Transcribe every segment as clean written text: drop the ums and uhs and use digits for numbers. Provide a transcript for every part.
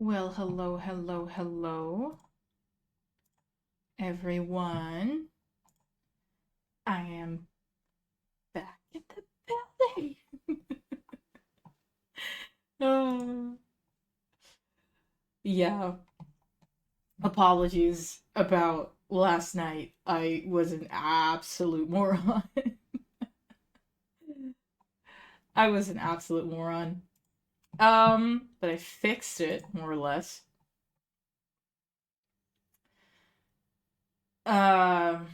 Well, hello, hello, hello, everyone. I am back in the building. uh, yeah, apologies about last night. I was an absolute moron. I was an absolute moron. But I fixed it, more or less. Um,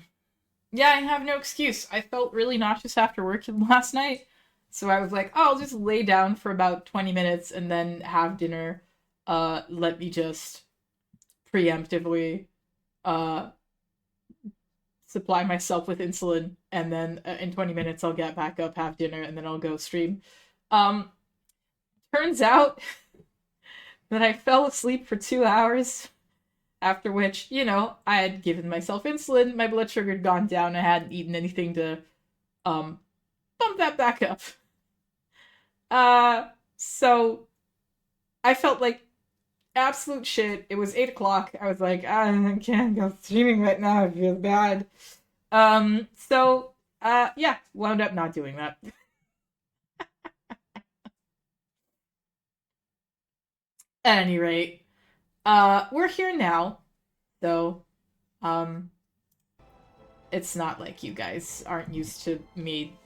yeah, I have no excuse. I felt really nauseous after work last night. So I was like, oh, I'll just lay down for about 20 minutes and then have dinner. Let me just preemptively uh supply myself with insulin, and then in 20 minutes I'll get back up, have dinner, and then I'll go stream. Um, Turns out that I fell asleep for 2 hours, after which, I had given myself insulin, my blood sugar had gone down, I hadn't eaten anything to um bump that back up. Uh, so I felt like absolute shit. It was 8 o'clock. I was like, I can't go streaming right now. I feel bad. Yeah, wound up not doing that. At any rate, we're here now, though. Um, it's not like you guys aren't used to me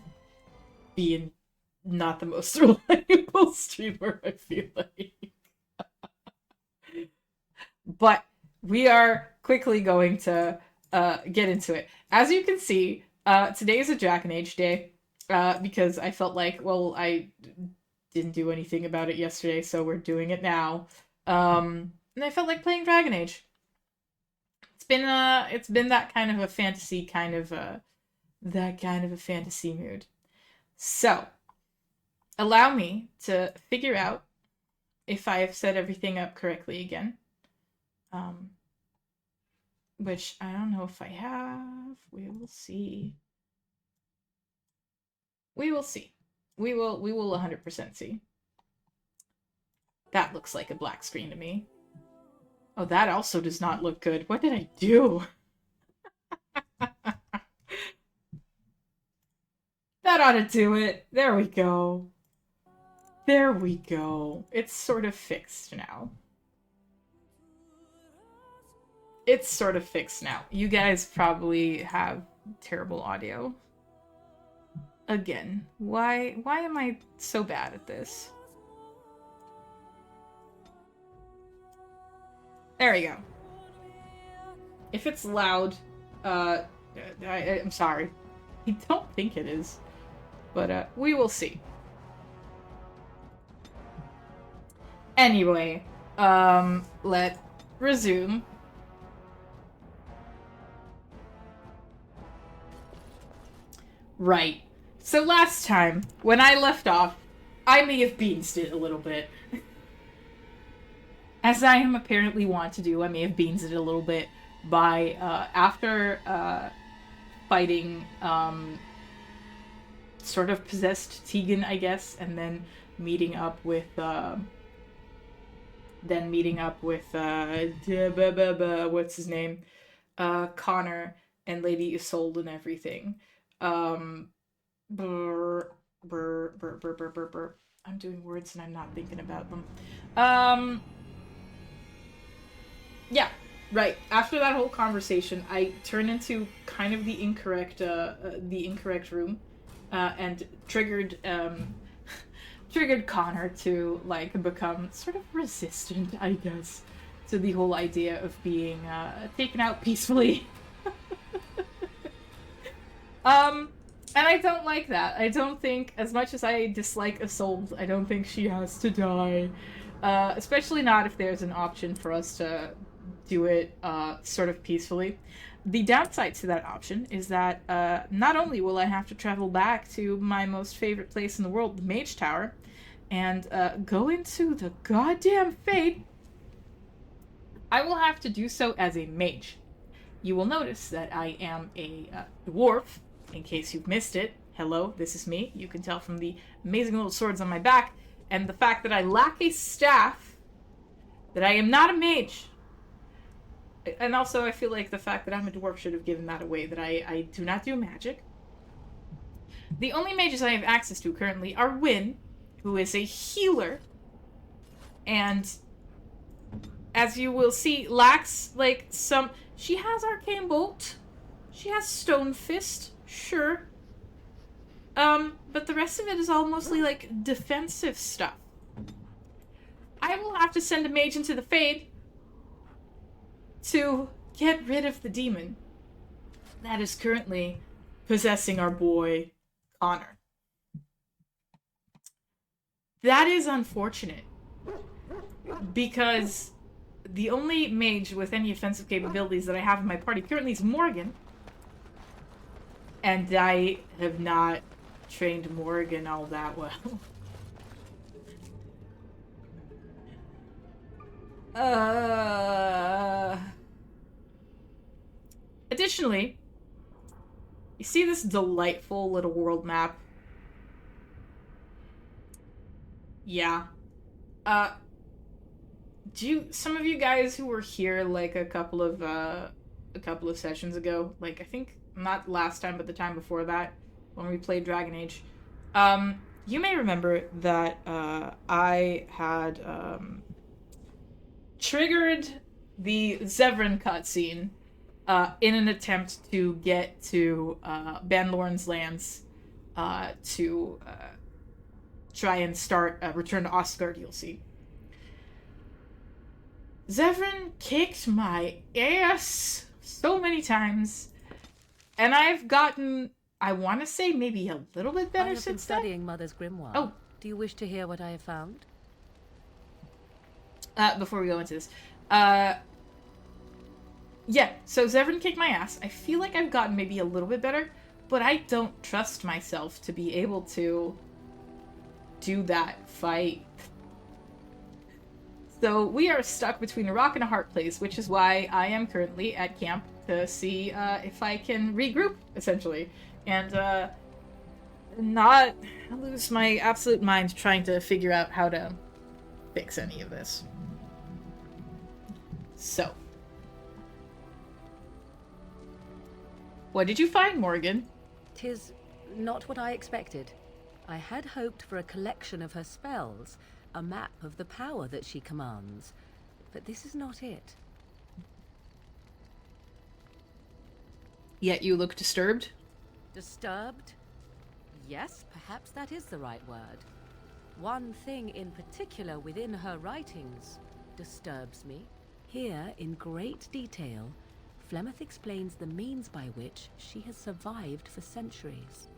being not the most reliable streamer, I feel like. But we are quickly going to get into it. As you can see, today is a Jack and Age day because I felt like, well, I didn't do anything about it yesterday, so we're doing it now. And I felt like playing Dragon Age. It's been that kind of a fantasy fantasy mood. So allow me to figure out if I have set everything up correctly again. Um, which I don't know if I have. We will see. We will see. We will 100% see. That looks like a black screen to me. Oh, that also does not look good. What did I do? That ought to do it. There we go. There we go. It's sort of fixed now. It's sort of fixed now. You guys probably have terrible audio. Again, why am I so bad at this? There we go. If it's loud, uh, I'm sorry. I don't think it is, but we will see. Anyway, let resume. Right. So last time, when I left off, I may have beansed it a little bit. As I am apparently wont to do, I may have beansed it a little bit by, after fighting, sort of possessed Tegan, I guess, and then meeting up with, what's his name? Connor and Lady Isolde and everything. Um, brr, brr, brr, brr, brr, brr, brr. I'm doing words and I'm not thinking about them. Um, yeah, right. After that whole conversation, I turned into kind of the incorrect room, and triggered Connor to like become sort of resistant, I guess, to the whole idea of being taken out peacefully. Um, and I don't like that. I don't think, as much as I dislike Isolde, I don't think she has to die. Especially not if there's an option for us to do it sort of peacefully. The downside to that option is that not only will I have to travel back to my most favorite place in the world, the Mage Tower, and go into the goddamn Fate, I will have to do so as a mage. You will notice that I am a dwarf, in case you've missed it. Hello, this is me. You can tell from the amazing little swords on my back, and the fact that I lack a staff that I am not a mage. And also, I feel like the fact that I'm a dwarf should have given that away, that I do not do magic. The only mages I have access to currently are Wynn, who is a healer, and as you will see, lacks, like, some... She has Arcane Bolt. She has Stone Fist, sure. But the rest of it is all mostly, like, defensive stuff. I will have to send a mage into the Fade to get rid of the demon that is currently possessing our boy, Connor. That is unfortunate, because the only mage with any offensive capabilities that I have in my party currently is Morgan, and I have not trained Morgan all that well. Additionally, you see this delightful little world map? Yeah. Some of you guys who were here, like, a couple of sessions ago, like, I think, not last time, but the time before that, when we played Dragon Age, you may remember that, I had, triggered the Zevran cutscene, in an attempt to get to, Banlorn's lands, to, try and start Return to Osgard DLC. Zevran kicked my ass so many times, and I've gotten, I want to say, maybe a little bit better since then. I have been studying Mother's Grimoire. Oh. Do you wish to hear what I have found? Before we go into this, yeah, so Zevran kicked my ass. I feel like I've gotten maybe a little bit better, but I don't trust myself to be able to do that fight. So we are stuck between a rock and a hard place, which is why I am currently at camp to see if I can regroup, essentially, and not lose my absolute mind trying to figure out how to fix any of this. So, what did you find, Morgan? 'Tis not what I expected. I had hoped for a collection of her spells, a map of the power that she commands, but this is not it. Yet you look disturbed? Disturbed? Yes, perhaps that is the right word. One thing in particular within her writings disturbs me. Here, in great detail, Flemeth explains the means by which she has survived for centuries.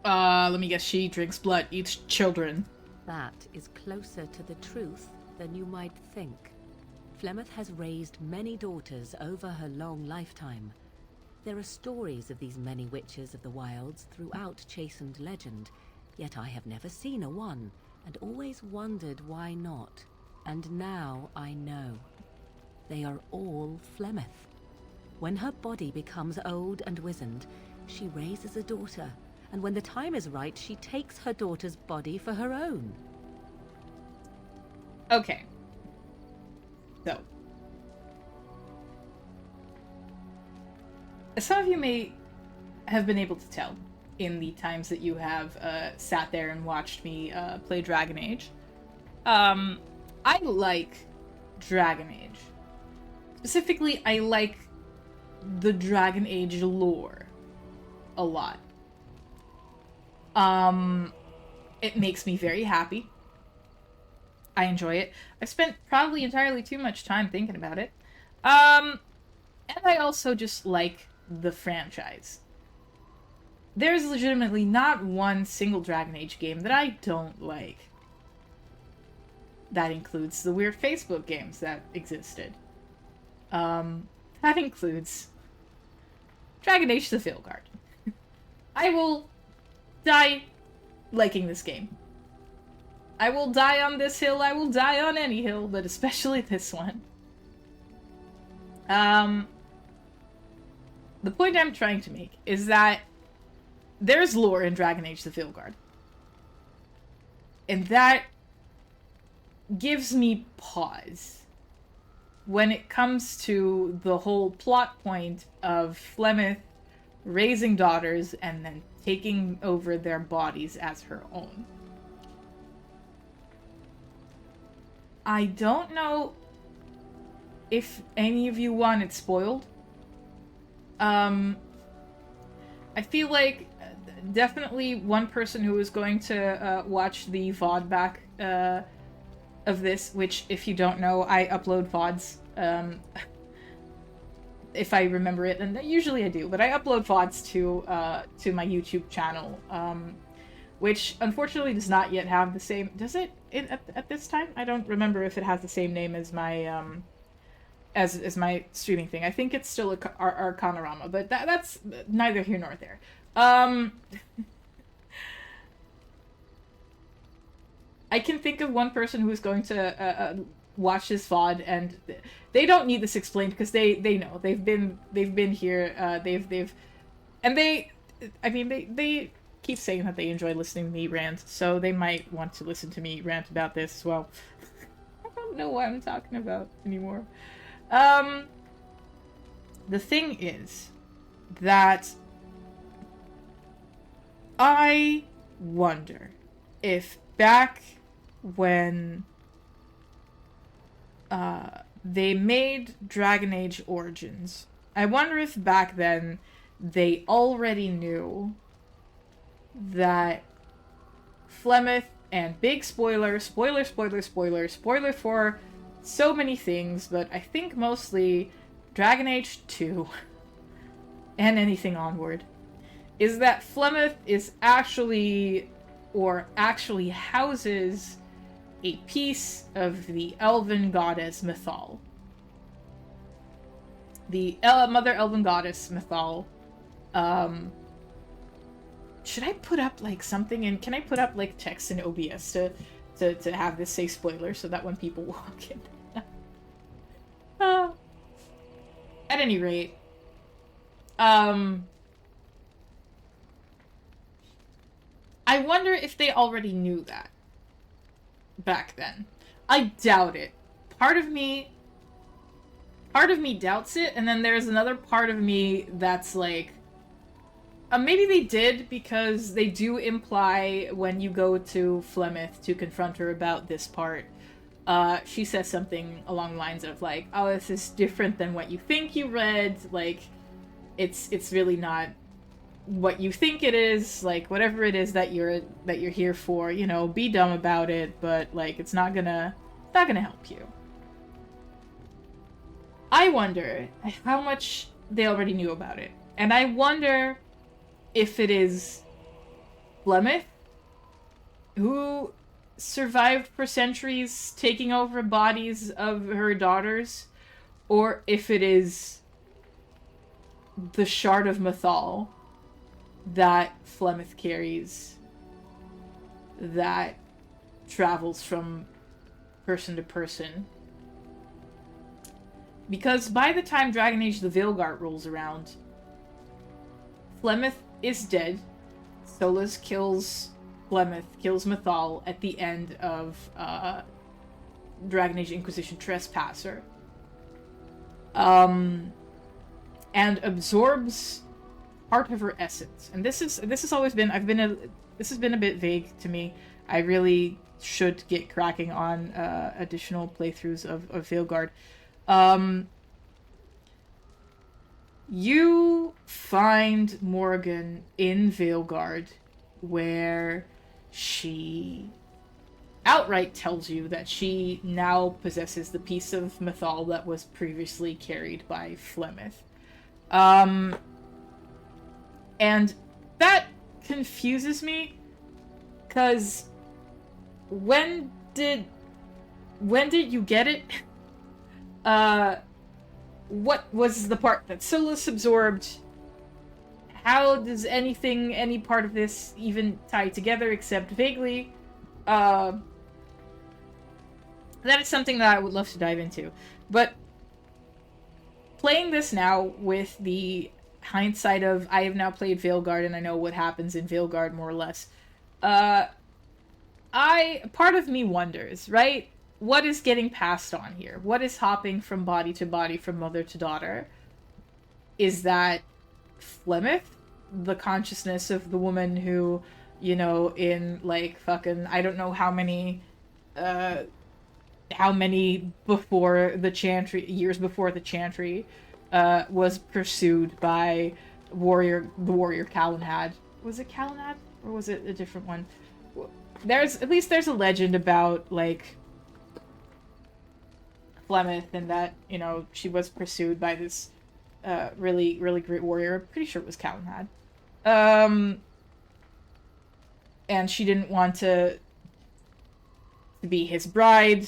Let me guess, she drinks blood, eats children. That is closer to the truth than you might think. Flemeth has raised many daughters over her long lifetime. There are stories of these many witches of the wilds throughout Chastened legend, yet I have never seen a one, and always wondered why not. And now I know. They are all Flemeth. When her body becomes old and wizened, she raises a daughter, and when the time is right, she takes her daughter's body for her own. Okay. So. As some of you may have been able to tell in the times that you have sat there and watched me play Dragon Age, I like Dragon Age. Specifically, I like the Dragon Age lore a lot. It makes me very happy. I enjoy it. I've spent probably entirely too much time thinking about it. And I also just like the franchise. There's legitimately not one single Dragon Age game that I don't like. That includes the weird Facebook games that existed. That includes Dragon Age the Veilguard. I will die liking this game. I will die on this hill, I will die on any hill, but especially this one. The point I'm trying to make is that there's lore in Dragon Age the Veilguard. And that gives me pause when it comes to the whole plot point of Flemeth raising daughters and then taking over their bodies as her own. I don't know if any of you want it spoiled. I feel like definitely one person who is going to watch the VOD back of this, which, if you don't know, I upload VODs. If I remember it, and usually I do, but I upload VODs to my YouTube channel, which unfortunately does not yet have the same. Does it at this time? I don't remember if it has the same name as my as my streaming thing. I think it's still Arcanorama, but that's neither here nor there. I can think of one person who's going to watch this VOD, and they don't need this explained because they know they've been here. They keep saying that they enjoy listening to me rant, so they might want to listen to me rant about this as well. I don't know what I'm talking about anymore. The thing is that I wonder if back when they made Dragon Age Origins, I wonder if back then they already knew that Flemeth, and big spoiler for so many things, but I think mostly Dragon Age 2 and anything onward, is that Flemeth is actually houses a piece of the elven goddess Mythal. The mother elven goddess Mythal. Should I put up like something in? Can I put up like text in OBS to have this say spoiler so that when people walk in? At any rate, I wonder if they already knew that back then. I doubt it. Part of me doubts it, and then there's another part of me that's like, maybe they did, because they do imply when you go to Flemeth to confront her about this part, she says something along the lines of like, oh, this is different than what you think you read, like, it's really not what you think it is, like, whatever it is that you're here for, you know, be dumb about it, but like, it's not gonna help you. I wonder how much they already knew about it, and I wonder if it is Flemeth, who survived for centuries taking over bodies of her daughters, or if it is the shard of Mythal that Flemeth carries that travels from person to person. Because by the time Dragon Age the Veilguard rolls around, Flemeth is dead. Solas kills Mythal at the end of Dragon Age Inquisition Trespasser. And absorbs part of her essence. And this has always been, this has been a bit vague to me. I really should get cracking on additional playthroughs of Veilguard. You find Morrigan in Veilguard, where she outright tells you that she now possesses the piece of Mythal that was previously carried by Flemeth. And that confuses me, because when did you get it? What was the part that Solas absorbed? How does any part of this even tie together except vaguely? That is something that I would love to dive into. But playing this now with the hindsight of, I have now played Veilguard and I know what happens in Veilguard more or less. Part of me wonders, right? what is getting passed on here? What is hopping from body to body, from mother to daughter? Is that Flemeth, the consciousness of the woman who, you know, in like fucking I don't know how many before the Chantry, years before the Chantry, was pursued by the warrior Calenhad. Was it Calenhad or was it a different one? There's a legend about like Flemeth and that, you know, she was pursued by this really great warrior. I'm pretty sure it was Calenhad. And she didn't want to be his bride,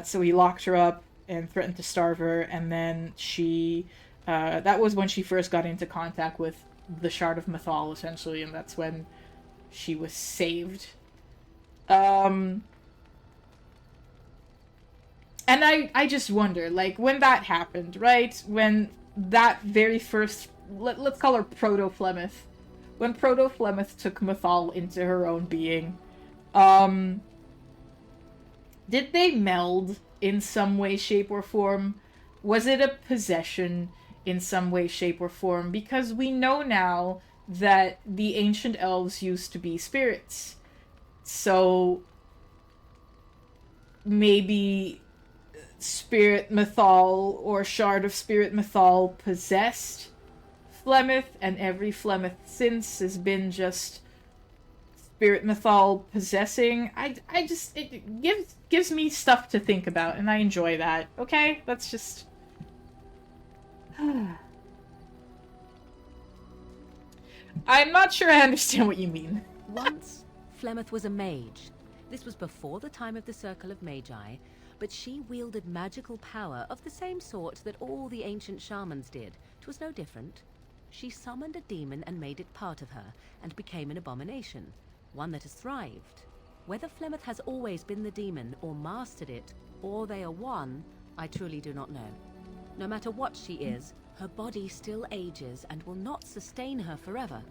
so he locked her up and threatened to starve her, and then she that was when she first got into contact with the Shard of Mythal, essentially, and that's when she was saved. And I just wonder, like, when that happened, right? When that very first, let's call her Proto-Flemeth, when Proto-Flemeth took Mythal into her own being, did they meld in some way, shape, or form? Was it a possession in some way, shape, or form? Because we know now that the ancient elves used to be spirits. So maybe Spirit Mythal or Shard of Spirit Mythal possessed Flemeth, and every Flemeth since has been just Spirit Mythal possessing. It gives me stuff to think about, and I enjoy that. Okay, that's just. I'm not sure I understand what you mean. Once, Flemeth was a mage. This was before the time of the Circle of Magi, but she wielded magical power of the same sort that all the ancient shamans did. 'Twas no different. She summoned a demon and made it part of her, and became an abomination, one that has thrived. Whether Flemeth has always been the demon, or mastered it, or they are one, I truly do not know. No matter what she is, her body still ages and will not sustain her forever.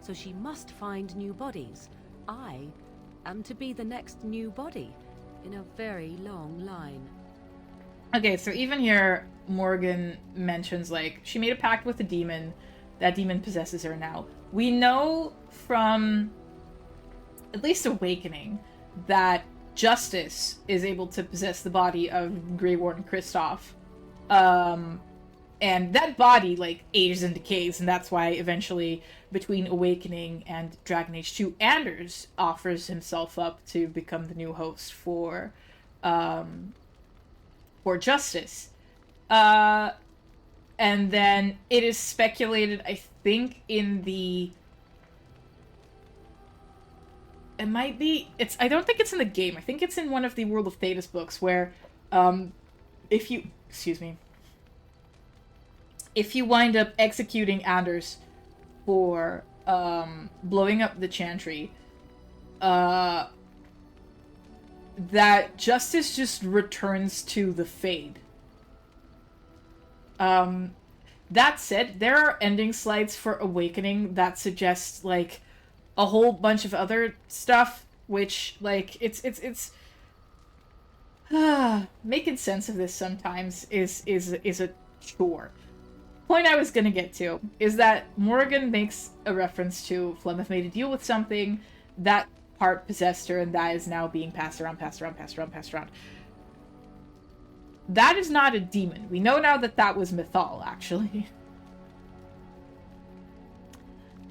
So she must find new bodies. I am to be the next new body in a very long line. Okay, so even here, Morgan mentions, like, she made a pact with a demon. That demon possesses her now. We know from at least Awakening that Justice is able to possess the body of Grey Warden Kristoff. And that body, like, ages and decays, and that's why eventually, between Awakening and Dragon Age 2, Anders offers himself up to become the new host for Justice. And then it is speculated, I think, in the... It might be... I don't think it's in the game. I think it's in one of the World of Thedas books, where, if you... Excuse me. If you wind up executing Anders for, blowing up the Chantry, that Justice just returns to the Fade. That said, there are ending slides for Awakening that suggest, like, a whole bunch of other stuff, which, like, it's making sense of this sometimes is a chore. Point I was gonna get to is that Morgan makes a reference to Flemeth made a deal with something, that part possessed her, and that is now being passed around. That is not a demon. We know now that that was Mythal, actually.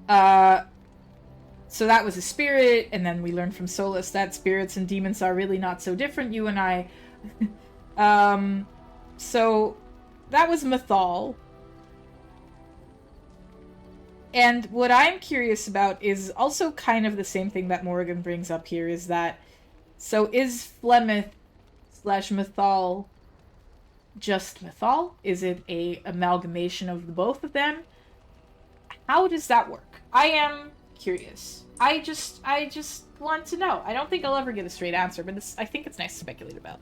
So that was a spirit, and then we learned from Solus that spirits and demons are really not so different, you and I. So that was Mythal. And what I'm curious about is also kind of the same thing that Morgan brings up here, is that, so is Flemeth / Mythal just Mythal? Is it a amalgamation of the both of them? How does that work? I am curious. I just want to know. I don't think I'll ever get a straight answer, but I think it's nice to speculate about.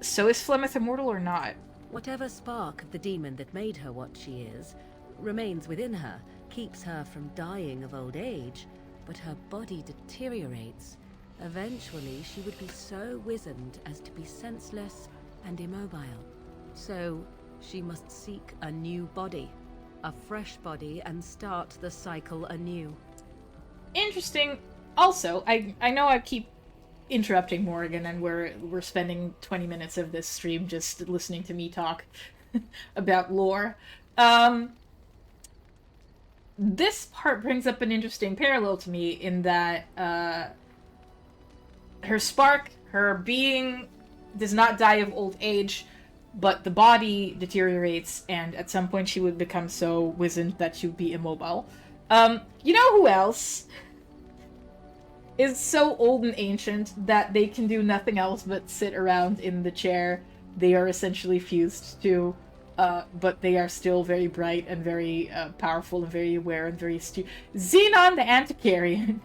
So is Flemeth immortal or not? Whatever spark of the demon that made her what she is remains within her, keeps her from dying of old age, but her body deteriorates. Eventually, she would be so wizened as to be senseless and immobile. So, she must seek a new body, a fresh body, and start the cycle anew. Interesting. Also, I know I keep interrupting Morgan, and we're spending 20 minutes of this stream just listening to me talk about lore. This part brings up an interesting parallel to me in that her spark, her being, does not die of old age, but the body deteriorates, and at some point she would become so wizened that she would be immobile. You know who else is so old and ancient that they can do nothing else but sit around in the chair they are essentially fused to, but they are still very bright and very powerful and very aware and very astute. Xenon the Antiquarian.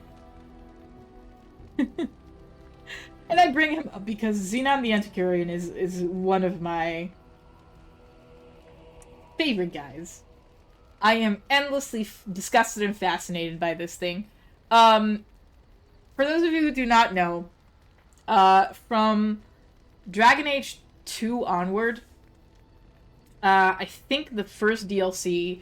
And I bring him up because Xenon the Antiquarian is one of my favorite guys. I am endlessly disgusted and fascinated by this thing. For those of you who do not know, from Dragon Age 2 onward, I think the first DLC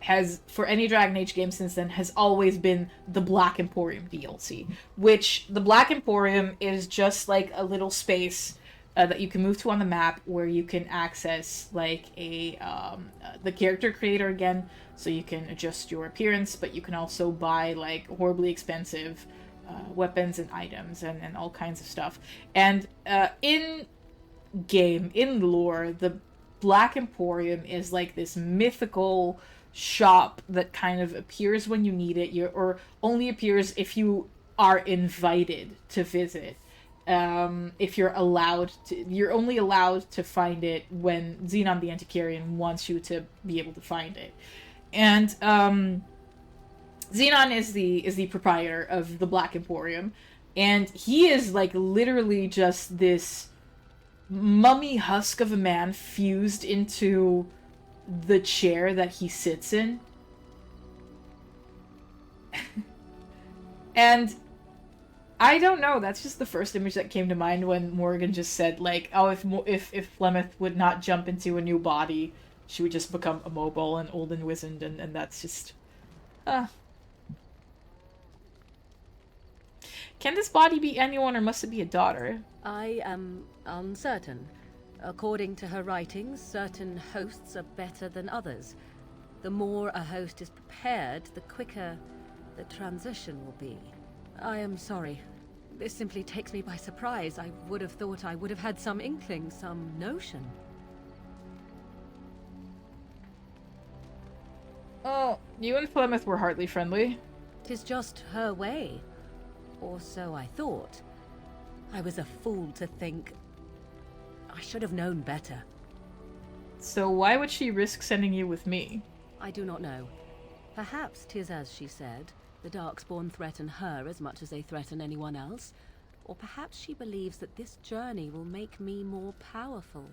has, for any Dragon Age game since then, has always been the Black Emporium DLC, which the Black Emporium is just like a little space that you can move to on the map where you can access like the character creator again, so you can adjust your appearance, but you can also buy like horribly expensive weapons and items and all kinds of stuff. And in lore, the Black Emporium is like this mythical shop that kind of appears when you need it, or only appears if you are invited to visit. If you're only allowed to find it when Xenon the Antiquarian wants you to be able to find it. And Xenon is the proprietor of the Black Emporium, and he is like literally just this mummy husk of a man fused into the chair that he sits in. And I don't know, that's just the first image that came to mind when Morgan just said, like, oh, if Flemeth would not jump into a new body, she would just become immobile and old and wizened, and that's just... Can this body be anyone, or must it be a daughter? I am uncertain. According to her writings, certain hosts are better than others. The more a host is prepared, the quicker the transition will be. I am sorry. This simply takes me by surprise. I would have thought I would have had some inkling, some notion. Oh, you and Flemeth were hardly friendly. 'Tis just her way. Or so I thought. I was a fool to think. I should have known better. So why would she risk sending you with me? I do not know. Perhaps 'tis as she said. The Darkspawn threaten her as much as they threaten anyone else. Or perhaps she believes that this journey will make me more powerful.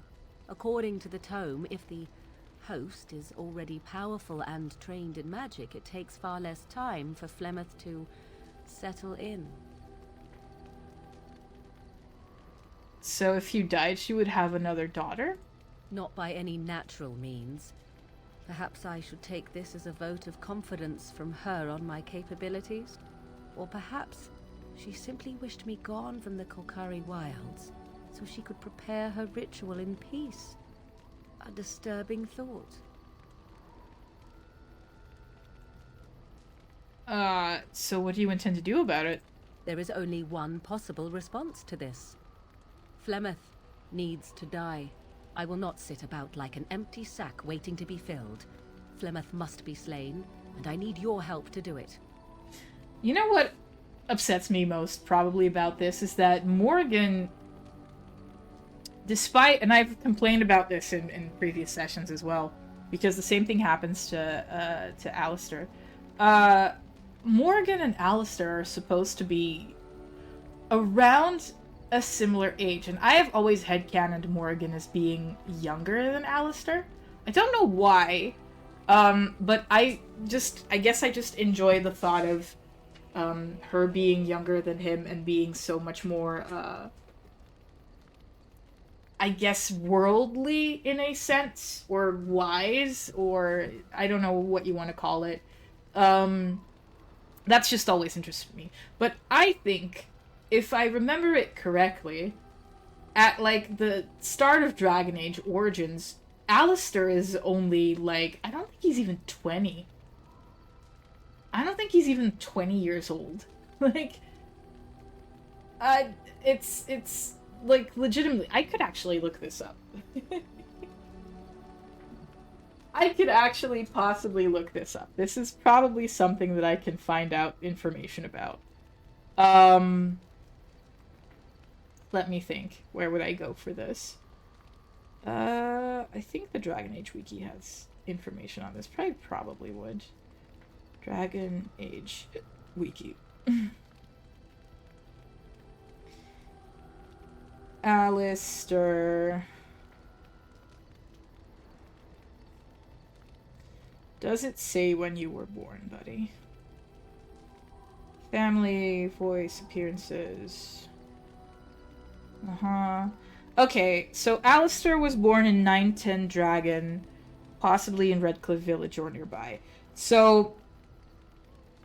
According to the tome, if the host is already powerful and trained in magic, it takes far less time for Flemeth to settle in. So if you died, she would have another daughter? Not by any natural means. Perhaps I should take this as a vote of confidence from her on my capabilities. Or perhaps she simply wished me gone from the Korcari wilds, so she could prepare her ritual in peace. A disturbing thought. So what do you intend to do about it? There is only one possible response to this. Flemeth needs to die. I will not sit about like an empty sack waiting to be filled. Flemeth must be slain, and I need your help to do it. You know what upsets me most probably about this is that Morgan, despite, and I've complained about this in previous sessions as well, because the same thing happens to Alistair. Morgan and Alistair are supposed to be around a similar age, and I have always headcanoned Morgan as being younger than Alistair. I don't know why, but I guess I just enjoy the thought of her being younger than him and being so much more, I guess, worldly in a sense, or wise, or I don't know what you want to call it. That's just always interested me. But I think, if I remember it correctly, at like the start of Dragon Age Origins, Alistair is only like, I don't think he's even 20. I don't think he's even 20 years old. Like, it's like legitimately. I could actually look this up. I could actually possibly look this up. This is probably something that I can find out information about. Um, Let me think. Where would I go for this? I think the Dragon Age wiki has information on this. Probably would. Dragon Age wiki. Alistair. Does it say when you were born, buddy? Family, voice, appearances. Uh-huh. Okay, so Alistair was born in 910 Dragon, possibly in Redcliffe Village or nearby. So,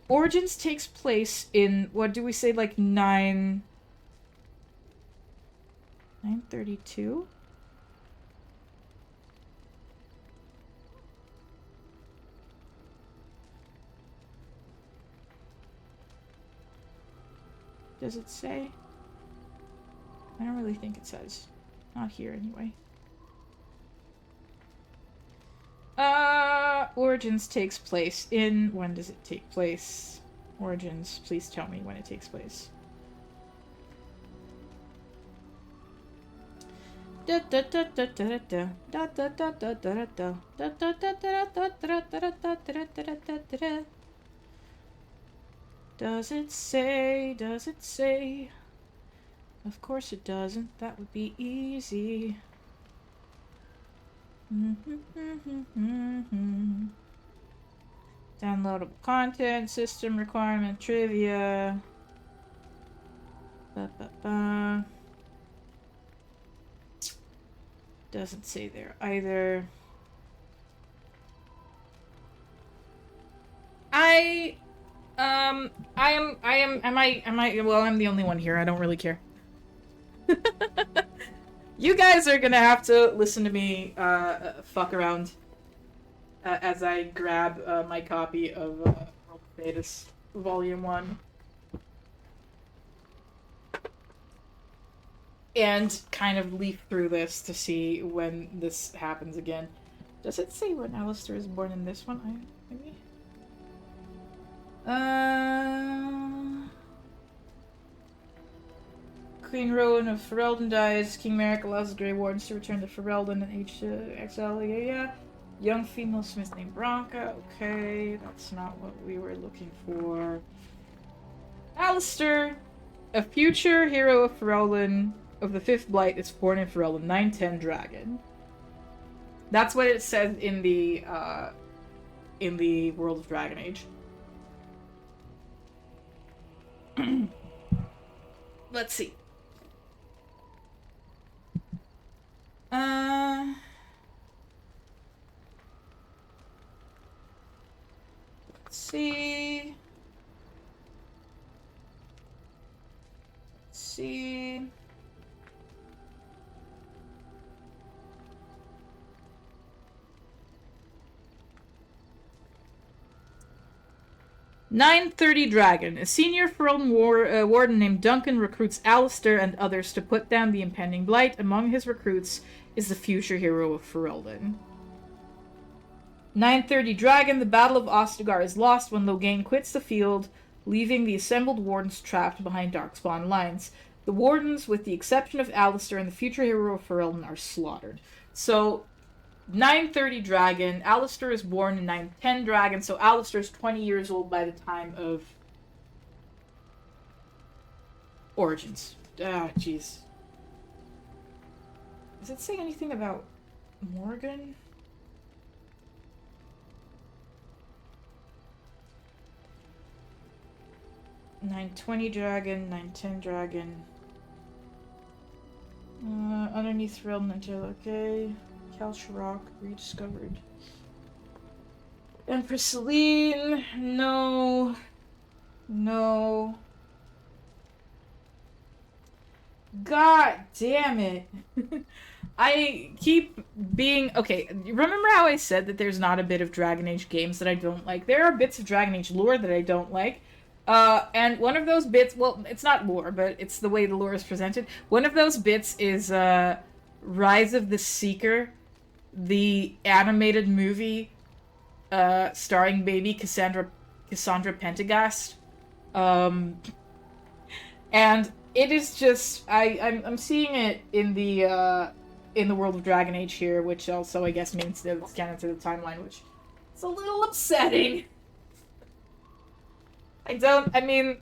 Origins takes place in, what do we say, like 932? Does it say? I don't really think it says. Not here, anyway. Origins takes place in... When does it take place? Origins, please tell me when it takes place. Does it say? Does it say? Of course it doesn't. That would be easy. Downloadable content, system requirement, trivia. Doesn't say there either. Well, I'm the only one here. I don't really care. You guys are gonna have to listen to me fuck around as I grab my copy of World Betas Volume 1. And kind of leaf through this to see when this happens again. Does it say when Alistair is born in this one? Maybe? Queen Rowan of Ferelden dies. King Merrick allows the Grey Wardens to return to Ferelden and age to exile. Yeah. Young female smith named Bronca. Okay, that's not what we were looking for. Alistair, a future hero of Ferelden, of the Fifth Blight, is born in Ferelden, 910 Dragon. That's what it says in the World of Dragon Age. Let's see. Let's see. Let's see. 930 Dragon. A senior Ferelden warden named Duncan recruits Alistair and others to put down the impending blight. Among his recruits is the future hero of Ferelden. 930 Dragon. The Battle of Ostagar is lost when Loghain quits the field, leaving the assembled wardens trapped behind Darkspawn lines. The wardens, with the exception of Alistair and the future hero of Ferelden, are slaughtered. So, 930 Dragon. Alistair is born in 910 Dragon, so Alistair's 20 years old by the time of Origins. Ah, jeez. Does it say anything about Morgan? 920 dragon, 910 dragon. Underneath Realm Ninja, okay. Kalsharok rediscovered. Empress Celine, no. No. God damn it. I keep being... Okay, remember how I said that there's not a bit of Dragon Age games that I don't like? There are bits of Dragon Age lore that I don't like. And one of those bits... Well, it's not lore, but it's the way the lore is presented. One of those bits is Rise of the Seeker, the animated movie starring baby Cassandra Pentagast. And it is just... I'm seeing it in the world of Dragon Age here, which also, I guess, means that it's canon to the timeline, which is a little upsetting. I mean,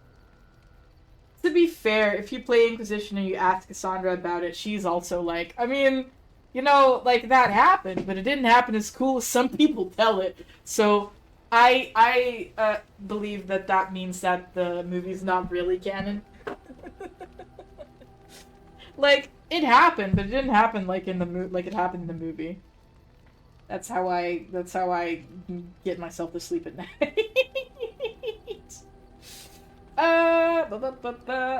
to be fair, if you play Inquisition and you ask Cassandra about it, she's also like, I mean, you know, like, that happened, but it didn't happen as cool as some people tell it. So, I believe that means that the movie's not really canon. Like, it happened, but it didn't happen like it happened in the movie. That's how I get myself to sleep at night.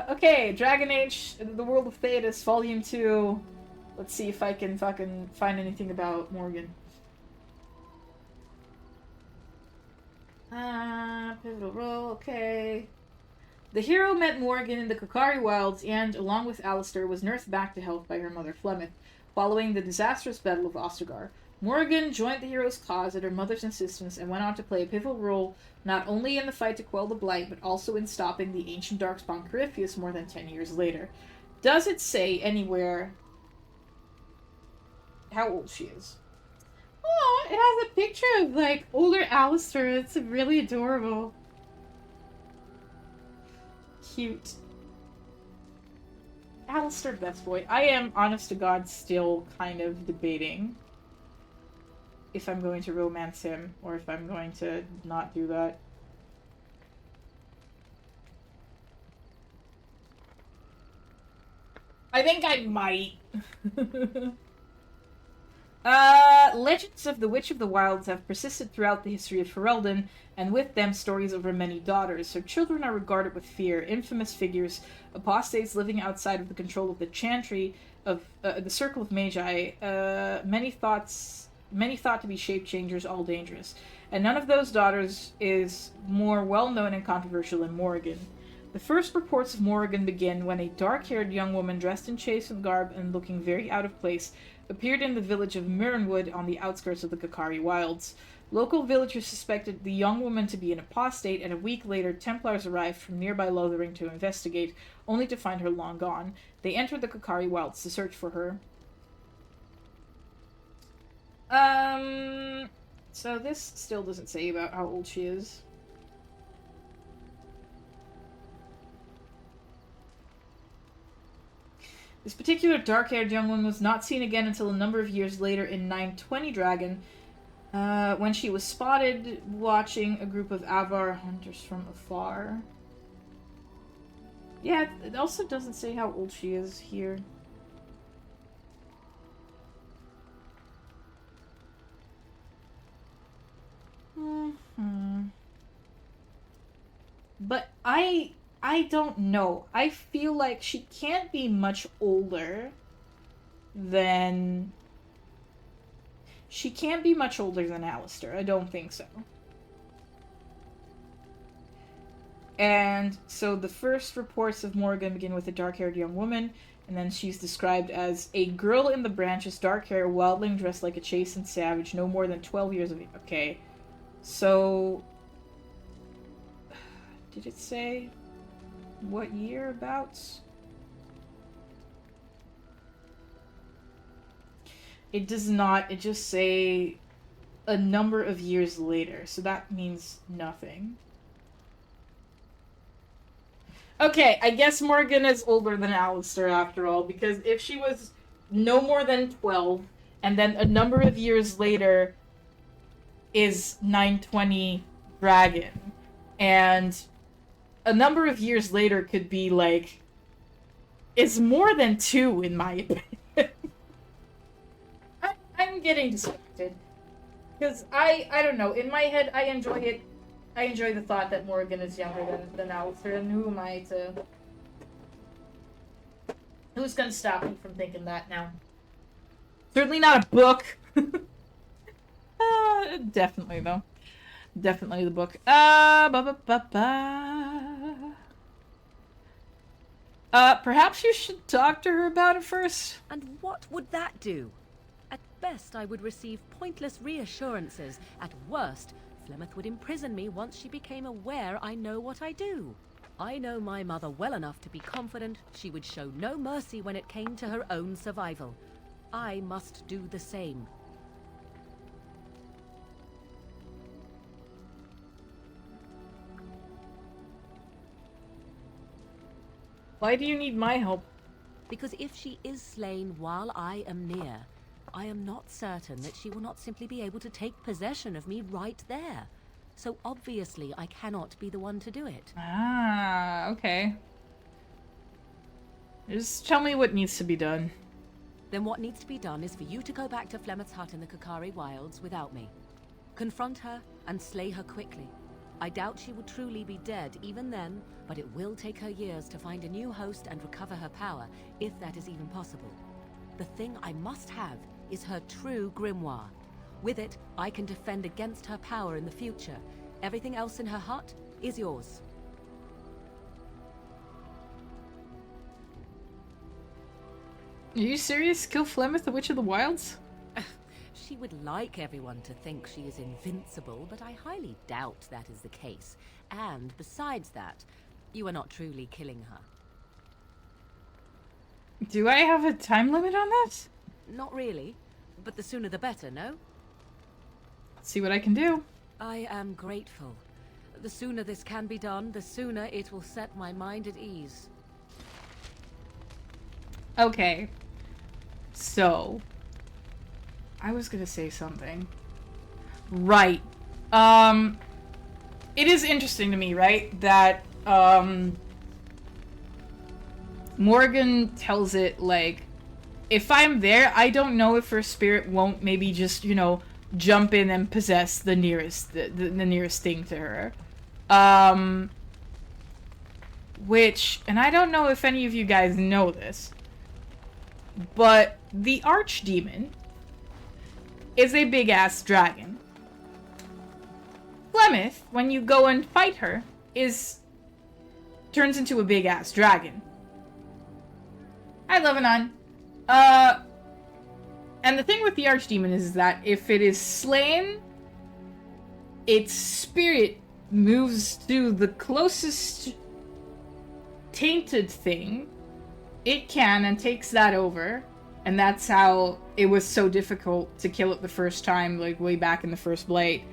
Okay, Dragon Age: The World of Thedas, Volume 2. Let's see if I can fucking find anything about Morgan. Pivotal role, okay. The hero met Morgan in the Kokari Wilds and, along with Alistair, was nursed back to health by her mother Flemeth, following the disastrous Battle of Ostagar. Morgan joined the hero's cause at her mother's insistence and went on to play a pivotal role not only in the fight to quell the Blight, but also in stopping the ancient Darkspawn Corypheus more than 10 years later. Does it say anywhere how old she is? Oh, it has a picture of, like, older Alistair. It's really adorable. Cute. Alistair, best boy. I am, honest to God, still kind of debating if I'm going to romance him or if I'm going to not do that. I think I might. Legends of the Witch of the Wilds have persisted throughout the history of Ferelden, and with them stories of her many daughters. Her children are regarded with fear, infamous figures, apostates living outside of the control of the Chantry of the Circle of Magi, many thought to be shape-changers, all dangerous. And none of those daughters is more well-known and controversial than Morrigan. The first reports of Morrigan begin when a dark-haired young woman dressed in chastened garb and looking very out of place appeared in the village of Mirrenwood on the outskirts of the Kokari Wilds. Local villagers suspected the young woman to be an apostate, and a week later Templars arrived from nearby Lothering to investigate, only to find her long gone. They entered the Kokari Wilds to search for her. So this still doesn't say about how old she is. This particular dark-haired young woman was not seen again until a number of years later in 920 Dragon, when she was spotted watching a group of Avar hunters from afar. Yeah, it also doesn't say how old she is here. But I don't know. I feel like she can't be much older than... She can't be much older than Alistair. I don't think so. And so the first reports of Morgan begin with a dark-haired young woman, and then she's described as a girl in the branches, dark hair, wildling, dressed like a chastened savage, no more than 12 years of age. Okay. So... Did it say what year abouts? It does not. It just say a number of years later, so that means nothing. Okay, I guess Morgan is older than Alistair after all, because if she was no more than 12, and then a number of years later is 920 Dragon, and a number of years later could be like, it's more than 2 in my opinion. I'm getting distracted. Because I don't know, in my head I enjoy it. I enjoy the thought that Morgan is younger than Alistair, and who am I to... Who's gonna stop me from thinking that now? Certainly not a book! Definitely, though. Definitely the book. Perhaps you should talk to her about it first? And what would that do? At best, I would receive pointless reassurances. At worst, Flemeth would imprison me once she became aware I know what I do. I know my mother well enough to be confident she would show no mercy when it came to her own survival. I must do the same. Why do you need my help? Because if she is slain while I am near, I am not certain that she will not simply be able to take possession of me right there. So obviously I cannot be the one to do it. Ah, okay. Just tell me what needs to be done. Then what needs to be done is for you to go back to Flemeth's hut in the Kakari Wilds without me. Confront her and slay her quickly. I doubt she will truly be dead even then, but it will take her years to find a new host and recover her power, if that is even possible. The thing I must have is her true grimoire. With it, I can defend against her power in the future. Everything else in her hut is yours. Are you serious? Kill Flemeth, the Witch of the Wilds? She would like everyone to think she is invincible, but I highly doubt that is the case. And besides that, you are not truly killing her. Do I have a time limit on this? Not really, but the sooner the better, no? Let's see what I can do. I am grateful. The sooner this can be done, the sooner it will set my mind at ease. Okay. So... I was gonna say something. Right. It is interesting to me, right? That, Morgan tells it, like, if I'm there, I don't know if her spirit won't maybe just, you know, jump in and possess the nearest, the nearest thing to her. Which, and I don't know if any of you guys know this, but the Archdemon is a big-ass dragon. Flemeth, when you go and fight her, turns into a big-ass dragon. Hi, Lebanon. And the thing with the Archdemon is that if it is slain, its spirit moves to the closest tainted thing it can and takes that over. And that's how it was so difficult to kill it the first time, like way back in the first Blight.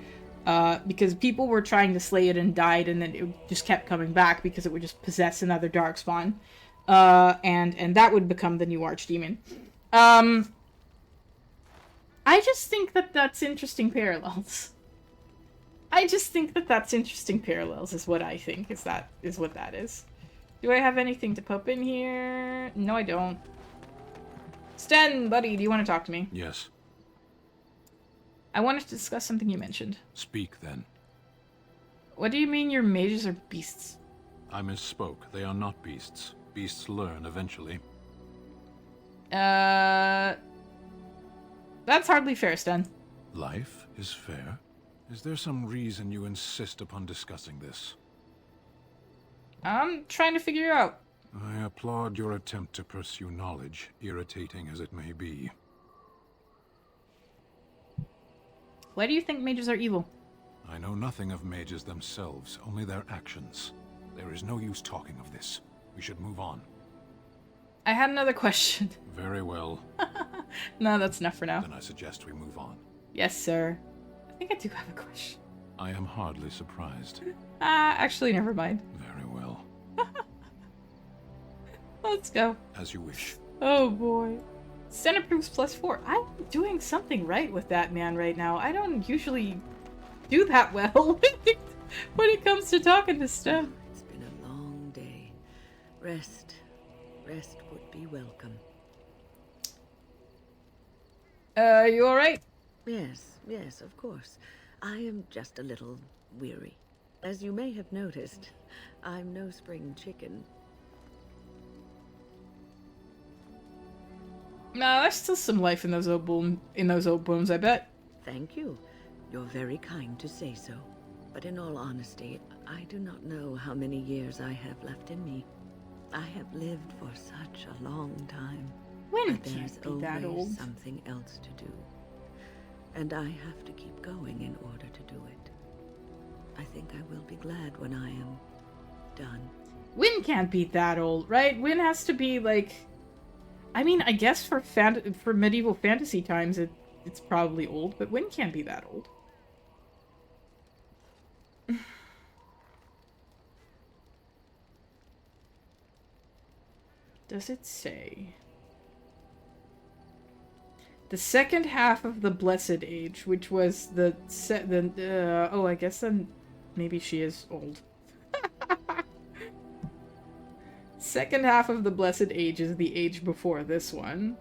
Because people were trying to slay it and died, and then it just kept coming back because it would just possess another Darkspawn. And that would become the new Archdemon. I just think that that's interesting parallels. I just think that that's interesting parallels is what I think is what that is. Do I have anything to pop in here? No, I don't. Sten, buddy, do you want to talk to me? Yes. I wanted to discuss something you mentioned. Speak, then. What do you mean your mages are beasts? I misspoke. They are not beasts. Beasts learn eventually. That's hardly fair, Sten. Life is fair. Is there some reason you insist upon discussing this? I'm trying to figure out. I applaud your attempt to pursue knowledge, irritating as it may be. Why do you think mages are evil? I know nothing of mages themselves, only their actions. There is no use talking of this. We should move on. I had another question. Very well. No, that's enough for now. Then I suggest we move on. Yes, sir. I think I do have a question. I am hardly surprised. Actually, never mind. Very well. Let's go. As you wish. Oh, boy. Sten approves +4. I'm doing something right with that man right now. I don't usually do that well when it comes to talking to Sten. It's been a Rest. Rest would be welcome. You alright? Yes, of course. I am just a little weary. As you may have noticed, I'm no spring chicken. Nah, there's still some life in those old bones, I bet. Thank you. You're very kind to say so. But in all honesty, I do not know how many years I have left in me. I have lived for such a long time. When But there's can't be that always old. something else to do. And I have to keep going in order to do it. I think I will be glad when I am done. Wynn can't be that old, right? Wynn has to be like, I mean, I guess for medieval fantasy times, it's probably old, but Wynn can't be that old. Does it say? The second half of the Blessed Age, which was oh, I guess then maybe she is old. Second half of the Blessed Age is the age before this one.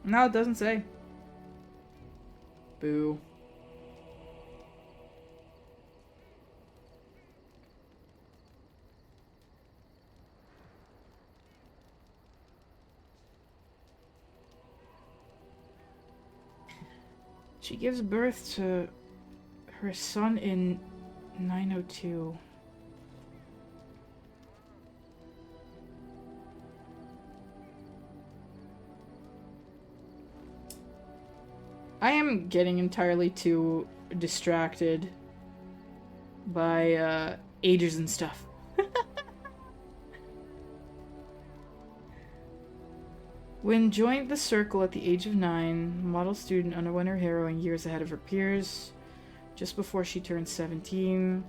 No, it doesn't say. Boo. She gives birth to her son in 902. I am getting entirely too distracted by ages and stuff. When joined the circle at the age of 9, model student underwent her harrowing years ahead of her peers. Just before she turned 17,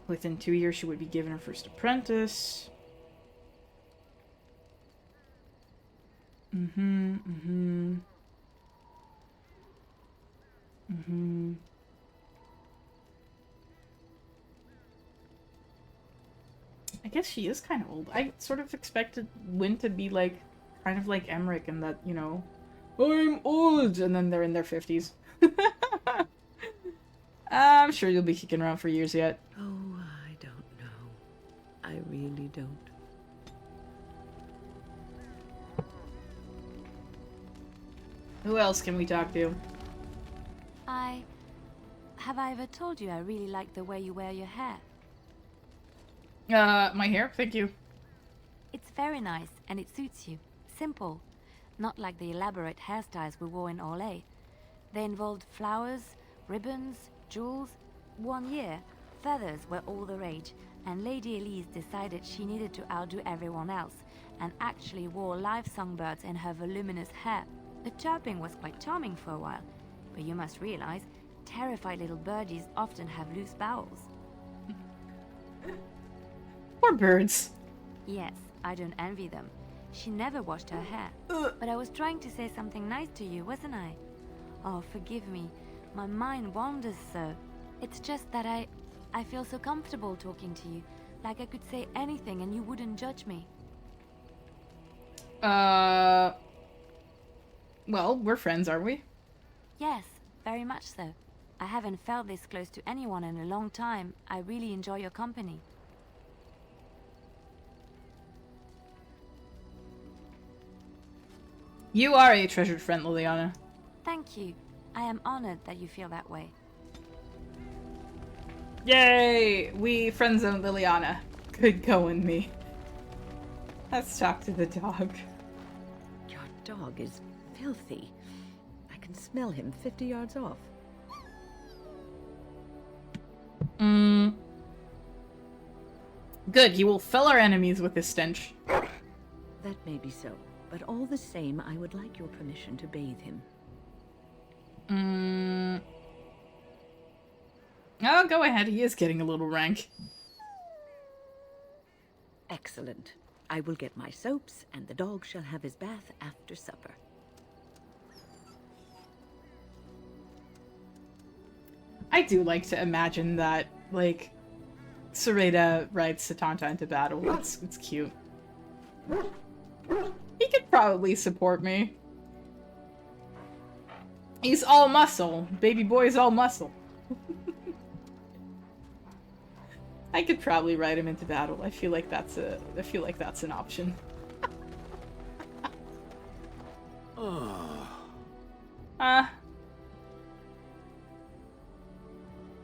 within 2 years she would be given her first apprentice. I guess she is kind of old. I sort of expected Wynn to be like, kind of like Emmerich in that, you know, I'm old, and then they're in their 50s. I'm sure you'll be kicking around for years yet. Oh, I don't know. I really don't. Who else can we talk to? Have I ever told you I really like the way you wear your hair? My hair? Thank you. It's very nice, and it suits you. Simple. Not like the elaborate hairstyles we wore in Orlais. They involved flowers, ribbons, jewels. 1 year, feathers were all the rage, and Lady Elise decided she needed to outdo everyone else, and actually wore live songbirds in her voluminous hair. The chirping was quite charming for a while, but you must realize, terrified little birdies often have loose bowels. Poor birds. Yes, I don't envy them. She never washed her hair. But I was trying to say something nice to you, wasn't I? Oh, forgive me. My mind wanders so. It's just that I feel so comfortable talking to you. Like I could say anything and you wouldn't judge me. Well, we're friends, aren't we? Yes, very much so. I haven't felt this close to anyone in a long time. I really enjoy your company. You are a treasured friend, Liliana. Thank you. I am honored that you feel that way. Yay! We friend-zoned Liliana. Good going, me. Let's talk to the dog. Your dog is filthy. I can smell him 50 yards off. Good, he will fell our enemies with his stench. That may be so, but all the same, I would like your permission to bathe him. Oh, go ahead. He is getting a little rank. Excellent. I will get my soaps, and the dog shall have his bath after supper. I do like to imagine that, like, Sereda rides Satanta into battle. It's cute. He could probably support me. He's all muscle. Baby boy's all muscle. I could probably ride him into battle. I feel like that's an option.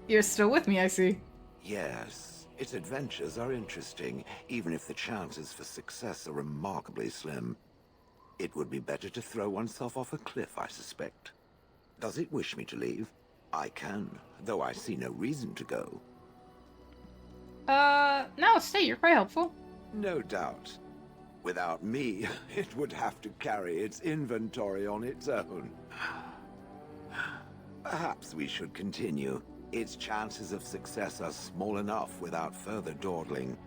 You're still with me, I see. Yes, its adventures are interesting, even if the chances for success are remarkably slim. It would be better to throw oneself off a cliff, I suspect. Does it wish me to leave? I can, though I see no reason to go. No, stay. You're quite helpful. No doubt. Without me, it would have to carry its inventory on its own. Perhaps we should continue. Its chances of success are small enough without further dawdling.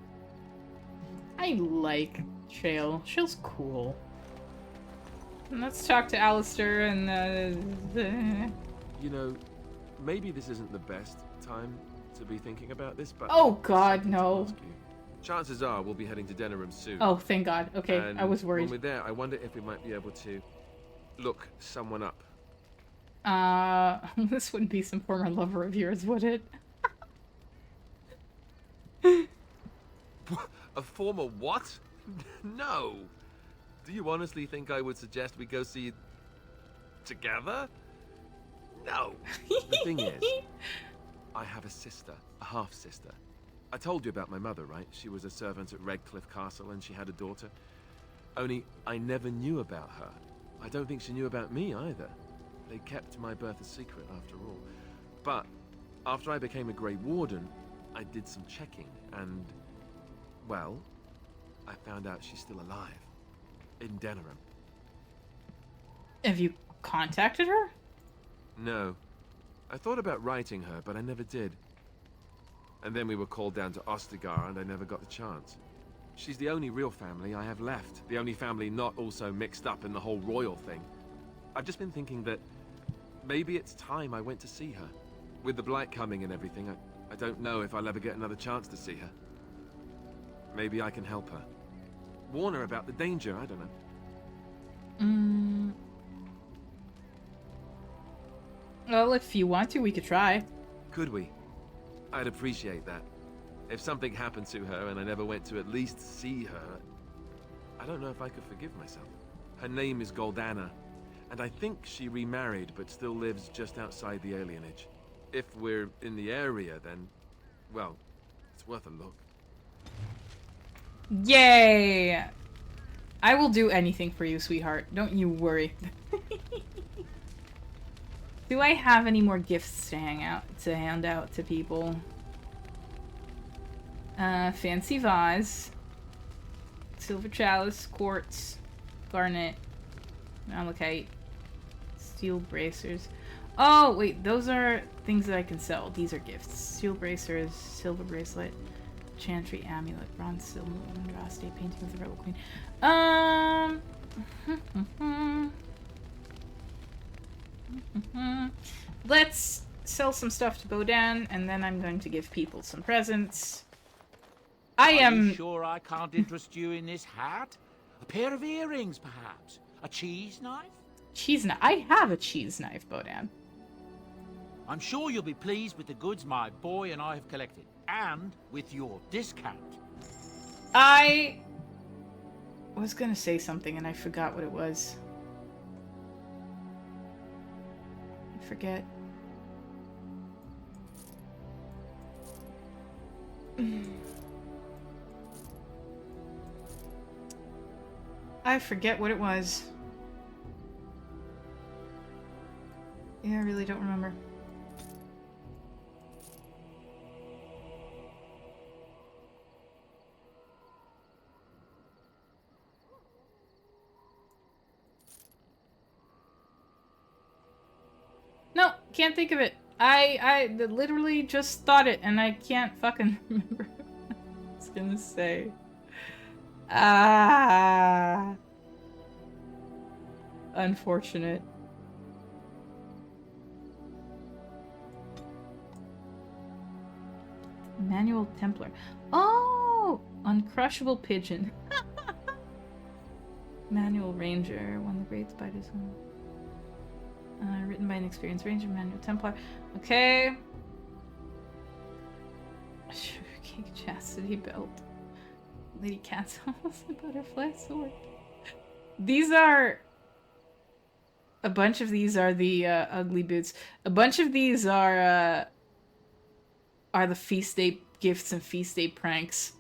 I like Shale. Shale's cool. Let's talk to Alistair and You know, maybe this isn't the best time to be thinking about this, but... Oh god, no. Chances are we'll be heading to Denerim soon. Oh, thank god. Okay, And I was when worried. we're there, I wonder if we might be able to look someone up. This wouldn't be some former lover of yours, would it? A former what? No! Do you honestly think I would suggest we go see... together? No! The thing is, I have a sister, a half-sister. I told you about my mother, right? She was a servant at Redcliffe Castle and she had a daughter. Only, I never knew about her. I don't think she knew about me either. They kept my birth a secret after all. But, after I became a Grey Warden, I did some checking and... well, I found out she's still alive. In Denerim. Have you contacted her? No. I thought about writing her, but I never did. And then we were called down to Ostagar, and I never got the chance. She's the only real family I have left. The only family not also mixed up in the whole royal thing. I've just been thinking that maybe it's time I went to see her. With the Blight coming and everything, I don't know if I'll ever get another chance to see her. Maybe I can help her. Warn her about the danger, I don't know. Well, if you want to, we could try. Could we? I'd appreciate that. If something happened to her and I never went to at least see her, I don't know if I could forgive myself. Her name is Goldana, and I think she remarried but still lives just outside the alienage. If we're in the area, then, well, it's worth a look. Yay! I will do anything for you, sweetheart. Don't you worry. Do I have any more gifts to hand out to people? Fancy vase, silver chalice, quartz, garnet, malachite, steel bracers. Oh, wait, those are things that I can sell. These are gifts. Steel bracers, silver bracelet, chantry amulet, bronze silver, Andraste, painting of the Rebel Queen. Let's sell some stuff to Bodan, and then I'm going to give people some presents. Are you sure I can't interest you in this hat? A pair of earrings, perhaps? A cheese knife? Cheese knife. I have a cheese knife, Bodan. I'm sure you'll be pleased with the goods my boy and I have collected, and with your discount. I was gonna say something and I forgot what it was. I forget. I forget what it was. Yeah, I really don't remember. No, can't think of it. I literally just thought it, and I can't fucking remember what I was gonna say. Ah. Unfortunate. Manual Templar. Oh! Uncrushable Pigeon. Manual Ranger. One of the Great Spiders. Written by an experienced ranger. Manual Templar. Okay. Sugarcake Chastity Belt. Lady Cat's House. Butterfly Sword. These are... A bunch of these are the ugly boots. A bunch of these are the feast day gifts and feast day pranks.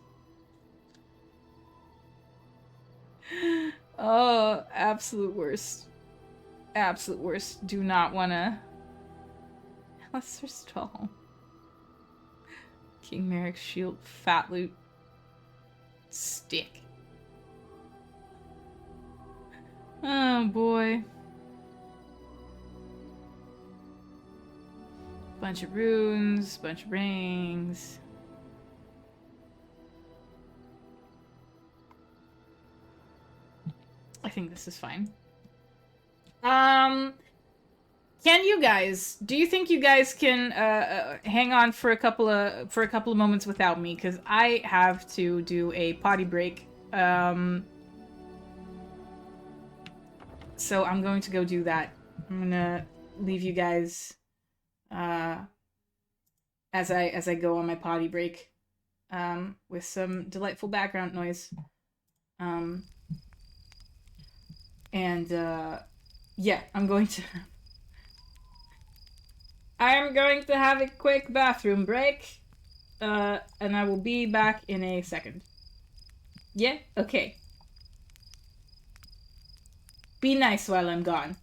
Oh, absolute worst. Absolute worst. Do not wanna... Alistair Stall. King Merrick's shield. Fat loot. Stick. Oh boy. Bunch of runes, bunch of rings. I think this is fine. Can you guys? Do you think you guys can hang on for a couple of moments without me? Because I have to do a potty break. So I'm going to go do that. I'm gonna leave you guys. As I go on my potty break, with some delightful background noise, yeah, I'm going to have a quick bathroom break, and I will be back in a second. Yeah, okay. Be nice while I'm gone.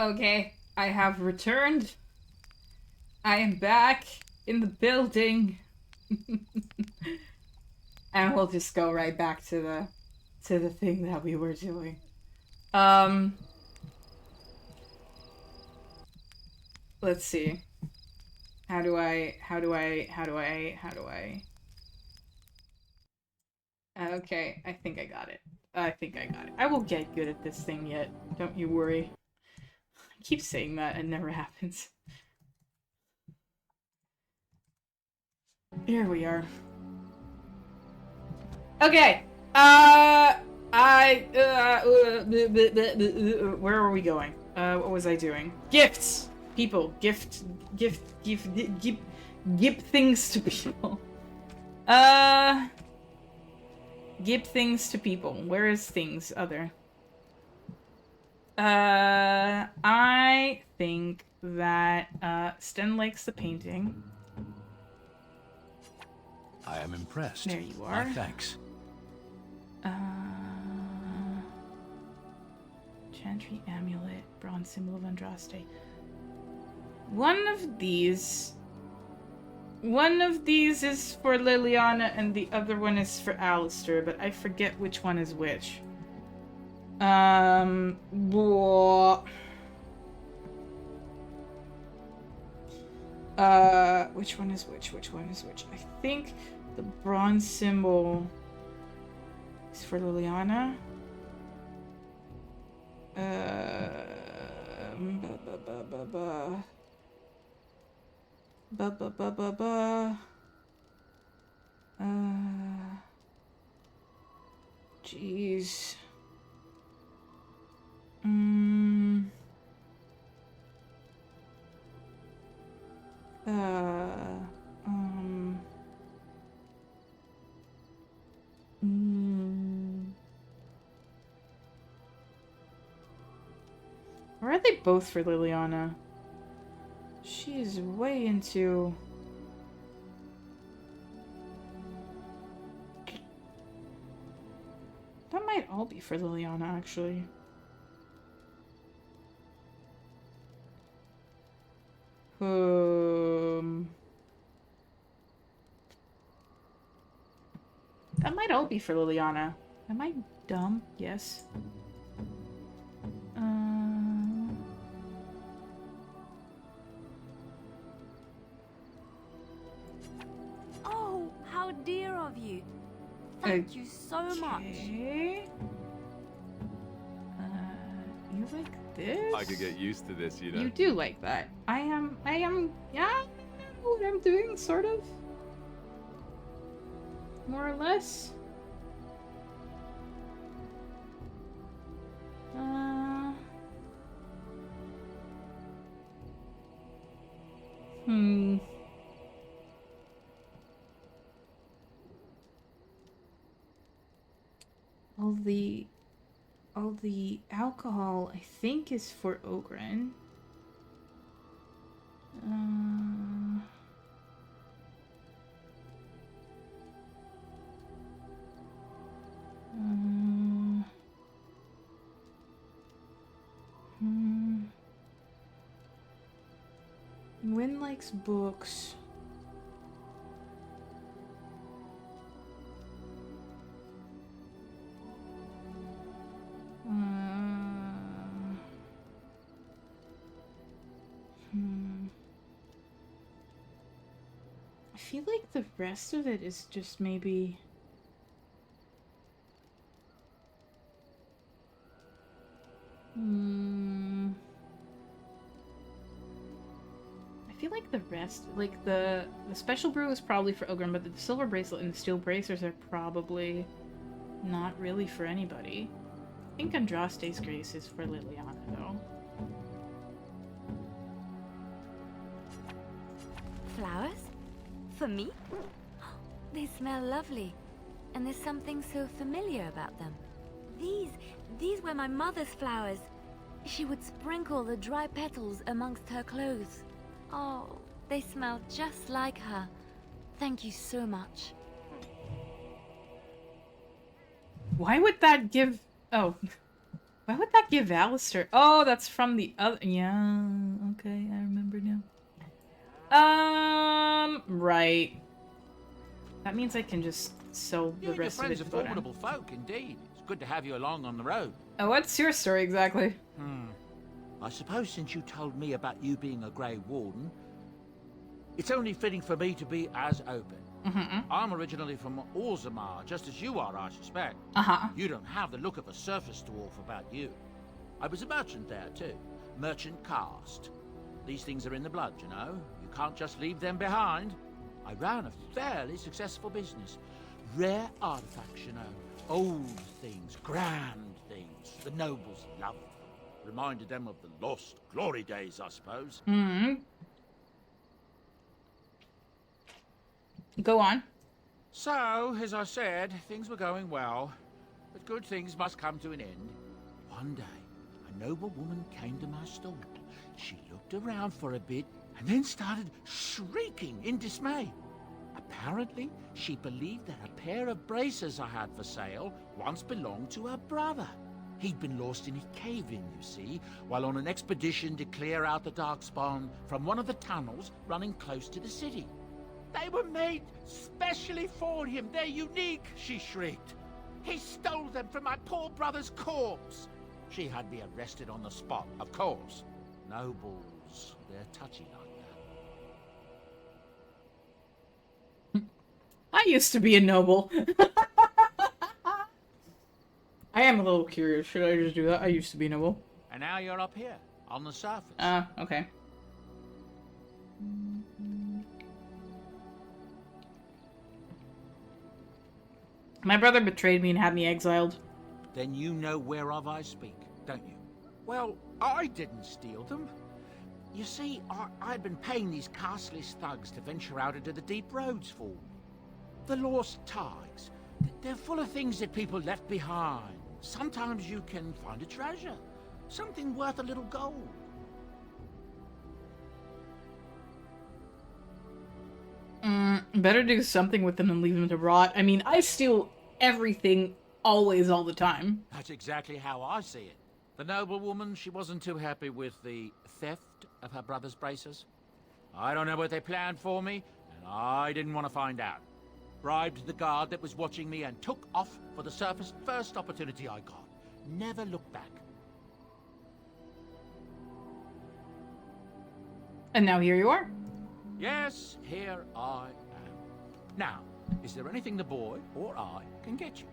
Okay, I have returned. I am back in the building. And we'll just go right back to the thing that we were doing. Let's see. How do I... Okay, I think I got it. I will get good at this thing yet. Don't you worry. I keep saying that, it never happens. Here we are. Okay. Where are we going? What was I doing? Gifts! People. Give things to people. Give things to people. Where is things? Other. I think that, Sten likes the painting. I am impressed. There you are. My thanks. Chantry Amulet, bronze symbol of Andraste. One of these is for Liliana and the other one is for Alistair, but I forget which one is which. Which one is which? Which one is which? I think the bronze symbol is for Liliana. Jeez. Or are they both for Liliana? She is way into... That might all be for Liliana, actually. That might all be for Liliana. Am I dumb? Yes. Oh, how dear of you. Thank you so much. Okay. You like this? I could get used to this, you know. You do like that. I am, yeah, I know what I'm doing, sort of. More or less. All the alcohol, I think, is for Ogren. Wynn likes books. I feel like the rest of it is just maybe... I feel like the rest, like the special brew is probably for Ogren, but the silver bracelet and the steel bracers are probably not really for anybody. I think Andraste's Grace is for Liliana, though. Flowers? For me? They smell lovely. And there's something so familiar about them. These were my mother's flowers. She would sprinkle the dry petals amongst her clothes. Oh, they smell just like her. Thank you so much. Why would that give... Oh. Why would that give Alistair? Oh, that's from the other. Yeah, okay, I remember now. Right. That means I can just sell You the and your rest of friends it are to Bodhi. formidable folk, indeed. It's good to have you along on the road. Oh, what's your story exactly? I suppose since you told me about you being a Grey Warden, it's only fitting for me to be as open. I'm originally from Orzammar, just as you are, I suspect. You don't have the look of a surface dwarf about you. I was a merchant there, too. Merchant caste. These things are in the blood, you know. You can't just leave them behind. I ran a fairly successful business. Rare artifacts, you know. Old things, grand things. The nobles loved them. Reminded them of the lost glory days, I suppose. Go on. So, as I said, things were going well. But good things must come to an end. One day, a noble woman came to my stall. She looked around for a bit and then started shrieking in dismay. Apparently, she believed that a pair of braces I had for sale once belonged to her brother. He'd been lost in a cave-in, you see, while on an expedition to clear out the Darkspawn from one of the tunnels running close to the city. They were made specially for him. They're unique, she shrieked. He stole them from my poor brother's corpse. She had me arrested on the spot, of course. Nobles, they're touchy like that. I used to be a noble. I am a little curious. Should I just do that? I used to be noble. And now you're up here, on the surface. Okay. My brother betrayed me and had me exiled. Then you know whereof I speak, don't you? Well, I didn't steal them. You see, I'd been paying these castless thugs to venture out into the deep roads for me. The lost ties. They're full of things that people left behind. Sometimes you can find a treasure. Something worth a little gold. Better do something with them than leave them to rot. I mean, I steal everything, always, all the time. That's exactly how I see it. The noblewoman, she wasn't too happy with the theft of her brother's braces. I don't know what they planned for me, and I didn't want to find out. Bribed the guard that was watching me and took off for the surface first opportunity I got. Never looked back. And now here you are. Yes, here I am. Now, is there anything the boy or I can get you?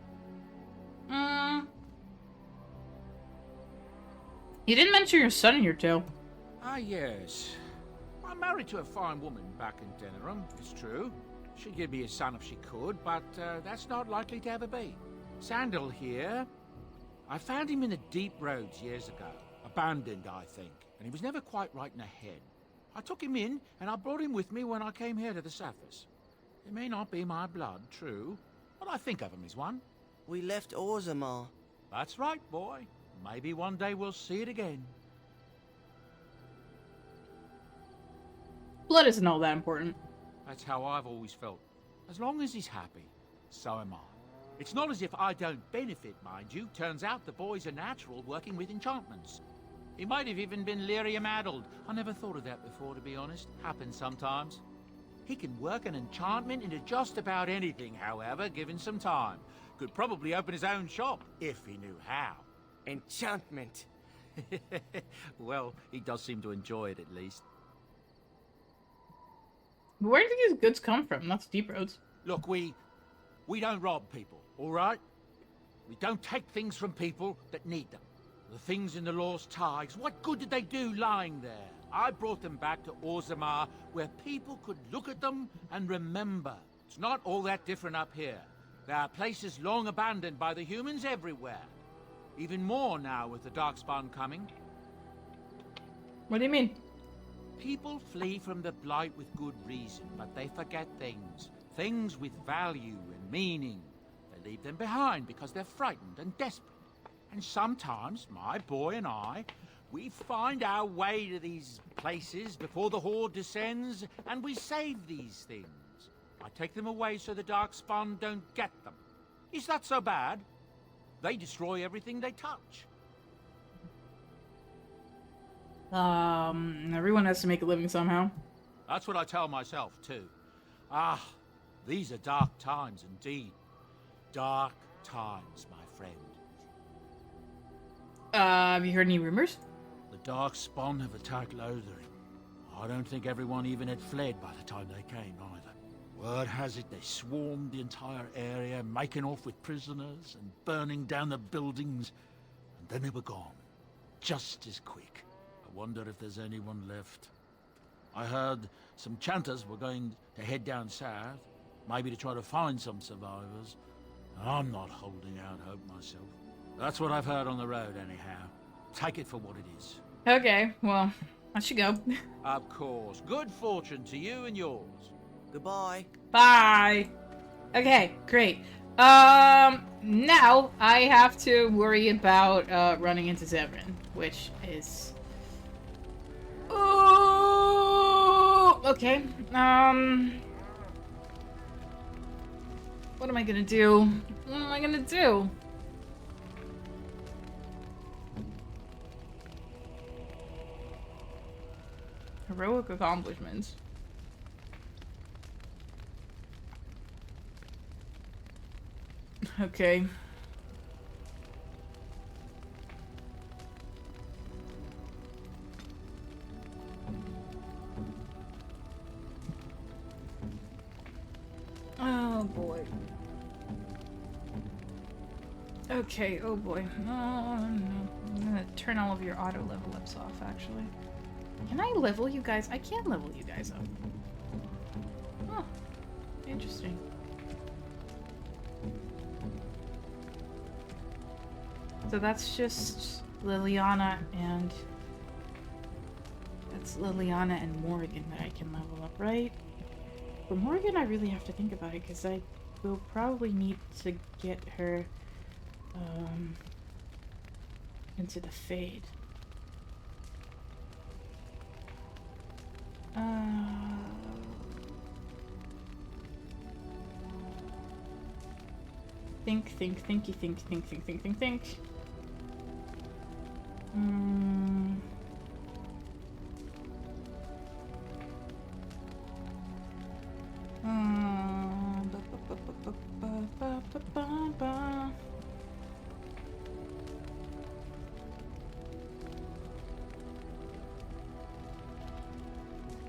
You didn't mention your son in your tale. Ah, yes. I'm married to a fine woman back in Denerim, it's true. She'd give me a son if she could, but that's not likely to ever be. Sandal here. I found him in the deep roads years ago. Abandoned, I think, and he was never quite right in the head. I took him in, and I brought him with me when I came here to the surface. It may not be my blood, true, but I think of him as one. We left Orzammar. That's right, boy. Maybe one day we'll see it again. Blood isn't all that important. That's how I've always felt. As long as he's happy, so am I. It's not as if I don't benefit, mind you. Turns out the boy's a natural working with enchantments. He might have even been lyrium-addled. I never thought of that before, to be honest. Happens sometimes. He can work an enchantment into just about anything, however, given some time. Could probably open his own shop, if he knew how. Enchantment. Well, he does seem to enjoy it, at least. Where do you think these goods come from? That's deep roads. Look, we don't rob people, all right? We don't take things from people that need them. The things in the Lost Ties, what good did they do lying there? I brought them back to Orzammar, where people could look at them and remember. It's not all that different up here. There are places long abandoned by the humans everywhere. Even more now with the Darkspawn coming. What do you mean? People flee from the Blight with good reason, but they forget things. Things with value and meaning. They leave them behind because they're frightened and desperate. And sometimes, my boy and I, we find our way to these places before the Horde descends, and we save these things. I take them away so the Darkspawn don't get them. Is that so bad? They destroy everything they touch. Everyone has to make a living somehow. That's what I tell myself, too. Ah, these are dark times indeed. Dark times, my friend. Have you heard any rumors? The Dark Spawn have attacked Lothering. I don't think everyone even had fled by the time they came, either. Word has it they swarmed the entire area, making off with prisoners and burning down the buildings, and then they were gone. Just as quick. I wonder if there's anyone left. I heard some chanters were going to head down south, maybe to try to find some survivors. I'm not holding out hope myself. That's what I've heard on the road, anyhow. Take it for what it is. Okay, well, I should go. Of course. Good fortune to you and yours. Goodbye. Bye. Okay, great. Now I have to worry about running into Zevran, which is. Oh, okay. What am I gonna do? What am I gonna do? Heroic accomplishments. Okay. Oh boy. Okay, oh boy. No. I'm gonna turn all of your auto level ups off, actually. Can I level you guys? I can level you guys up. Oh, interesting. So that's just Liliana and... That's Liliana and Morgan that I can level up, right? For Morgan, I really have to think about it, because I will probably need to get her, into the Fade. Think.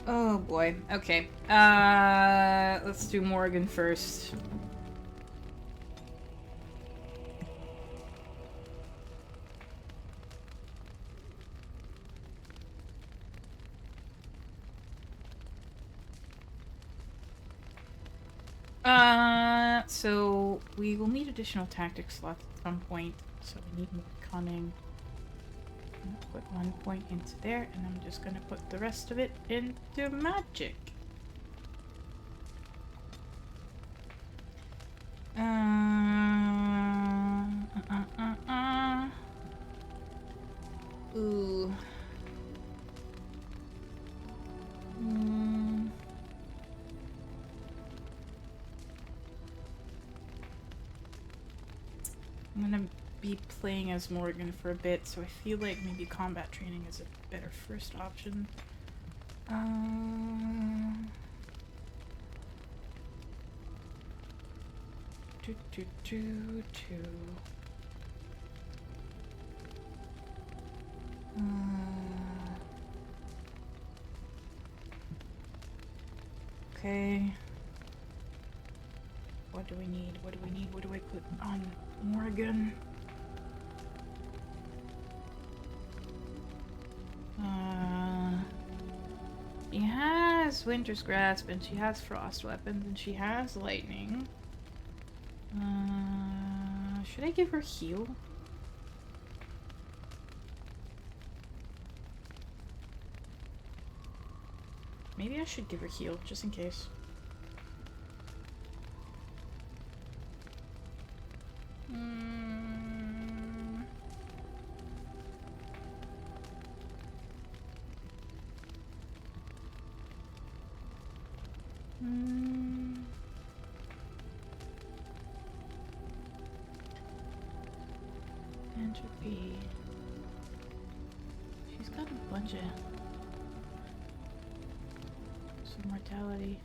Oh boy. Okay. Let's do Morgan first. So we will need additional tactic slots at some point, so we need more cunning. I'm gonna put 1 point into there, and I'm just gonna put the rest of it into magic. Ooh. I'm gonna be playing as Morgan for a bit, so I feel like maybe combat training is a better first option. Okay. What do we need? What do I put on Morgan? She has Winter's Grasp, and she has Frost Weapons, and she has Lightning. Should I give her Heal? Maybe I should give her Heal, just in case. Entropy. She's got a bunch of some mortality.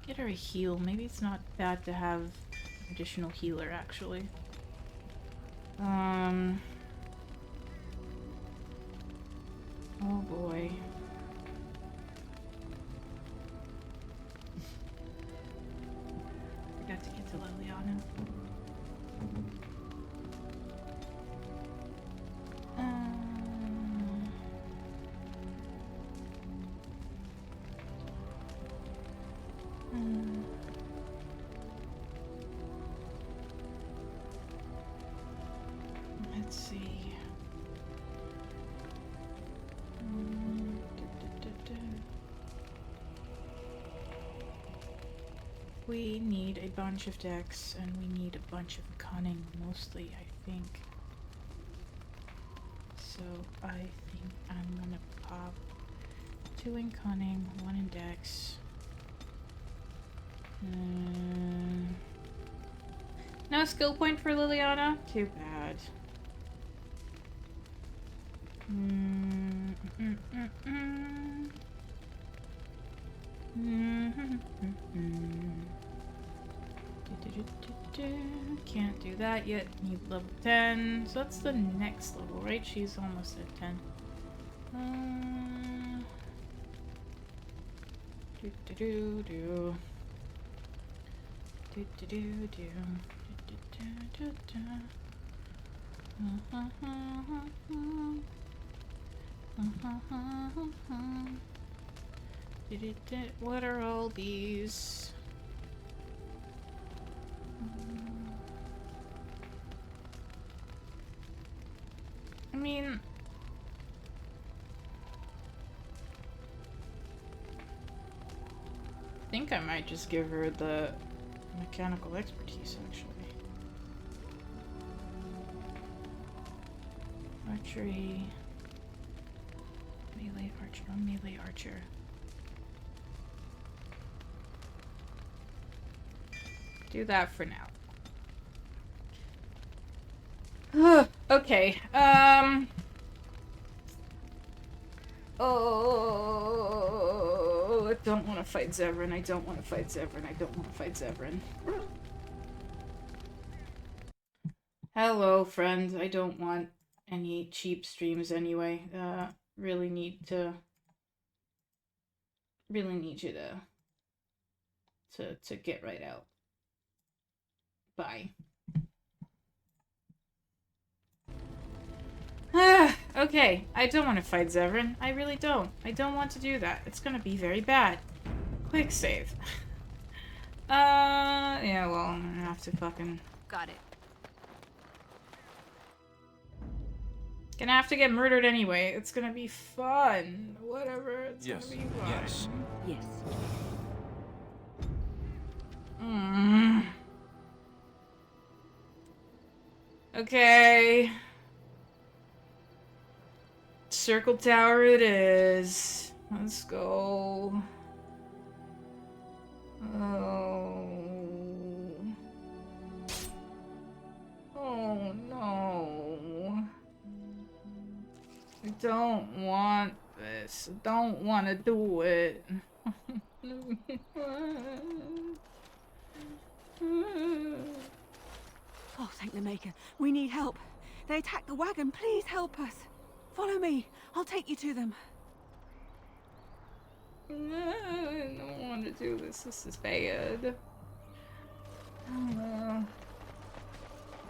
Get her a heal. Maybe it's not bad to have an additional healer, actually. Oh boy. Forgot to get to Liliana. Let's see. We need a bunch of dex, and we need a bunch of cunning, mostly, I think. So I think I'm gonna pop 2 in cunning, 1 in dex. No skill point for Liliana? Too bad. Can't do that yet. Need level 10. So that's the next level, right? She's almost at 10. What are all these? I mean, I think I might just give her the mechanical expertise, actually. Archery. Melee archer. Melee archer. Do that for now. Okay. Oh, I don't want to fight Zevran. I don't want to fight Zevran. I don't want to fight Zevran. Hello, friend. I don't want any cheap streams anyway. Really need you to get right out. Bye. Okay, I don't want to fight Zevran. I really don't. I don't want to do that. It's gonna be very bad. Quick save. Yeah, well, I'm gonna have to fucking... Got it. Gonna have to get murdered anyway. It's gonna be fun. Whatever, it's Yes, gonna be fun. yes. Yes. Okay. Circle Tower it is. Let's go. Oh. Oh no. I don't want this. I don't want to do it. Oh, thank the Maker. We need help. They attacked the wagon. Please help us. Follow me. I'll take you to them. I don't want to do this. This is bad.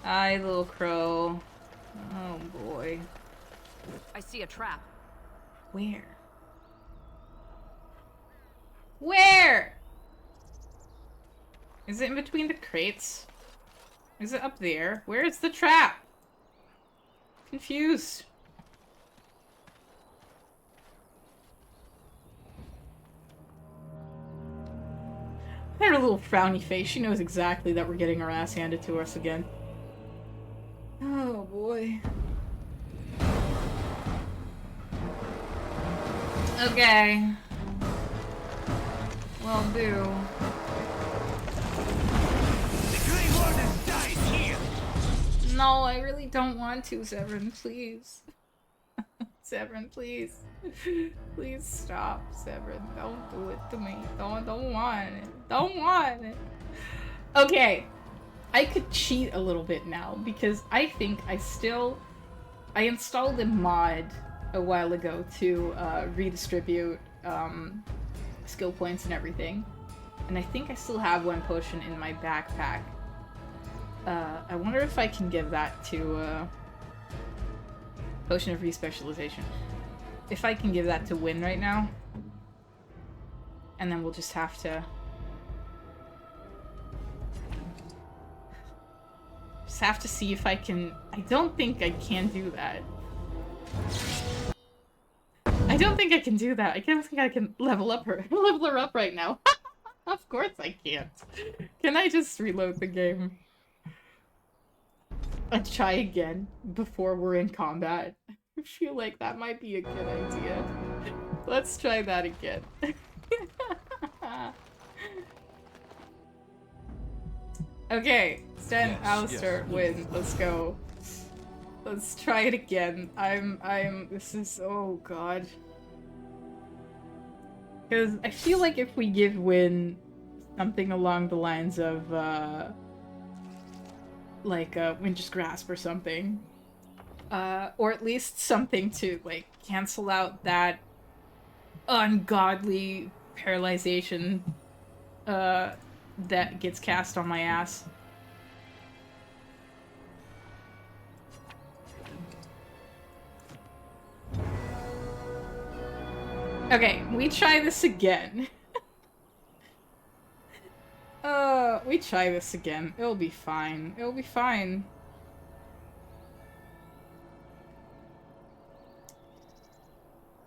Hi, little crow. Oh boy. I see a trap. Where? Where? Is it in between the crates? Is it up there? Where is the trap? Confused. Her little frowny face. She knows exactly that we're getting our ass handed to us again. Oh boy. Okay. Will do. No, I really don't want to, Severin, please. Severin, please. Please stop, Severin. Don't do it to me. Don't want it. Don't want it. Okay. I could cheat a little bit now because I think I installed a mod a while ago to redistribute skill points and everything. And I think I still have one potion in my backpack. I wonder if I can give that to Potion of Respecialization. If I can give that to Wynne right now. And then we'll just have to see if I can. I don't think I can do that. I don't think I can do that. I don't think I can level her up right now. Of course I can't. Can I just reload the game and try again before we're in combat? I feel like that might be a good idea. Let's try that again. Okay, Sten, Yes, Alistair, yes. Wynne, let's go. Let's try it again. This is, oh god. Because I feel like if we give Wynne something along the lines of, like, Winter's Grasp or something, or at least something to, like, cancel out that ungodly paralyzation, that gets cast on my ass. Okay, we try this again. We try this again. It'll be fine. It'll be fine.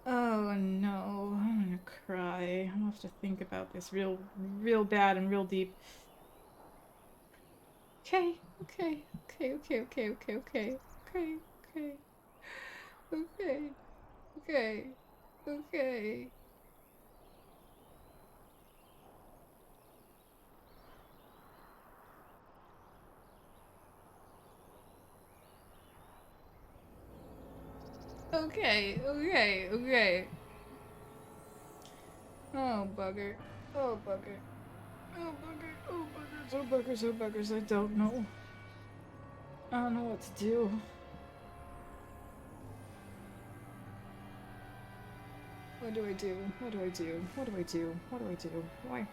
Oh no, I'm gonna cry. I'll have to think about this real bad and real deep. Okay. Okay. Oh, bugger. Oh, buggers. I don't know. I don't know what to do. What do I do? Why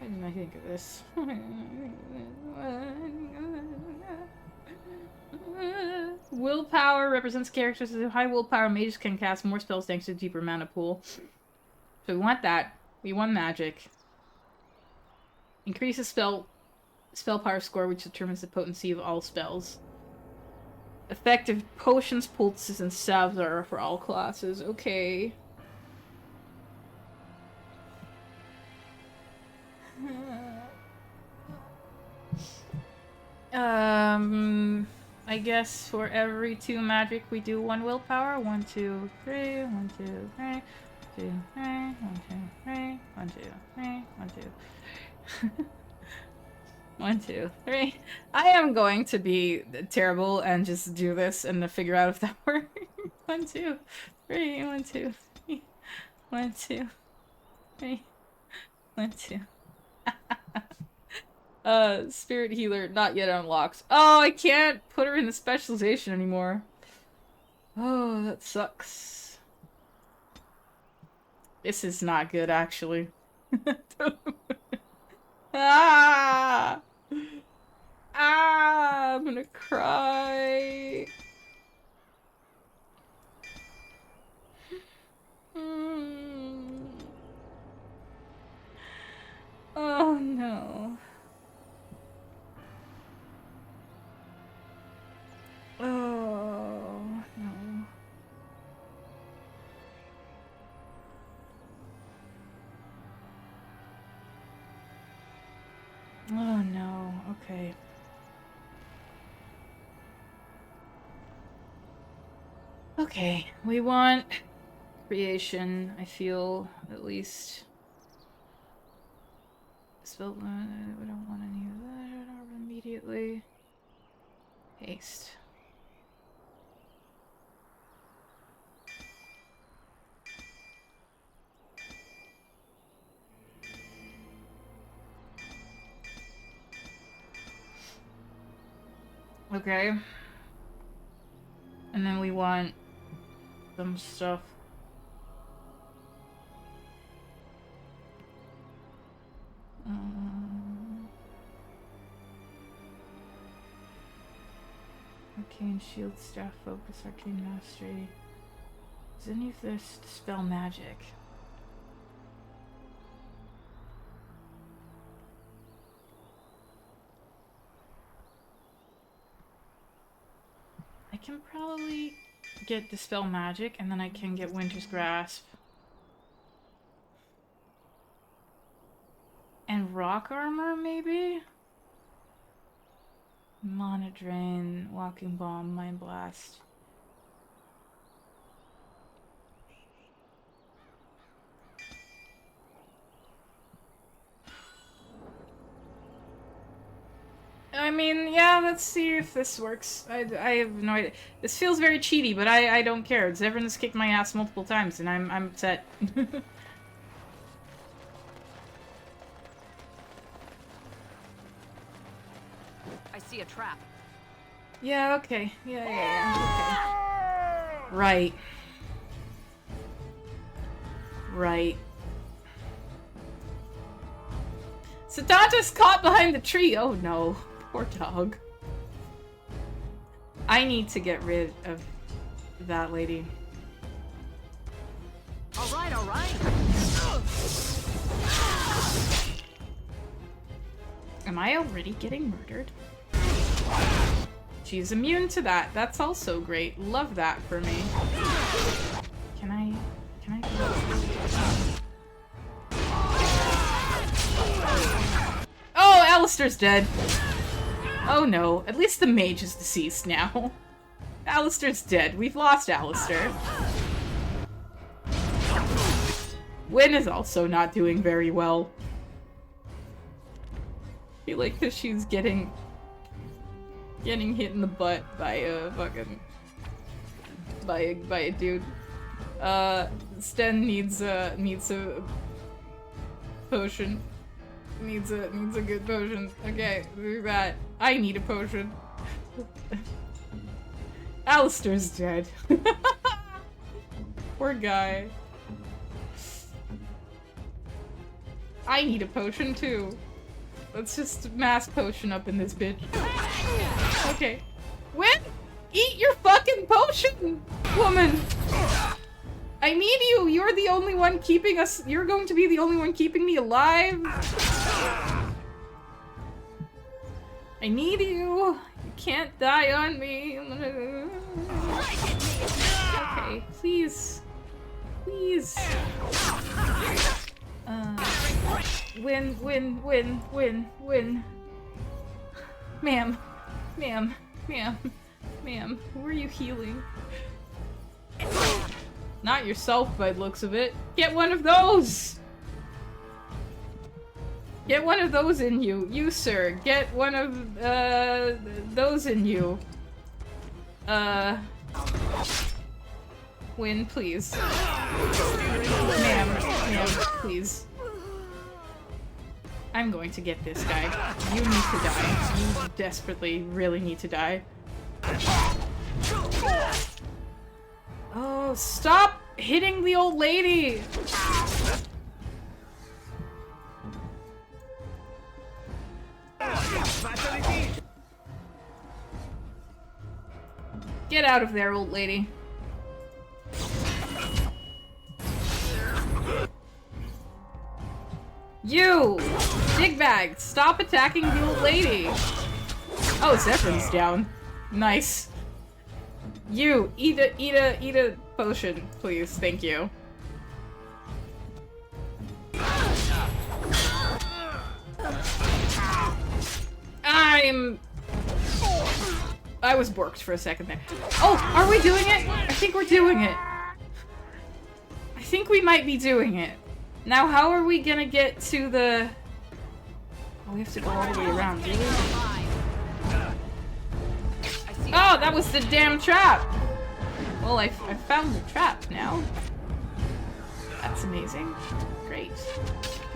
didn't I think of this? Willpower represents characters with high willpower. Mages can cast more spells thanks to a deeper mana pool. So we want that. We want magic. Increases spell power score, which determines the potency of all spells. Effective potions, poultices, and salves are for all classes. Okay. I guess for every 2 magic we do 1 willpower. 1, 2, 3, 1, 2, 3, 1, 2, 3, 1, 2, 3, 1, 2, 3, 1, 2. 1, 2, 3. I am going to be terrible and just do this and figure out if that works. 1, 2, 3, 1, 2, 3, 1, 2, 3, 1, 2. Spirit healer not yet unlocked. Oh, I can't put her in the specialization anymore. Oh, that sucks. This is not good, actually. Ah! I'm gonna cry. Oh no. Oh no. Oh no. Okay. Okay, we want creation, I feel, at least. Spell, we don't want any of that immediately. Haste. Okay. And then we want some stuff. Arcane shield, staff focus, arcane mastery. Does any of this dispel magic? I can probably get dispel magic, and then I can get Winter's Grasp. And rock armor, maybe? Mana Drain, Walking Bomb, Mind Blast. I mean, yeah, let's see if this works. I have no idea. This feels very cheaty, but I don't care. Zevran's kicked my ass multiple times, and I'm upset. I see a trap. Yeah, okay. Yeah, okay. Right. Right. Satata's caught behind the tree! Oh no. Poor dog. I need to get rid of that lady. Alright, alright. Am I already getting murdered? She's immune to that. That's also great. Love that for me. Can I Oh, Alistair's dead. Oh no. At least the mage is deceased now. Alistair's dead. We've lost Alistair. Wynne is also not doing very well. I feel like that she's getting hit in the butt by a fucking by a dude. Sten needs a potion. Needs a good potion. Okay, do that. I need a potion. Alistair's dead. Poor guy. I need a potion too. Let's just mass potion up in this bitch. Okay. Wynne? Eat your fucking potion, woman! I need you! You're the only one keeping us- You're going to be the only one keeping me alive! I need you! You can't die on me! Okay, please. Please. Win. Ma'am. Who are you healing? Not yourself by the looks of it. Get one of those! Get one of those in you. You, sir. Get one of, those in you. Win, please. Ma'am, please. I'm going to get this guy. You need to die. You desperately, really need to die. Oh, stop hitting the old lady! Get out of there, old lady. You! Digbag, stop attacking the old lady! Oh, Zevran's down. Nice. You, eat a potion, please. Thank you. I was borked for a second there. Oh, are we doing it? I think we're doing it. I think we might be doing it. Now, how are we gonna get to the... Oh, we have to go all the way around, do we? I see Oh, that was the damn trap! Well, I found the trap now. That's amazing. Great.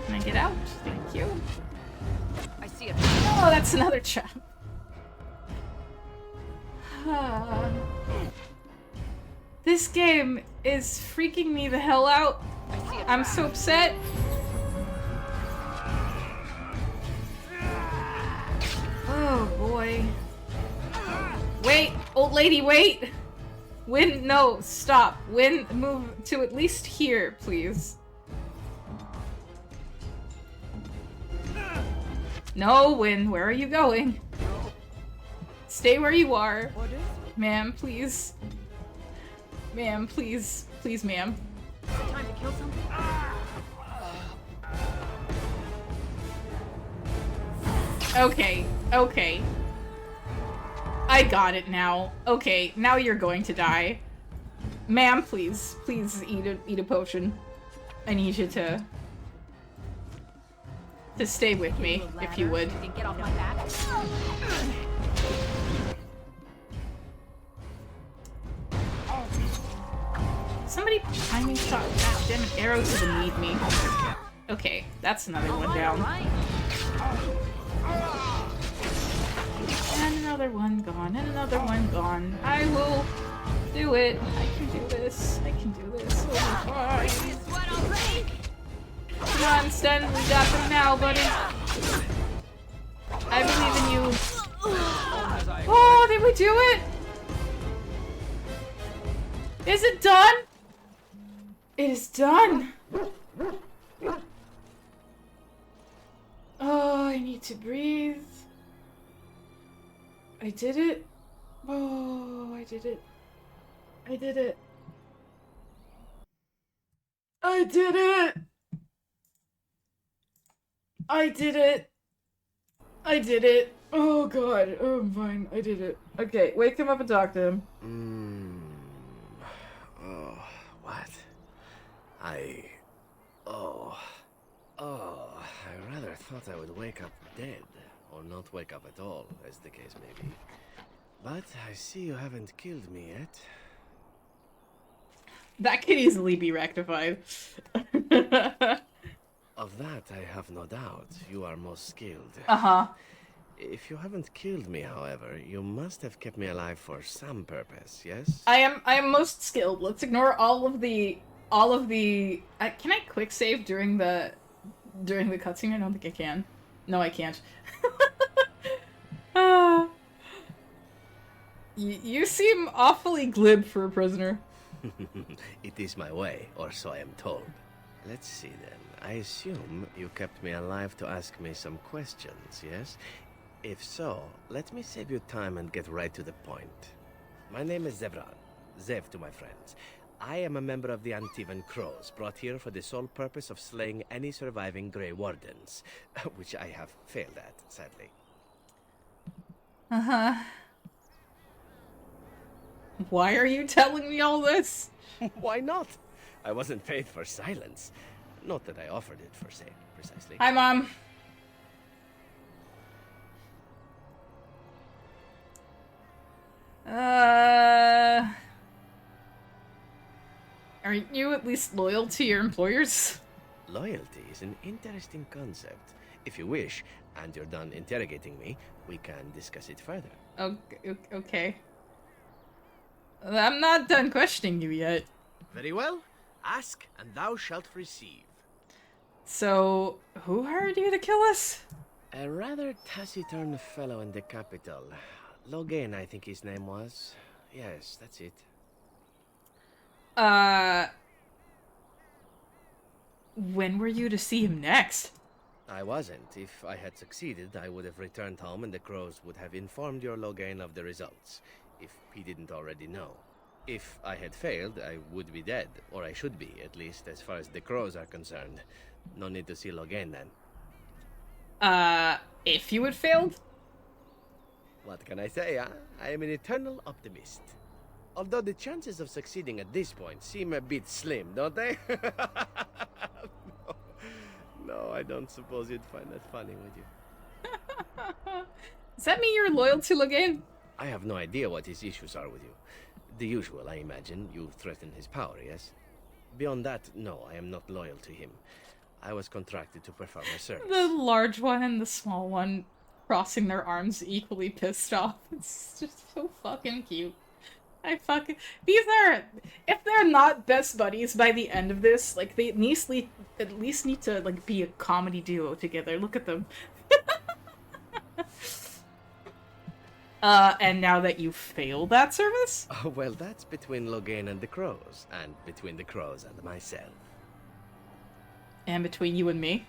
Can I get out? Thank you. I see a Oh, that's another trap. This game is freaking me the hell out. I'm so upset. Oh boy. Wait, old lady, wait! Win, no, stop. Win, move to at least here, please. No, Win, where are you going? Stay where you are. Ma'am, please. Ma'am, please. Please, ma'am. time to kill something. Okay, okay. I got it now. Okay, now you're going to die. Ma'am, please. Please eat a potion. I need you to stay with me, if you would. Then get off my back. Somebody timing shot that damn arrow to the need me. Okay, that's another one down. And another one gone, and another one gone. I will do it. I can do this. I can do this. It'll be fine. Come on, Sten. We got them now, buddy. I believe in you. Oh, did we do it? Is it done? It is done. Oh, I need to breathe. I did it. Oh, I did it. I did it. I did it. I did it. I did it. Oh god. Oh, I'm fine. I did it. Okay, wake him up and talk to him. Oh, what? I rather thought I would wake up dead, or not wake up at all, as the case may be. But I see you haven't killed me yet. That could easily be rectified. Of that I have no doubt. You are most skilled. Uh-huh. If you haven't killed me, however, you must have kept me alive for some purpose, yes? I am most skilled. Let's ignore all of the can I quick save during the cutscene? I don't think I can. No, I can't. You seem awfully glib for a prisoner. It is my way, or so I am told. Let's see then. I assume you kept me alive to ask me some questions, yes? If so, let me save you time and get right to the point. My name is Zevran. Zev to my friends. I am a member of the Antivan Crows, brought here for the sole purpose of slaying any surviving Grey Wardens, which I have failed at, sadly. Uh-huh. Why are you telling me all this? Why not? I wasn't paid for silence. Not that I offered it for sale, precisely. Hi, Mom. Aren't you at least loyal to your employers? Loyalty is an interesting concept. If you wish, and you're done interrogating me, we can discuss it further. Okay. I'm not done questioning you yet. Very well. Ask, and thou shalt receive. So, who hired you to kill us? A rather taciturn fellow in the capital. Logain, I think his name was. Yes, that's it. When were you to see him next? I wasn't. If I had succeeded, I would have returned home and the Crows would have informed your Logain of the results, if he didn't already know. If I had failed, I would be dead, or I should be, at least as far as the Crows are concerned. No need to see Logain then. If you had failed? What can I say, huh? I am an eternal optimist. Although the chances of succeeding at this point seem a bit slim, don't they? No, I don't suppose you'd find that funny, would you? Does that mean you're loyal to Logain? I have no idea what his issues are with you. The usual, I imagine. You threaten his power, yes? Beyond that, no, I am not loyal to him. I was contracted to perform a service. The large one and the small one crossing their arms, equally pissed off. It's just so fucking cute. These are, if they're not best buddies by the end of this, like, they at least need to, like, be a comedy duo together. Look at them. And now that you failed that service? Oh, well, that's between Loghain and the Crows, and between the Crows and myself. And between you and me?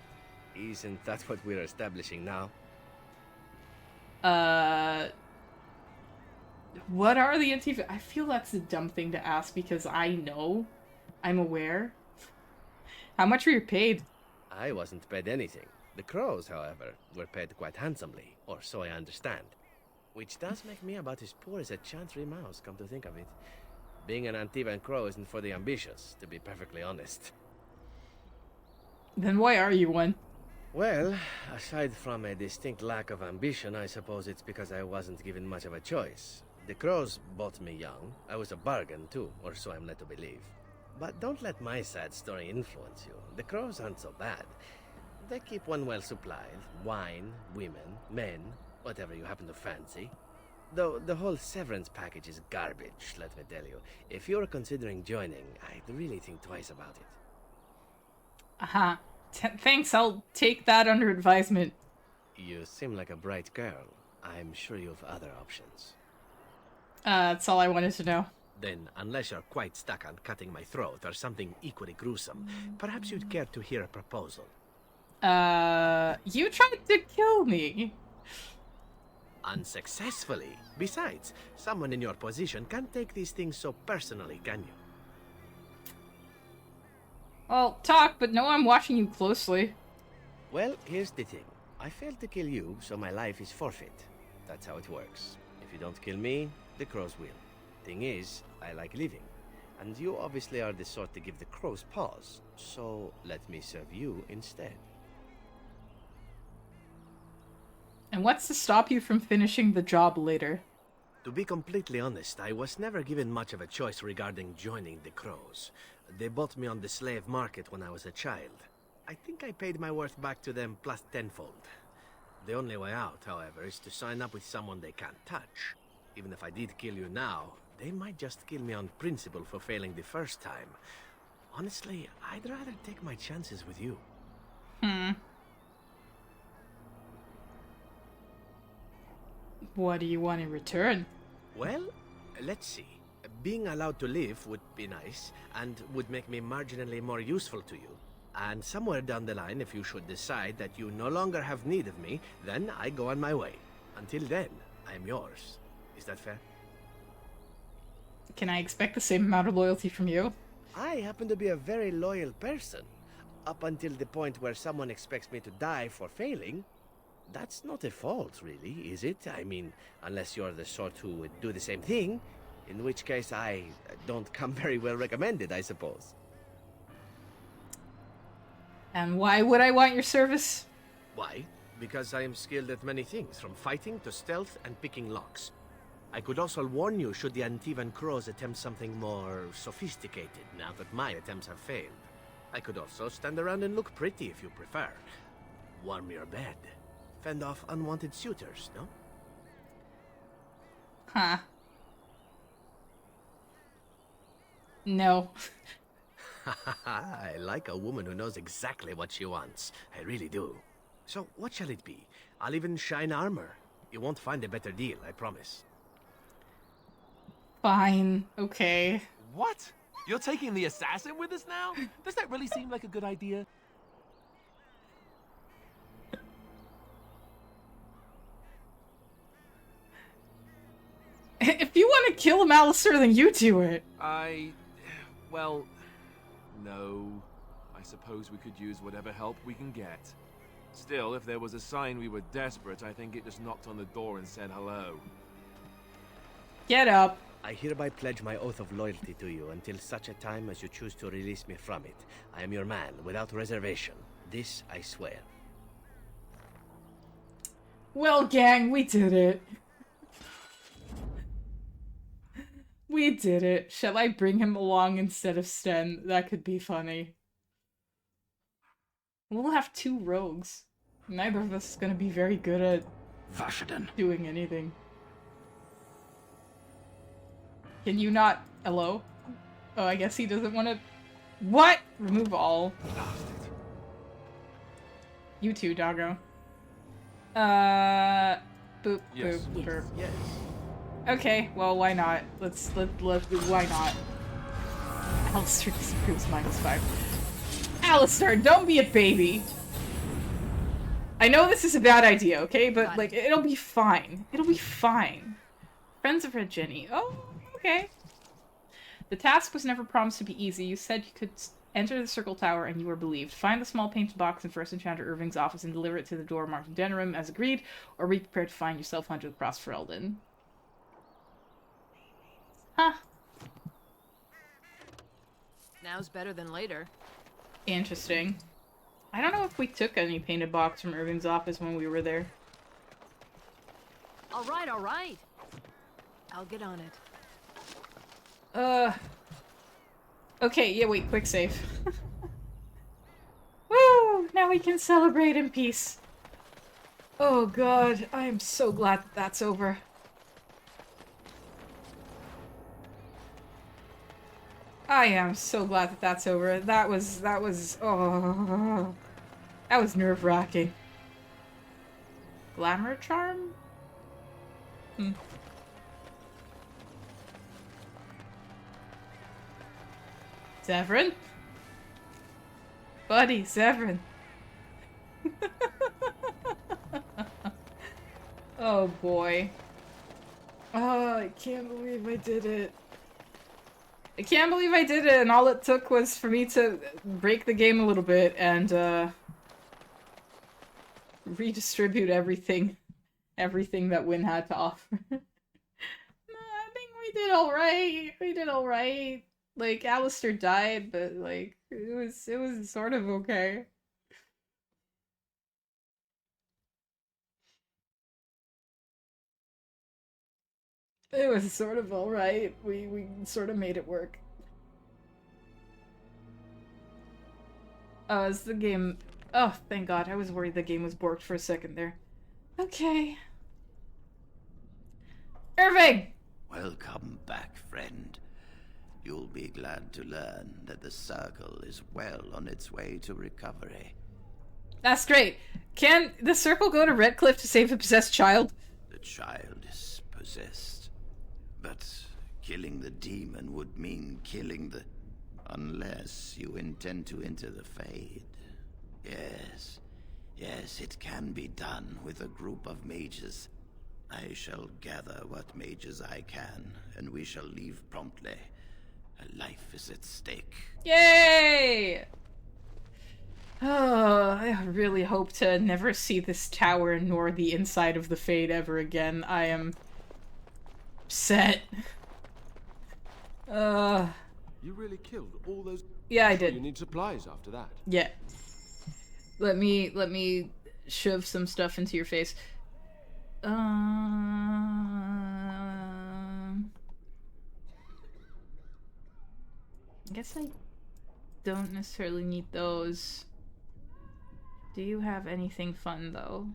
Isn't that what we're establishing now? What are the Antifa? I feel that's a dumb thing to ask because I'm aware. How much were you paid? I wasn't paid anything. The Crows, however, were paid quite handsomely, or so I understand. Which does make me about as poor as a Chantry mouse, come to think of it. Being an Antivan Crow isn't for the ambitious, to be perfectly honest. Then why are you one? Well, aside from a distinct lack of ambition, I suppose it's because I wasn't given much of a choice. The Crows bought me young. I was a bargain, too, or so I'm led to believe. But don't let my sad story influence you. The Crows aren't so bad. They keep one well supplied. Wine, women, men, whatever you happen to fancy. Though the whole severance package is garbage, let me tell you. If you're considering joining, I'd really think twice about it. Uh-huh. Thanks, I'll take that under advisement. You seem like a bright girl. I'm sure you have other options. That's all I wanted to know. Then, unless you're quite stuck on cutting my throat or something equally gruesome, perhaps you'd care to hear a proposal. You tried to kill me. Unsuccessfully. Besides, someone in your position can't take these things so personally, can you? Well, talk, but no, I'm watching you closely. Well, here's the thing. I failed to kill you, so my life is forfeit. That's how it works. If you don't kill me, the Crows will. Thing is, I like living. And you obviously are the sort to give the Crows pause. So, let me serve you instead. And what's to stop you from finishing the job later? To be completely honest, I was never given much of a choice regarding joining the Crows. They bought me on the slave market when I was a child. I think I paid my worth back to them plus tenfold. The only way out, however, is to sign up with someone they can't touch. Even if I did kill you now, they might just kill me on principle for failing the first time. Honestly, I'd rather take my chances with you. What do you want in return? Well, let's see. Being allowed to live would be nice, and would make me marginally more useful to you. And somewhere down the line, if you should decide that you no longer have need of me, then I go on my way. Until then, I'm yours. Is that fair? Can I expect the same amount of loyalty from you? I happen to be a very loyal person. Up until the point where someone expects me to die for failing. That's not a fault, really, is it? I mean, unless you're the sort who would do the same thing, in which case I don't come very well recommended, I suppose. And why would I want your service? Why? Because I am skilled at many things, from fighting to stealth and picking locks. I could also warn you should the Antivan Crows attempt something more sophisticated, now that my attempts have failed. I could also stand around and look pretty if you prefer. Warm your bed. Fend off unwanted suitors, no? Huh. No. I like a woman who knows exactly what she wants. I really do. So, what shall it be? I'll even shine armor. You won't find a better deal, I promise. Fine. Okay. What? You're taking the assassin with us now? Does that really seem like a good idea? If you want to kill him, Alistair, then you do it. Well, no. I suppose we could use whatever help we can get. Still, if there was a sign we were desperate, I think it just knocked on the door and said hello. Get up. I hereby pledge my oath of loyalty to you until such a time as you choose to release me from it. I am your man, without reservation. This I swear. Well, gang, we did it. We did it. Shall I bring him along instead of Sten? That could be funny. We'll have 2 rogues. Neither of us is gonna be very good at Vashaden. doing anything. Can you not... Hello? Oh, I guess he doesn't want to... What? Remove all. You too, doggo. Boop, Yes. boop, burp. Yes. Okay, well, why not? Why not? Alistair disapproves -5. Alistair, don't be a baby! I know this is a bad idea, okay? But, like, it'll be fine. It'll be fine. Friends of Red Jenny. Oh, okay. The task was never promised to be easy. You said you could enter the Circle Tower and you were believed. Find the small painted box in First Enchanter Irving's office and deliver it to the door marked Denerim as agreed, or be prepared to find yourself hunted across Ferelden. Huh. Now's better than later. Interesting. I don't know if we took any painted box from Irving's office when we were there. All right, all right. I'll get on it. Okay, yeah, wait, quick save. Woo! Now we can celebrate in peace. Oh god, I am so glad that that's over. I am so glad that that's over. That was, oh. That was nerve-wracking. Glamour charm? Hmm. Severin? Buddy, Severin. Oh boy. Oh, I can't believe I did it. I can't believe I did it, and all it took was for me to break the game a little bit and, redistribute everything that Wynn had to offer. I think we did alright. We did alright. Like, Alistair died, but, like, it was sort of okay. It was sort of alright. We sort of made it work. Oh, is the game... Oh, thank God. I was worried the game was borked for a second there. Okay. Irving! Welcome back, friend. You'll be glad to learn that the Circle is well on its way to recovery. That's great. Can the Circle go to Redcliffe to save the possessed child? The child is possessed. But killing the demon would mean killing the... Unless you intend to enter the Fade. Yes, it can be done with a group of mages. I shall gather what mages I can, and we shall leave promptly. A life is at stake. Yay! Oh, I really hope to never see this tower nor the inside of the Fade ever again. I am... upset. You really killed all those... Yeah, I did. You need supplies after that. Yeah. Let me shove some stuff into your face. I guess I don't necessarily need those. Do you have anything fun though?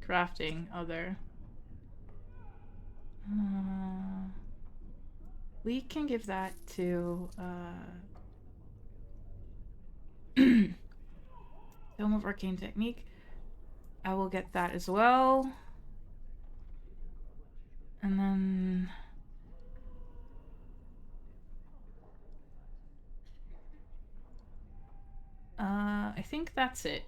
Crafting, other. We can give that to Dome of Arcane Technique. I will get that as well. And then... I think that's it.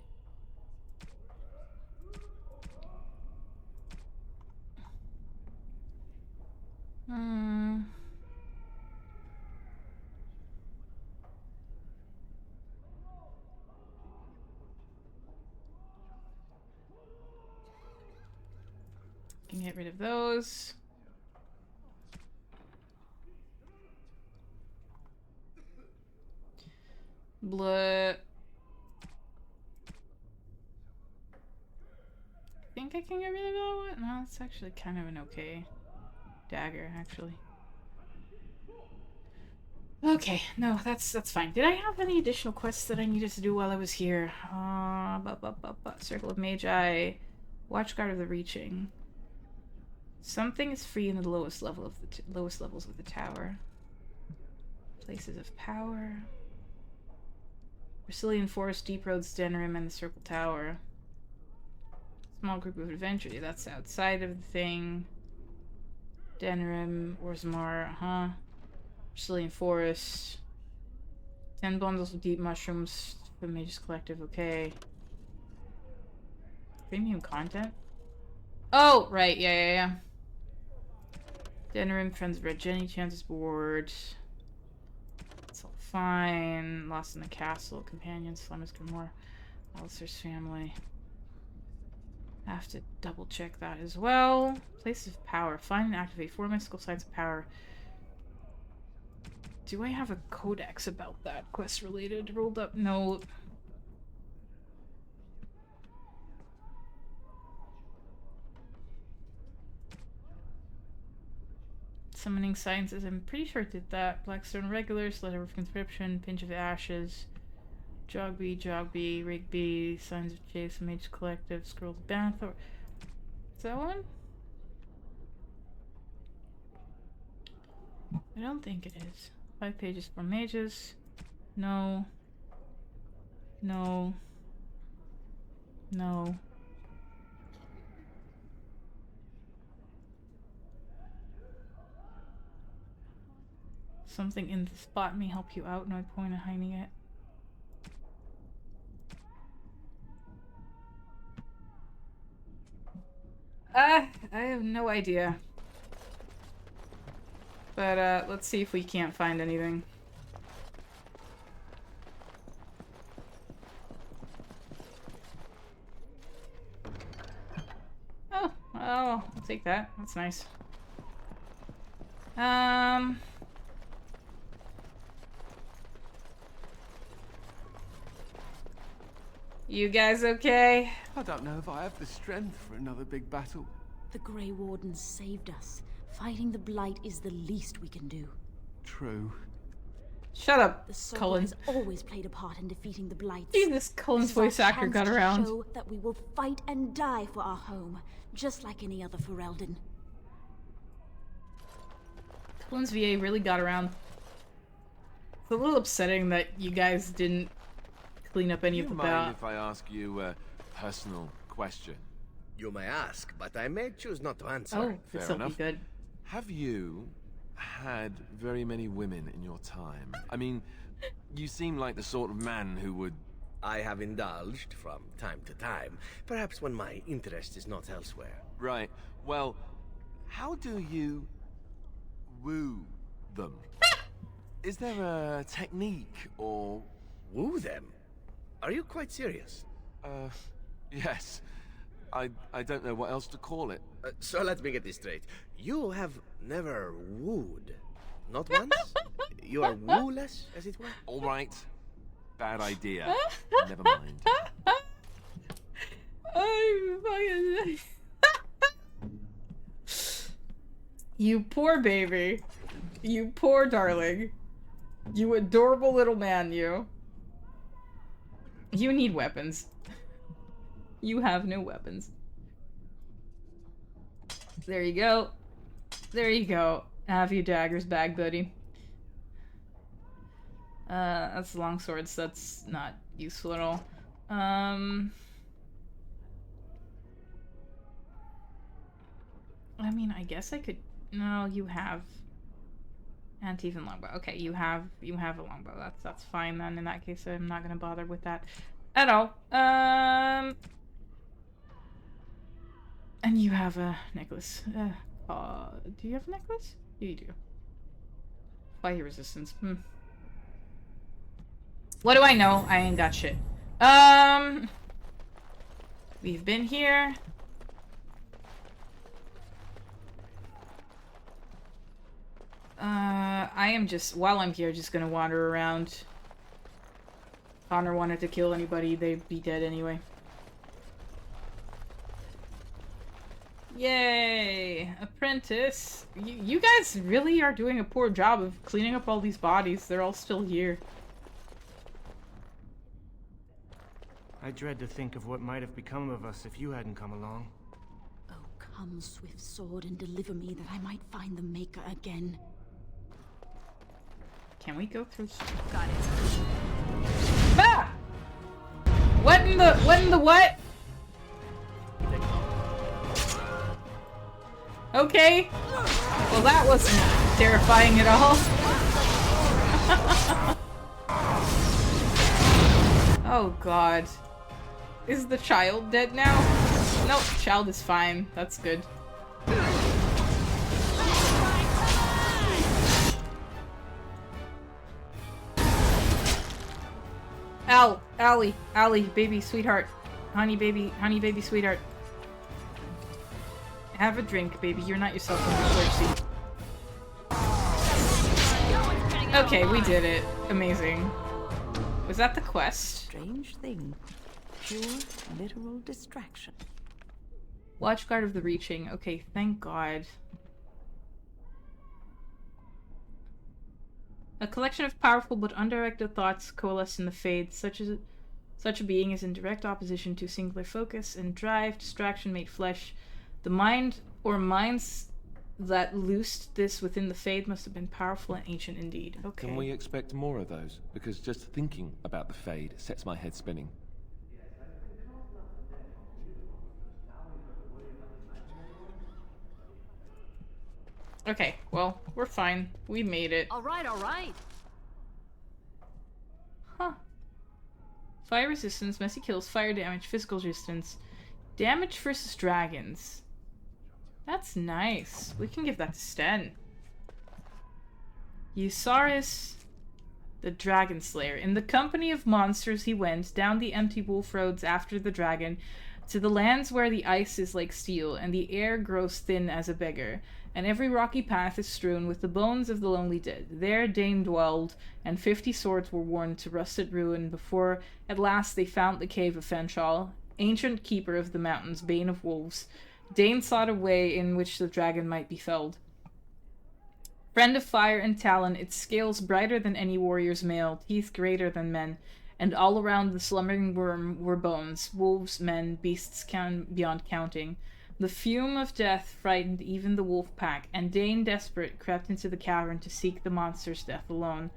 Can get rid of those. Blah. I think I can get rid of that one. No, it's actually kind of an okay dagger, actually. Okay, no, that's fine. Did I have any additional quests that I needed to do while I was here? Circle of Magi, Watchguard of the Reaching. Something is free in the lowest level of the lowest levels of the tower. Places of Power. Brazilian Forest, Deep Roads, Denerim, and the Circle Tower. Small group of adventure. That's outside of the thing. Denerim, Orzammar, Brazilian Forest. 10 bundles of deep mushrooms for Mage's Collective, okay. Premium content? Oh, right, yeah. Denerim, Friends of Red Jenny, Chances Board. It's all fine. Lost in the Castle, Companions, Flemmis Grimoire, Alistair's family. Have to double check that as well. Places of Power. Find and activate 4 mystical sites of power. Do I have a codex about that? Quest related? Rolled up note. Summoning Sciences. I'm pretty sure it did that. Blackstone Regulars. Letter of Conscription. Pinch of Ashes. Jogby, Rigby, Signs of Chase, Mage Collective, Scrolls of Banthor. Is that one? I don't think it is. 5 pages for mages. No. Something in the spot may help you out. No point in hiding it. I have no idea. But, let's see if we can't find anything. Oh, well, I'll take that. That's nice. You guys okay? I don't know if I have the strength for another big battle. The Grey Wardens saved us. Fighting the Blight is the least we can do. True. Shut up, The Circle Cullen. has always played a part in defeating the Blight. Jesus, Cullen's voice actor got around. Show that we will fight and die for our home, just like any other Ferelden. Cullen's VA really got around. It's a little upsetting that you guys didn't clean up any of the mind if I ask you a personal question? You may ask, but I may choose not to answer. Oh, this'll be good. Have you had very many women in your time? I mean, you seem like the sort of man who would... I have indulged from time to time, perhaps when my interest is not elsewhere. Right. Well, how do you woo them? Is there a technique or... Woo them? Are you quite serious? Yes. I don't know what else to call it. So let me get this straight. You have never wooed? Not once? You are wooless, as it were? All right. Bad idea. Never mind. You poor baby. You poor darling. You adorable little man, you. You need weapons. You have no weapons. There you go. There you go. Have your daggers back, buddy. That's long swords. That's not useful at all. I mean, I guess I could... No, you have... Anti-even longbow. Okay, you have a longbow. That's fine then. In that case, I'm not gonna bother with that at all. And you have a necklace. Do you have a necklace? You do. Fire resistance. What do I know? I ain't got shit. We've been here. I am just, while I'm here, just gonna wander around. Connor wanted to kill anybody, they'd be dead anyway. Yay! Apprentice. You guys really are doing a poor job of cleaning up all these bodies. They're all still here. I dread to think of what might have become of us if you hadn't come along. Oh, come, swift sword, and deliver me that I might find the Maker again. Can we go through? Got it. Ah! What in the what? Okay. Well, that wasn't terrifying at all. Oh god. Is the child dead now? Nope, child is fine. That's good. Allie, baby, sweetheart. Honey, baby, sweetheart. Have a drink, baby. You're not yourself when you're thirsty. Okay, we did it. Amazing. Was that the quest? Strange thing. Pure, literal distraction. Watchguard of the Reaching. Okay, thank God. A collection of powerful but undirected thoughts coalesce in the Fade. Such a being is in direct opposition to singular focus and drive, distraction made flesh. The mind or minds that loosed this within the Fade must have been powerful and ancient indeed. Okay. Can we expect more of those? Because just thinking about the Fade sets my head spinning. Okay, well, we're fine. We made it. Alright, alright. Huh. Fire resistance, messy kills, fire damage, physical resistance. Damage versus dragons. That's nice. We can give that to Sten. Eusaris, the Dragon Slayer. In the company of monsters he went, down the empty wolf roads after the dragon, to the lands where the ice is like steel, and the air grows thin as a beggar, and every rocky path is strewn with the bones of the lonely dead. There Dane dwelled, and 50 swords were worn to rusted ruin before at last they found the cave of Fenchal, ancient keeper of the mountains, bane of wolves. Dane sought a way in which the dragon might be felled. Friend of fire and talon, its scales brighter than any warrior's mail, teeth greater than men, and all around the slumbering worm were bones, wolves, men, beasts beyond counting. The fume of death frightened even the wolf pack, and Dane, desperate, crept into the cavern to seek the monster's death alone.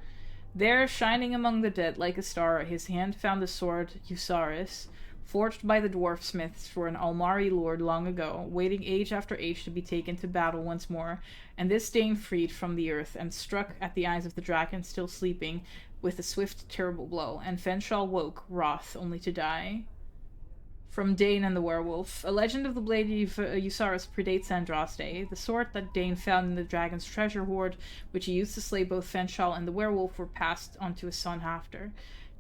There, shining among the dead like a star, his hand found the sword Eusaris, forged by the dwarf smiths for an Almari lord long ago, waiting age after age to be taken to battle once more, and this Dane freed from the earth, and struck at the eyes of the dragon still sleeping, with a swift, terrible blow, and Fenchal woke, wroth, only to die. From Dane and the Werewolf. A legend of the blade Eusaris predates Andraste. The sword that Dane found in the dragon's treasure hoard, which he used to slay both Fenchal and the werewolf, were passed on to his son Hafter.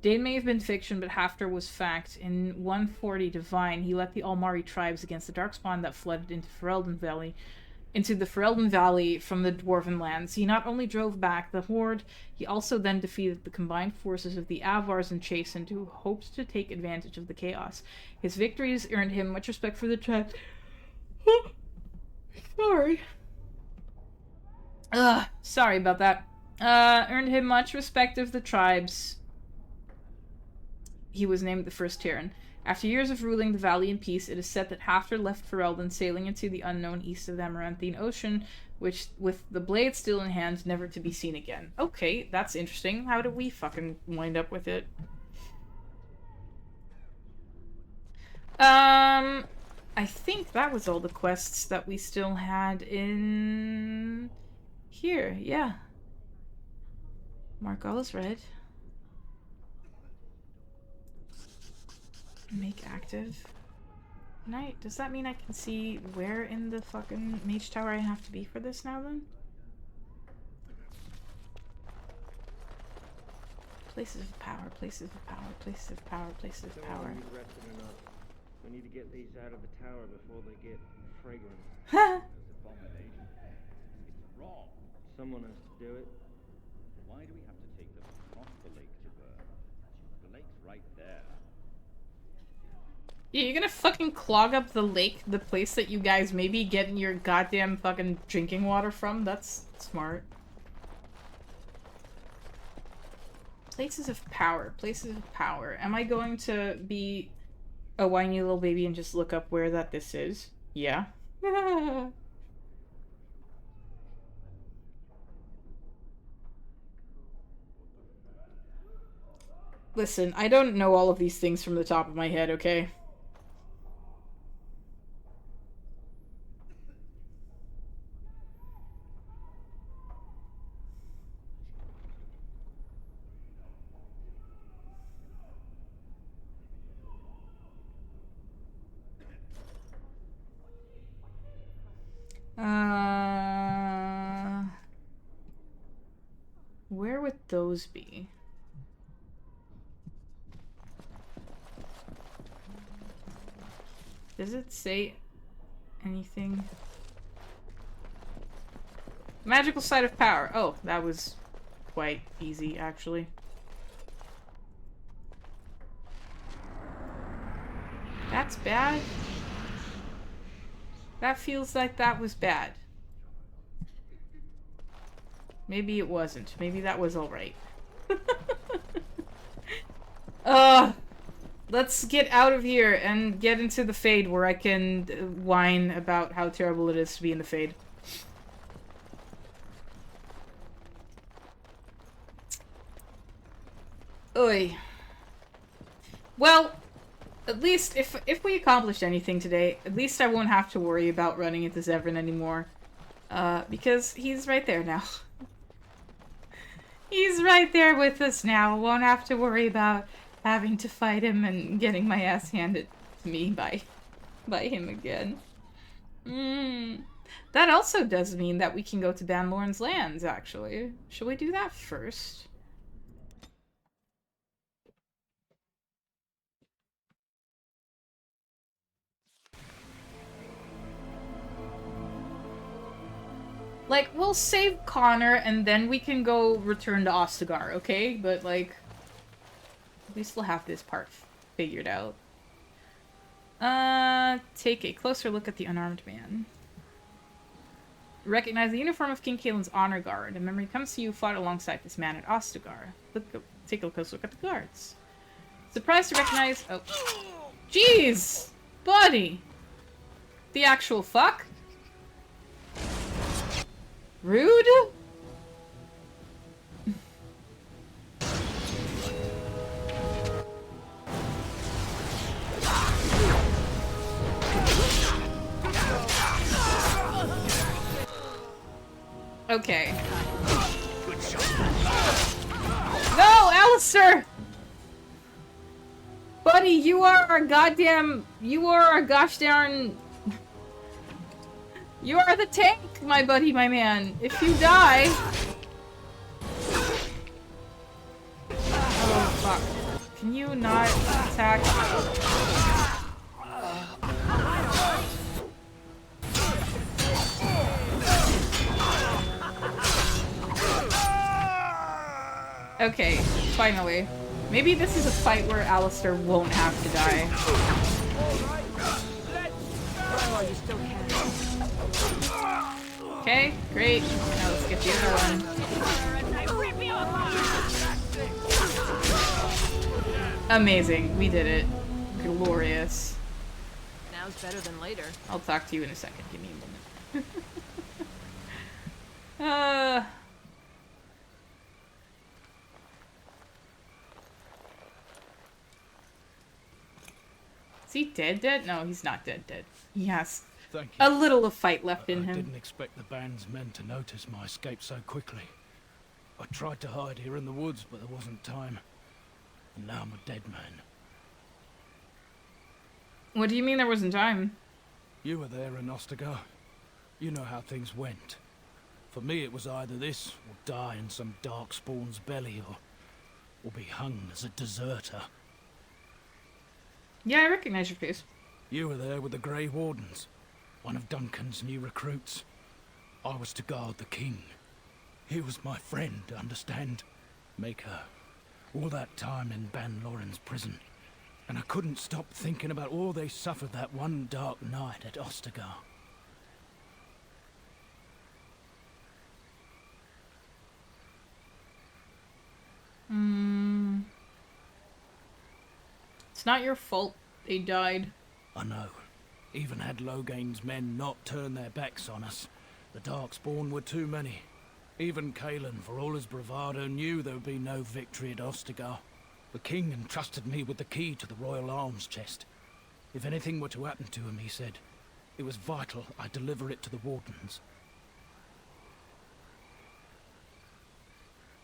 Dane may have been fiction, but Hafter was fact. In 140 Divine, he led the Almari tribes against the darkspawn that flooded into the Ferelden Valley from the Dwarven lands. He not only drove back the horde, he also then defeated the combined forces of the Avars and Chased, who hoped to take advantage of the chaos. His victories earned him much respect for the tribe. Sorry about that. Earned him much respect of the tribes. He was named the first Terran. After years of ruling the valley in peace, it is said that Hafter left Ferelden, sailing into the unknown east of the Amaranthine Ocean, which, with the blade still in hand, never to be seen again. Okay, that's interesting. How did we fucking wind up with it? I think that was all the quests that we still had in here, yeah. Mark all is red. Make active. Night. Does that mean I can see where in the fucking mage tower I have to be for this now then? Places of power, places of power, places of power, places of power. We need to get these out of the tower before they get fragrant. Someone has to do it. Why do we have to take them across the lake to burn? The lake's right there. Yeah, you're gonna fucking clog up the lake, the place that you guys may be getting your goddamn fucking drinking water from? That's smart. Places of power. Places of power. Am I going to be a whiny little baby and just look up where this is? Yeah. Listen, I don't know all of these things from the top of my head, okay? Where would those be? Does it say anything? Magical site of power. Oh, that was quite easy, actually. That's bad. That feels like that was bad. Maybe it wasn't. Maybe that was alright. Let's get out of here and get into the Fade where I can whine about how terrible it is to be in the Fade. Oy. Well, at least if we accomplished anything today, at least I won't have to worry about running into Zevran anymore. Because he's right there now. He's right there with us now. Won't have to worry about having to fight him and getting my ass handed to me by him again. That also does mean that we can go to Banloren's lands, actually. Should we do that first? Like, we'll save Connor, and then we can go return to Ostagar, okay? But, like, at least we'll have this part figured out. Take a closer look at the unarmed man. Recognize the uniform of King Kaelin's honor guard. A memory comes to you fought alongside this man at Ostagar. Take a closer look at the guards. Surprised to recognize... Oh. Jeez! Buddy! The actual fuck? Rude? Okay. No, Alistair! Buddy, you are our goddamn... You are our gosh darn... You are the tank, my buddy, my man. If you die... Oh, fuck. Can you not attack? Okay, finally. Maybe this is a fight where Alistair won't have to die. Okay, great. Now let's get the other one. Amazing, we did it. Glorious. Now's better than later. I'll talk to you in a second. Give me a moment. Is he dead? No, he's not dead. He has Thank you. a little of fight left in I him. didn't expect the band's men to notice my escape so quickly. I tried to hide here in the woods, but there wasn't time. And now I'm a dead man. What do you mean there wasn't time? You were there in Ostagar. You know how things went. For me, it was either this, or die in some darkspawn's belly, or be hung as a deserter. Yeah, I recognize your face. You were there with the Grey Wardens, one of Duncan's new recruits. I was to guard the king. He was my friend, understand? Maker. All that time in Banloren's prison. And I couldn't stop thinking about all they suffered that one dark night at Ostagar. It's not your fault they died. I know. Even had Logain's men not turned their backs on us, the Darkspawn were too many. Even Cailan, for all his bravado, knew there would be no victory at Ostagar. The king entrusted me with the key to the royal arms chest. If anything were to happen to him, he said, it was vital I deliver it to the wardens.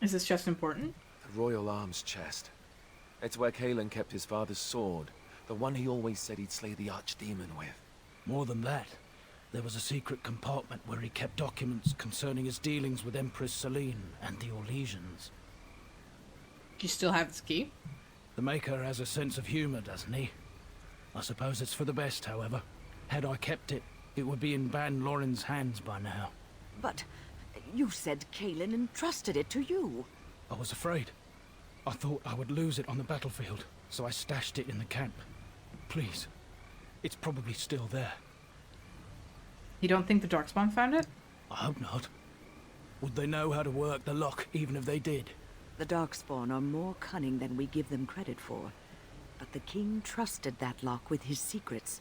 Is this chest important? The royal arms chest. It's where Cailan kept his father's sword. The one he always said he'd slay the archdemon with. More than that, there was a secret compartment where he kept documents concerning his dealings with Empress Celine and the Orlesians. Do you still have this key? The Maker has a sense of humor, doesn't he? I suppose it's for the best, however. Had I kept it, it would be in Ban Loren's hands by now. But you said Cailan entrusted it to you. I was afraid. I thought I would lose it on the battlefield, so I stashed it in the camp. Please, it's probably still there. You don't think the Darkspawn found it? I hope not. Would they know how to work the lock, even if they did? The Darkspawn are more cunning than we give them credit for. But the king trusted that lock with his secrets.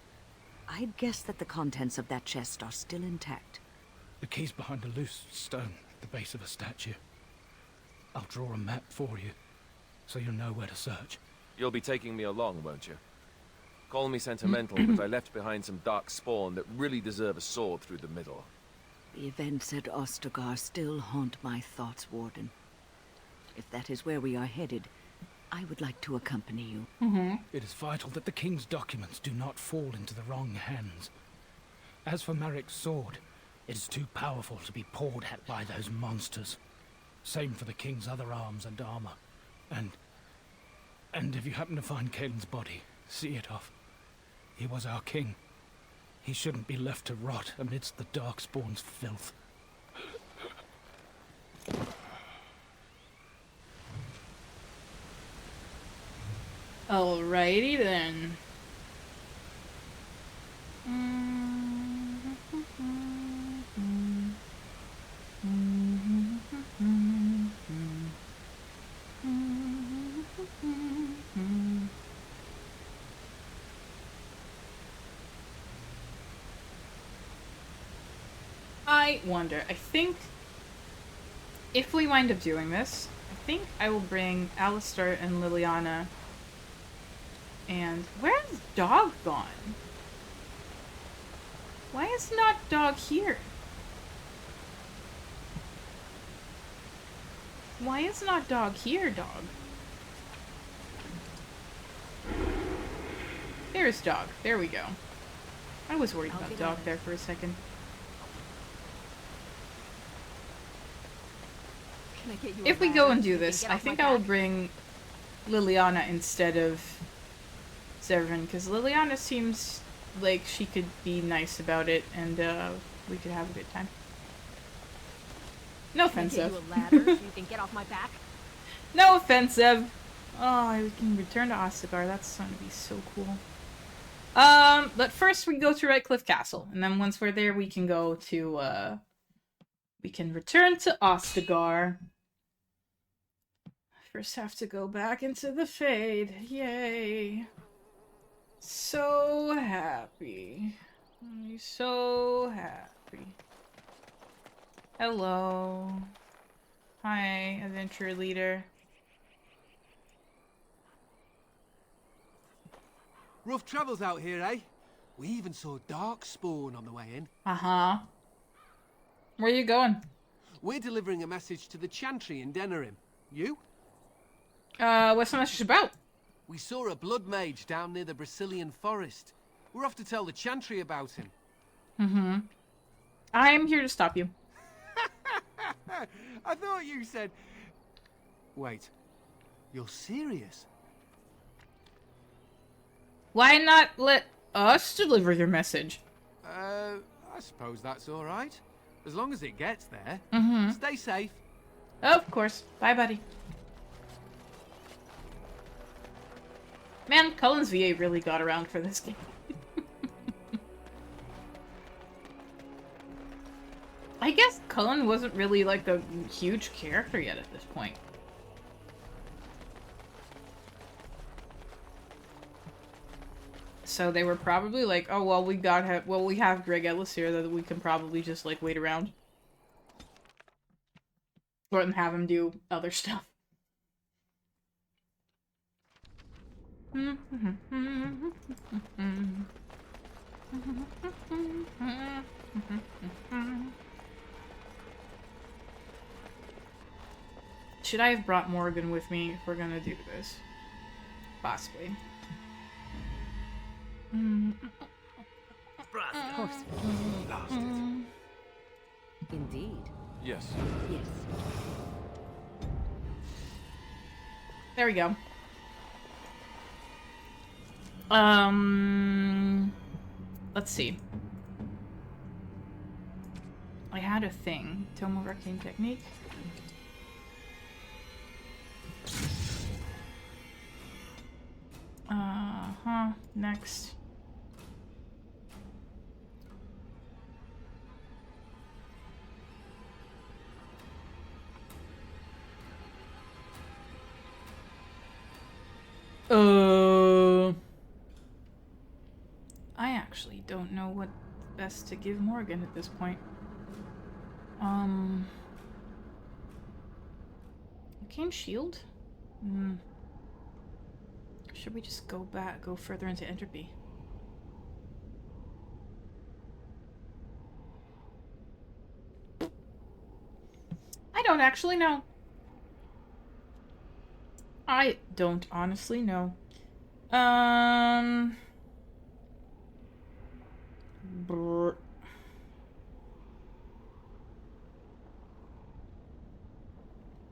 I'd guess that the contents of that chest are still intact. The key's behind a loose stone at the base of a statue. I'll draw a map for you, so you'll know where to search. You'll be taking me along, won't you? Call me sentimental, but I left behind some dark spawn that really deserve a sword through the middle. The events at Ostagar still haunt my thoughts, Warden. If that is where we are headed, I would like to accompany you. It is vital that the king's documents do not fall into the wrong hands. As for Marik's sword, it is too powerful to be pawed at by those monsters. Same for the king's other arms and armor. And if you happen to find Cailan's body, see it off. He was our king. He shouldn't be left to rot amidst the Darkspawn's filth. Alrighty then. I wonder, I think if we wind up doing this, I think I will bring Alistair and Liliana. And where's Dog gone? Why is not Dog here? Why is not Dog here, Dog? There's Dog. There we go. I was worried about Dog there for a second. If we go and do this, I think I will bring Liliana instead of Zevran, because Liliana seems like she could be nice about it, and we could have a good time. No offense, Zev. So you can get off my back? No offense, Zev. Oh, we can return to Ostagar. That's going to be so cool. But first we go to Redcliffe Castle, and then once we're there, we can go to we can return to Ostagar. First have to go back into the Fade. Yay. So happy. I'm so happy. Hello. Hi, adventure leader. Rough travels out here, eh? We even saw Darkspawn on the way in. Uh-huh. Where are you going? We're delivering a message to the Chantry in Denerim. You? What's the message about? We saw a blood mage down near the Brazilian forest. We're off to tell the Chantry about him. Mm-hmm. I'm here to stop you. I thought you said... Wait. You're serious? Why not let us deliver your message? I suppose that's all right. As long as it gets there. Mm-hmm. Stay safe. Of course. Bye, buddy. Man, Cullen's VA really got around for this game. I guess Cullen wasn't really like a huge character yet at this point. So they were probably like, oh well, we have Greg Ellis here that we can probably just like wait around. Or and have him do other stuff. Should I have brought Morgan with me if we're gonna do this? Possibly. Of course. Indeed. Yes. Yes. There we go. Let's see. I had a thing. Tome of Arcane Technique. Next. I actually don't know what best to give Morgan at this point. Arcane Shield? Should we just go further into Entropy? I don't actually know. I don't honestly know.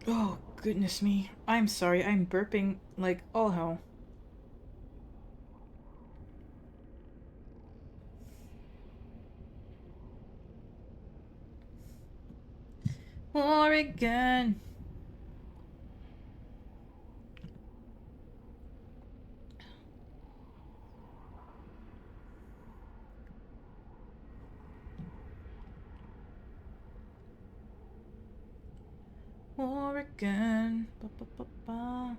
Oh, goodness me. I'm sorry, I'm burping like all hell. Oregon. Oregon. Ba, ba, ba, ba.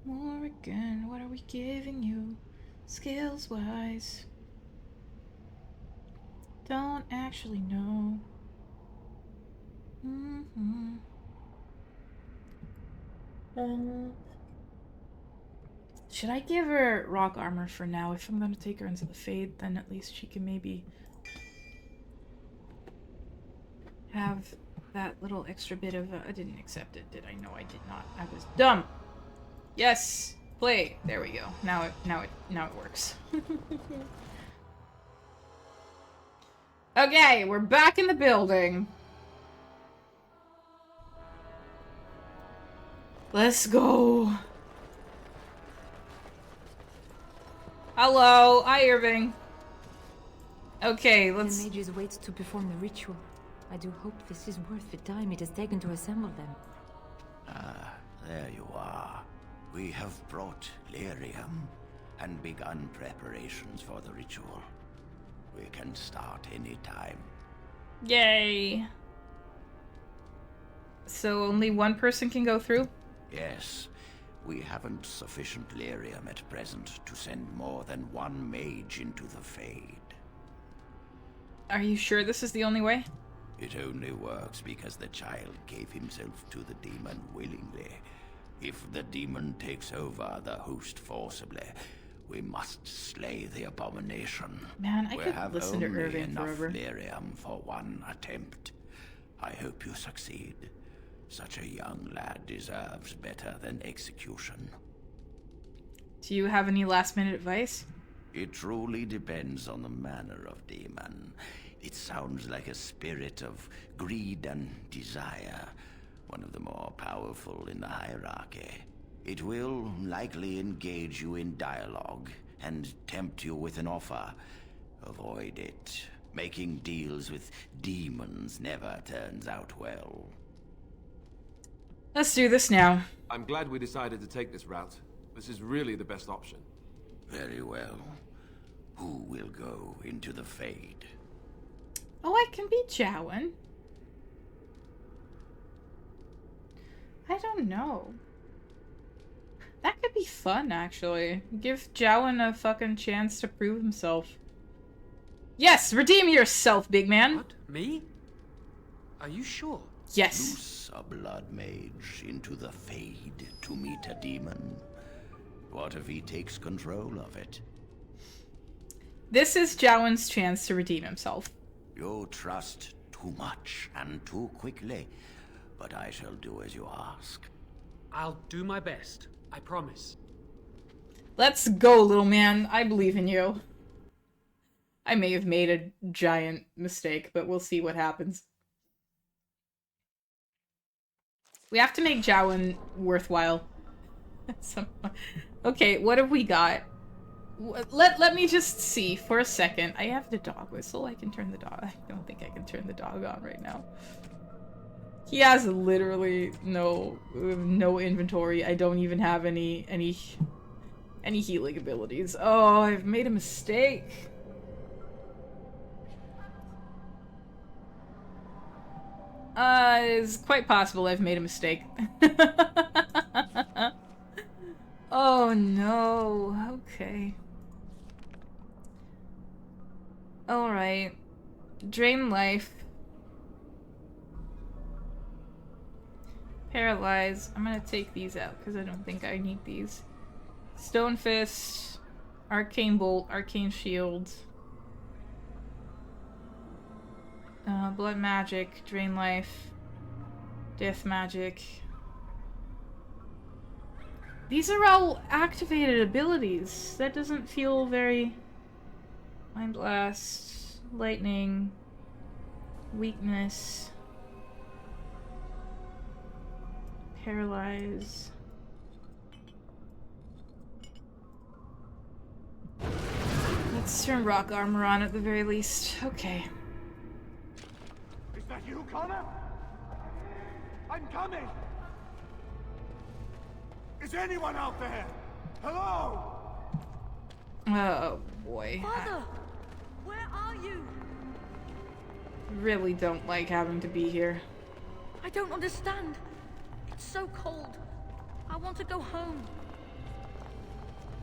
Oregon, what are we giving you? Skills wise. Don't actually know. Should I give her rock armor for now? If I'm gonna take her into the Fade, then at least she can maybe have that little extra bit of I didn't accept it, did I? No, I did not. I was dumb. Yes, play. There we go. Now it works. Okay, we're back in the building. Let's go. Hello, hi Irving. Okay, let's. The mages wait to perform the ritual. I do hope this is worth the time it has taken to assemble them. Ah, there you are. We have brought lyrium and begun preparations for the ritual. We can start any time. Yay. So only one person can go through? Yes. We haven't sufficient lyrium at present to send more than one mage into the Fade. Are you sure this is the only way? It only works because the child gave himself to the demon willingly. If the demon takes over the host forcibly, we must slay the abomination. Man, I we could have listen to only Irving enough forever. lyrium for one attempt. I hope you succeed. Such a young lad deserves better than execution. Do you have any last-minute advice? It truly depends on the manner of demon. It sounds like a spirit of greed and desire, one of the more powerful in the hierarchy. It will likely engage you in dialogue and tempt you with an offer. Avoid it. Making deals with demons never turns out well. Let's do this now. I'm glad we decided to take this route. This is really the best option. Very well. Who will go into the Fade? Oh, I can be Jowan. I don't know. That could be fun, actually. Give Jowan a fucking chance to prove himself. Yes, redeem yourself, big man. What? Me? Are you sure? Yes. Loose a blood mage into the Fade to meet a demon. What if he takes control of it? This is Jowan's chance to redeem himself. You trust too much and too quickly, but I shall do as you ask. I'll do my best. I promise. Let's go, little man. I believe in you. I may have made a giant mistake, but we'll see what happens. We have to make Jowan worthwhile. Okay, what have we got? Let me just see for a second. I have the dog whistle. I can turn the dog. I don't think I can turn the dog on right now. He has literally no inventory. I don't even have any healing abilities. Oh, I've made a mistake. It's quite possible I've made a mistake. Oh no. Okay. Alright. Drain life. Paralyze. I'm gonna take these out because I don't think I need these. Stone Fist. Arcane Bolt. Arcane Shield. Blood Magic. Drain Life. Death Magic. These are all activated abilities. That doesn't feel very... Mind Blast. Lightning. Weakness. Paralyze. Let's turn rock armor on at the very least. Okay. Is that you, Connor? I'm coming! Is anyone out there? Hello? Oh boy. Father! Where are you? Really don't like having to be here. I don't understand. It's so cold. I want to go home.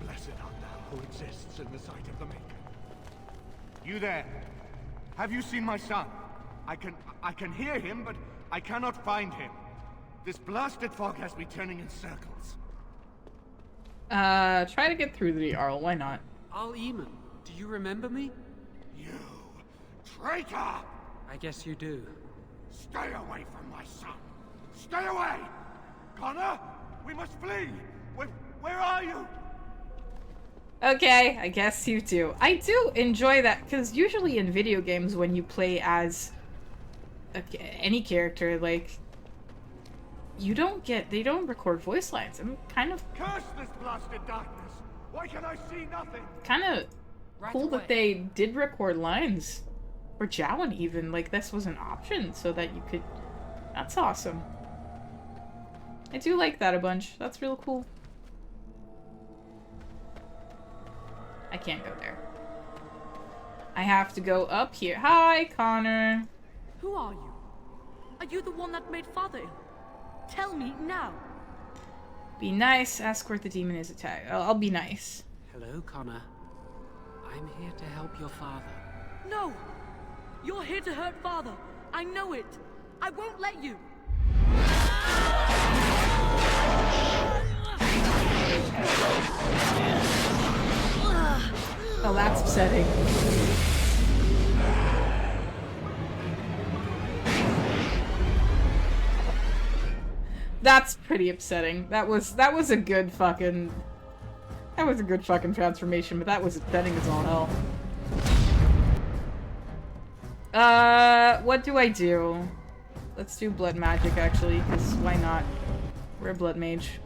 Blessed art thou who exists in the sight of the Maker. You there? Have you seen my son? I can hear him, but I cannot find him. This blasted fog has me turning in circles. Try to get through the Jarl, why not? Al Eamon, do you remember me? You traitor! I guess you do. Stay away from my son! Stay away! Connor, we must flee! Where are you? Okay, I guess you do. I do enjoy that, because usually in video games when you play as any character, like, they don't record voice lines. I'm kind of... Curse this blasted darkness! Why can I see nothing? Kind of cool that they did record lines. Or Jowan even, like this was an option so that you could... That's awesome. I do like that a bunch. That's real cool. I can't go there. I have to go up here. Hi, Connor. Who are you? Are you the one that made Father ill? Tell me now. Be nice. Ask where the demon is attacked. I'll be nice. Hello, Connor. I'm here to help your father. No! You're here to hurt Father. I know it. I won't let you. Oh, that's upsetting. That's pretty upsetting. That was a good fucking... That was a good fucking transformation, but that was upsetting as all hell. What do I do? Let's do blood magic, actually, because why not? We're a blood mage.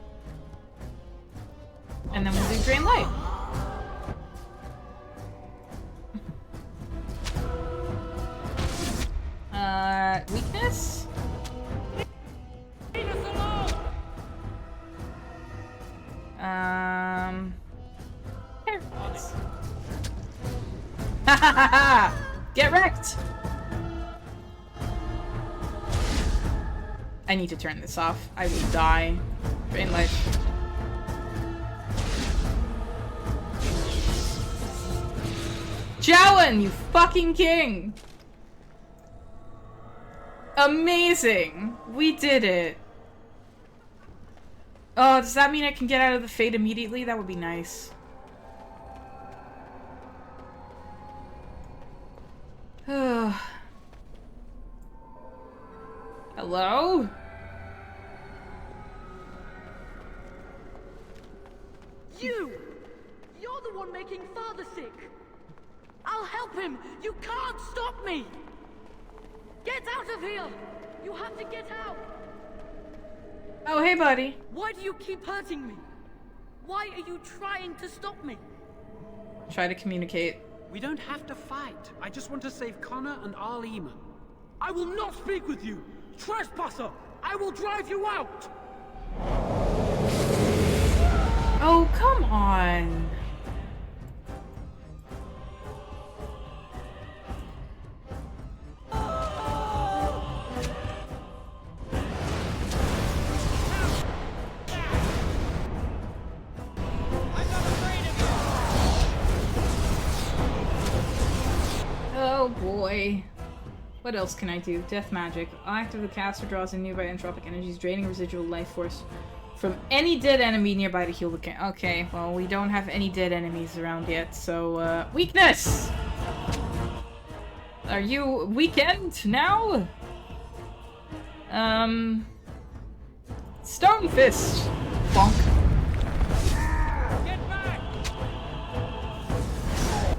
And then we'll do drain light. Weakness? Leave us alone! Get wrecked! I need to turn this off. I will die. Drain life. Jowan, you fucking king! Amazing! We did it! Oh, does that mean I can get out of the Fate immediately? That would be nice. Hello? You're the one making Father sick! I'll help him! You can't stop me! Get out of here! You have to get out! Oh, hey, buddy. Why do you keep hurting me? Why are you trying to stop me? Try to communicate. We don't have to fight. I just want to save Connor and Arl Eamon. I will not speak with you! Trespasser! I will drive you out! Oh, come on. Oh boy. What else can I do? Death magic. Active the caster draws in nearby entropic energies, draining residual life force from any dead enemy nearby to heal the king. Okay, well, we don't have any dead enemies around yet, so, weakness! Are you weakened now? Stone Fist! Bonk.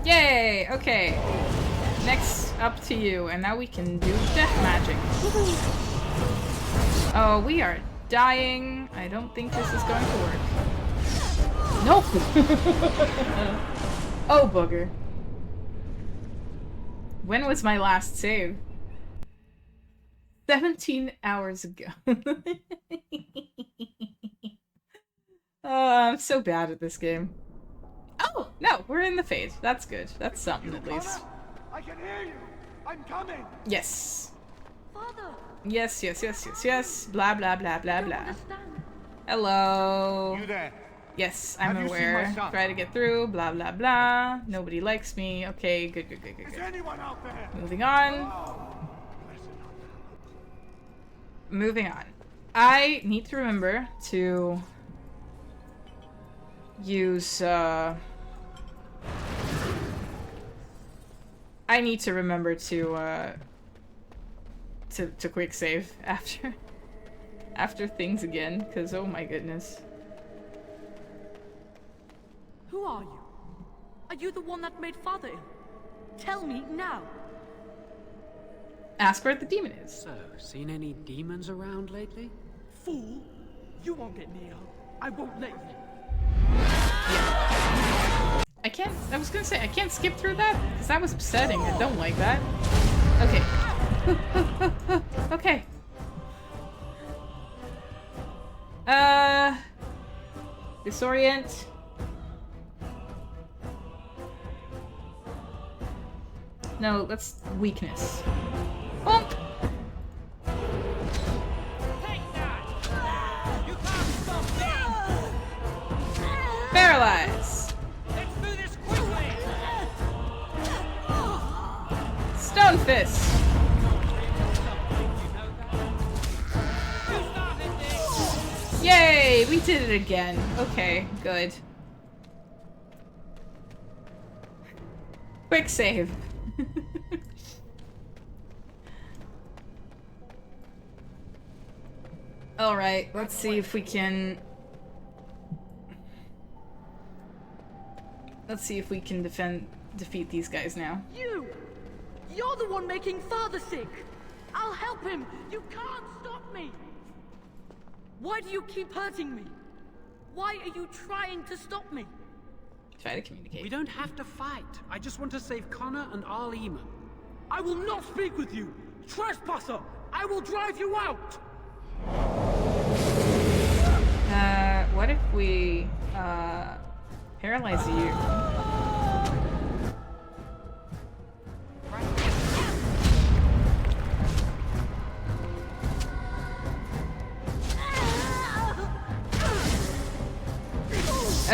Yay! Okay. Next up to you, and now we can do death magic. Oh, we are dying. I don't think this is going to work. Nope! Oh, booger. When was my last save? 17 hours ago. Oh, I'm so bad at this game. Oh, no, we're in the Fade. That's good. That's something at least. I can hear you. I'm coming. Yes. Father. Yes, yes, yes, yes, yes. Blah, blah, blah, blah, blah. Hello. You there? Yes, I'm Have you seen aware. my son? Try to get through. Blah, blah, blah. Nobody likes me. Okay, good, good, good, good, Is good. anyone out there? Moving on. Moving on. I need to remember to use, I need to remember to quick save after things again, because oh my goodness. Who are you? Are you the one that made Father ill? Tell me now. Ask where the demon is. So, seen any demons around lately? Fool! You won't get near. I won't let you. I can't, I was gonna say, I can't skip through that, because that was upsetting. I don't like that. Okay. Okay. Disorient. No, that's weakness. Bonk! Paralyze! Let's do this quickly! Stone Fist! Yay! We did it again. Okay, good. Quick save. Alright, let's see if we can... Let's see if we can defeat these guys now. You're the one making Father sick! I'll help him! You can't stop me! Why do you keep hurting me? Why are you trying to stop me? Try to communicate. We don't have to fight. I just want to save Connor and Arl Eamon. I will not speak with you! Trespasser! I will drive you out! What if we, paralyze you?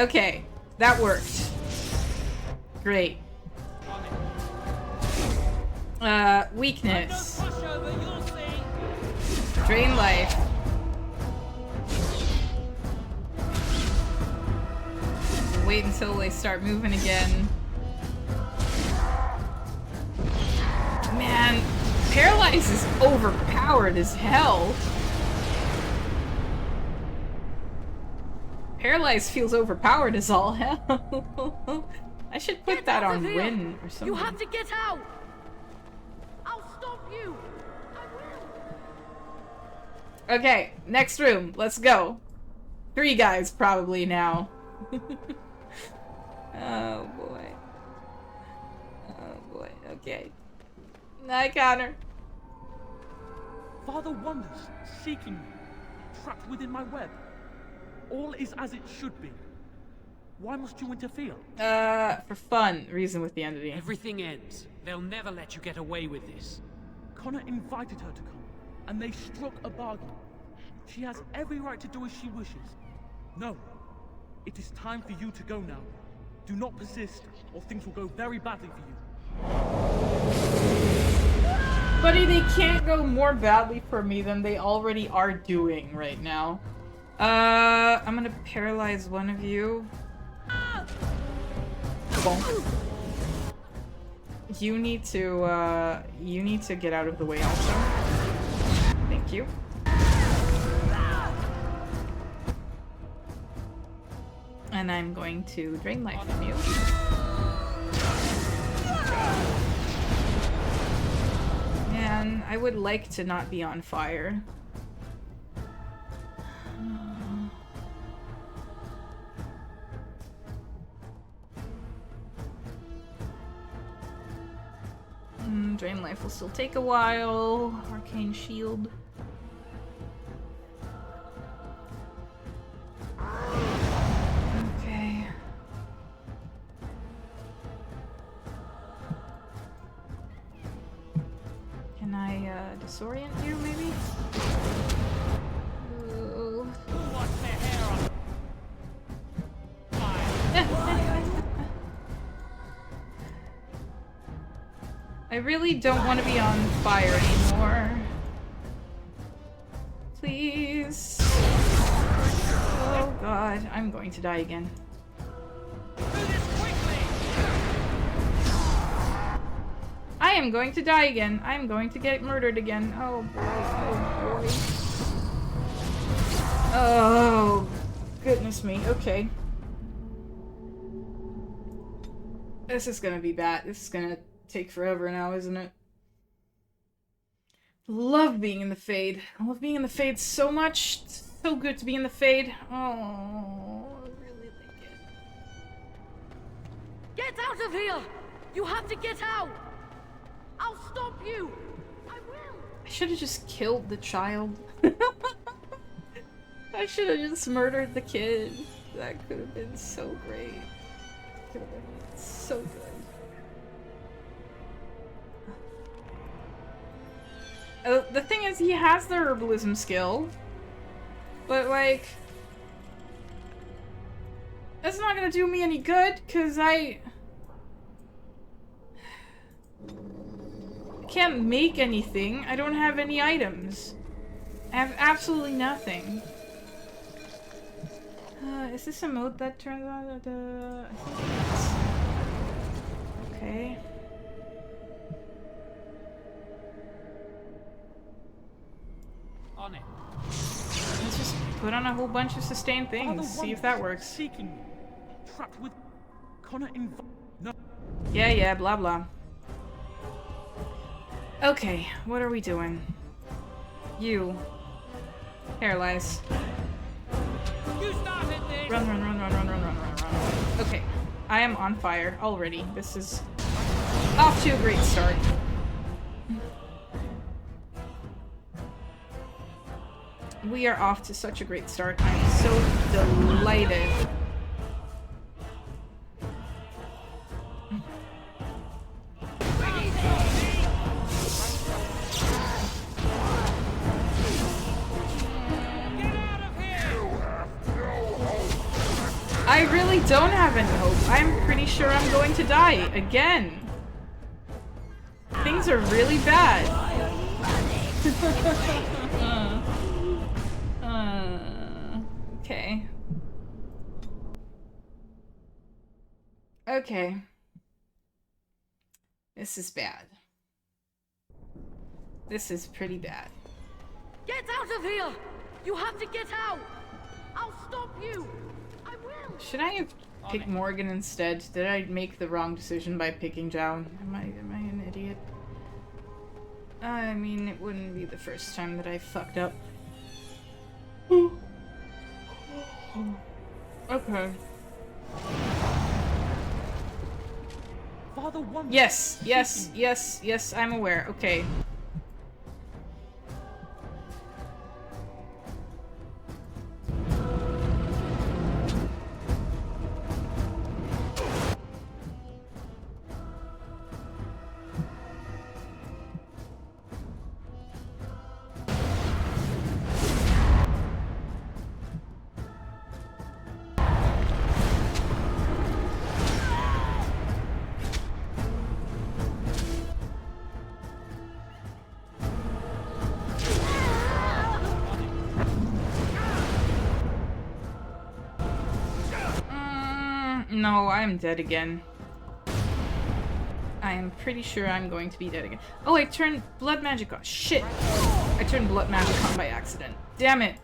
Okay, that worked. Great. Weakness. Drain life. Wait until they start moving again. Man, Paralyze is overpowered as hell. Paralyze feels overpowered as all hell. I should put that on win or something. You have to get out! I'll stop you! Okay, next room. Let's go. 3 guys probably now. Oh boy. Oh boy. Okay. Night, Connor. Father wanders, seeking me, trapped within my web. All is as it should be. Why must you interfere? For fun. Reason with the entity. Everything ends. They'll never let you get away with this. Connor invited her to come, and they struck a bargain. She has every right to do as she wishes. No. It is time for you to go now. Do not persist, or things will go very badly for you. Buddy, they can't go more badly for me than they already are doing right now. I'm gonna paralyze one of you. Bonk. You need to get out of the way also. Thank you. And I'm going to drain life from you. Man, I would like to not be on fire. Drain life will still take a while. Arcane shield. Okay. Can I disorient you maybe? Ooh. I really don't want to be on fire anymore. Please. Oh god, I'm going to die again. I am going to die again. I am going to get murdered again. Oh boy, oh boy. Oh, goodness me. Okay. This is gonna be bad. This is gonna take forever now, isn't it? Love being in the Fade. I love being in the Fade so much. It's so good to be in the Fade. Oh, I really like it. Get out of here! You have to get out! I'll stop you! I will! I should have just killed the child. I should have just murdered the kid. That could have been so great. Could have been so good. The thing is, he has the herbalism skill, but like, that's not gonna do me any good, cause I can't make anything. I don't have any items. I have absolutely nothing. Is this a mode that turns on the... I think it is. Okay. On it. Let's just put on a whole bunch of sustained things, see if that works. Seeking me, trapped with Connor no. Yeah, blah blah. Okay, what are we doing? You. Paralyze. You started this. Run. Okay, I am on fire already. This is off to a great start. We are off to such a great start. I'm so delighted. I really don't have any hope. I'm pretty sure I'm going to die again. Things are really bad. Okay. Okay. This is bad. This is pretty bad. Get out of here! You have to get out! I'll stop you! I will! Should I have picked Morgan instead? Did I make the wrong decision by picking Zhao? Am I an idiot? I mean, it wouldn't be the first time that I fucked up. Okay. Father Wonder. Yes, I'm aware. Okay. No, I'm dead again. I am pretty sure I'm going to be dead again. Oh, I turned blood magic on. Shit! I turned blood magic on by accident. Damn it!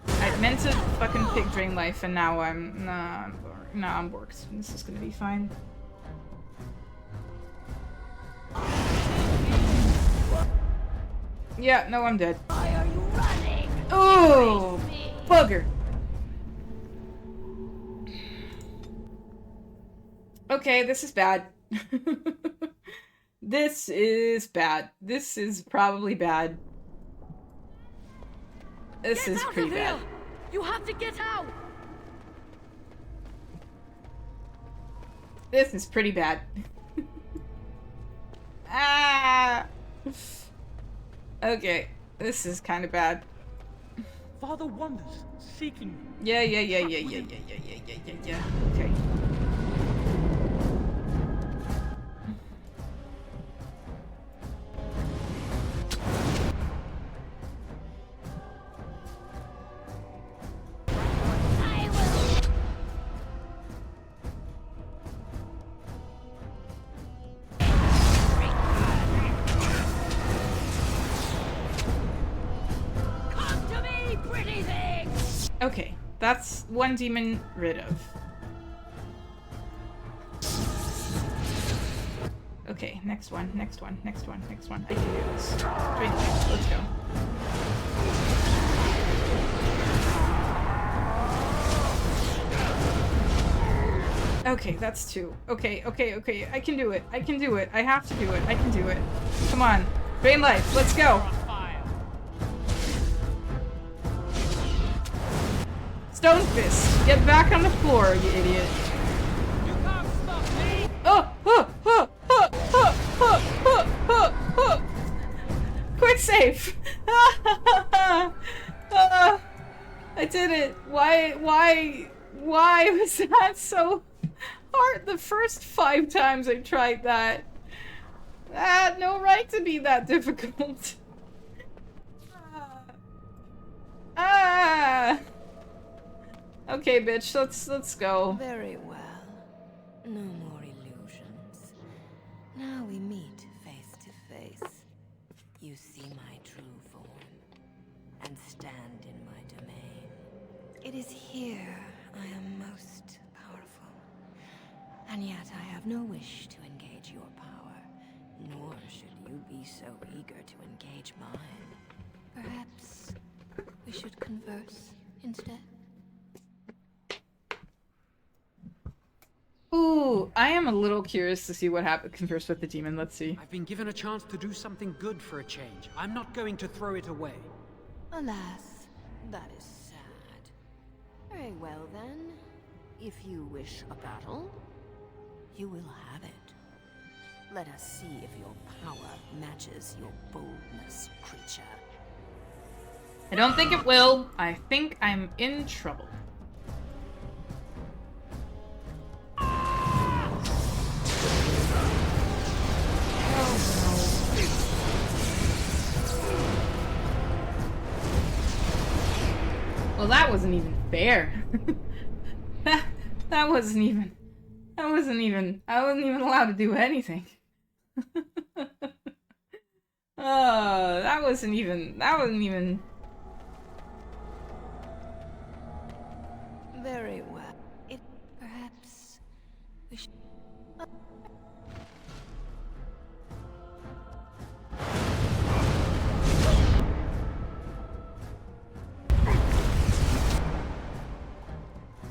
I meant to fucking pick Drain Life, and now I'm... Nah, I'm borked. This is gonna be fine. Yeah, no, I'm dead. Why are you running? Oh! Bugger! Okay, this is bad. This is bad. This is probably bad. This is pretty bad. You have to get out! This is pretty bad. Ah! Okay, this is kind of bad. Father Wonders seeking you. Yeah. Okay. Okay, that's one demon rid of. Okay, next one. I can do this. Drain Life, let's go. Okay, that's two. Okay. I can do it. I have to do it. I can do it. Come on. Drain Life, let's go. Stone Fist, get back on the floor, you idiot. You can't stop me! Quick save! I did it! Why was that so hard the first 5 times I tried that? No right to be that difficult. Okay, bitch, let's go. Very well. No more illusions. Now we meet face to face. You see my true form and stand in my domain. It is here I am most powerful. And yet I have no wish to engage your power, nor should you be so eager to engage mine. Perhaps we should converse instead? Ooh, I am a little curious to see what happens. Converse with the demon. Let's see. I've been given a chance to do something good for a change. I'm not going to throw it away. Alas, that is sad. Very well then. If you wish a battle, you will have it. Let us see if your power matches your boldness, creature. I don't think it will. I think I'm in trouble. Well, that wasn't even fair. that wasn't even I wasn't even allowed to do anything. Oh, that wasn't even Very well. It perhaps we should...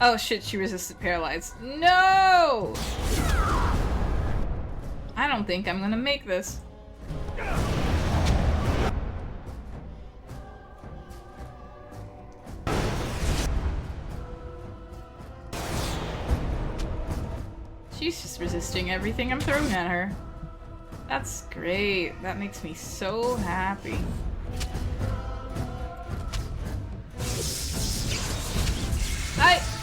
Oh shit, she resisted paralyzed. No! I don't think I'm gonna make this. She's just resisting everything I'm throwing at her. That's great. That makes me so happy.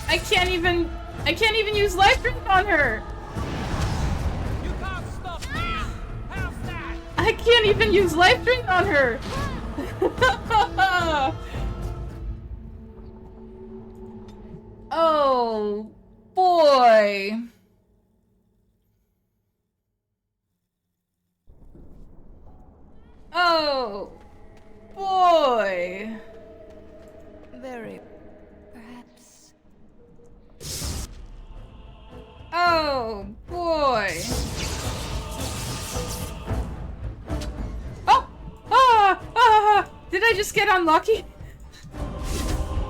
I can't even use life drink on her. You can't stop me. How's that? I can't even use life drink on her. Oh boy. Oh boy. Very... perhaps... Oh boy. Oh! Did I just get unlucky?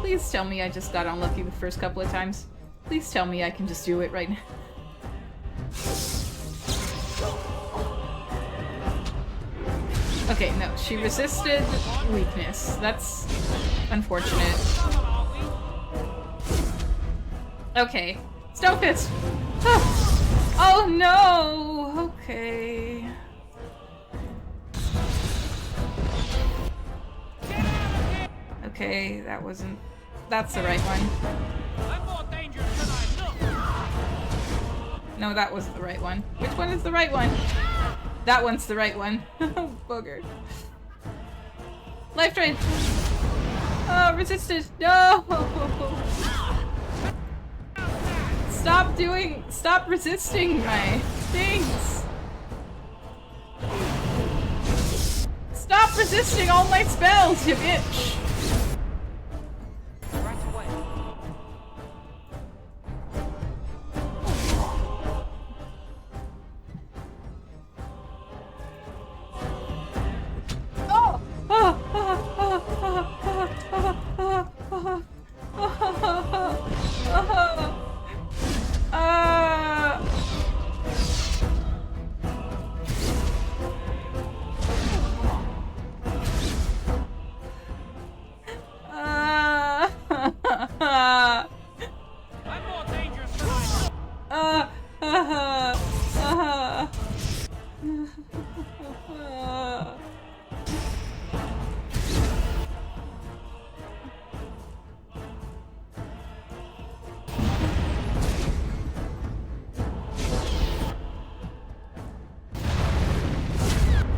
Please tell me I just got unlucky the first couple of times. Please tell me I can just do it right now. Okay, no, she resisted weakness. That's unfortunate. Okay. Stone Fist! Oh no! Okay. Okay, that wasn't... That's the right one. No, that wasn't the right one. Which one is the right one? That one's the right one. Oh, bugger. Life drain! Oh, resisted! No! Stop resisting my things! Stop resisting all my spells, you bitch!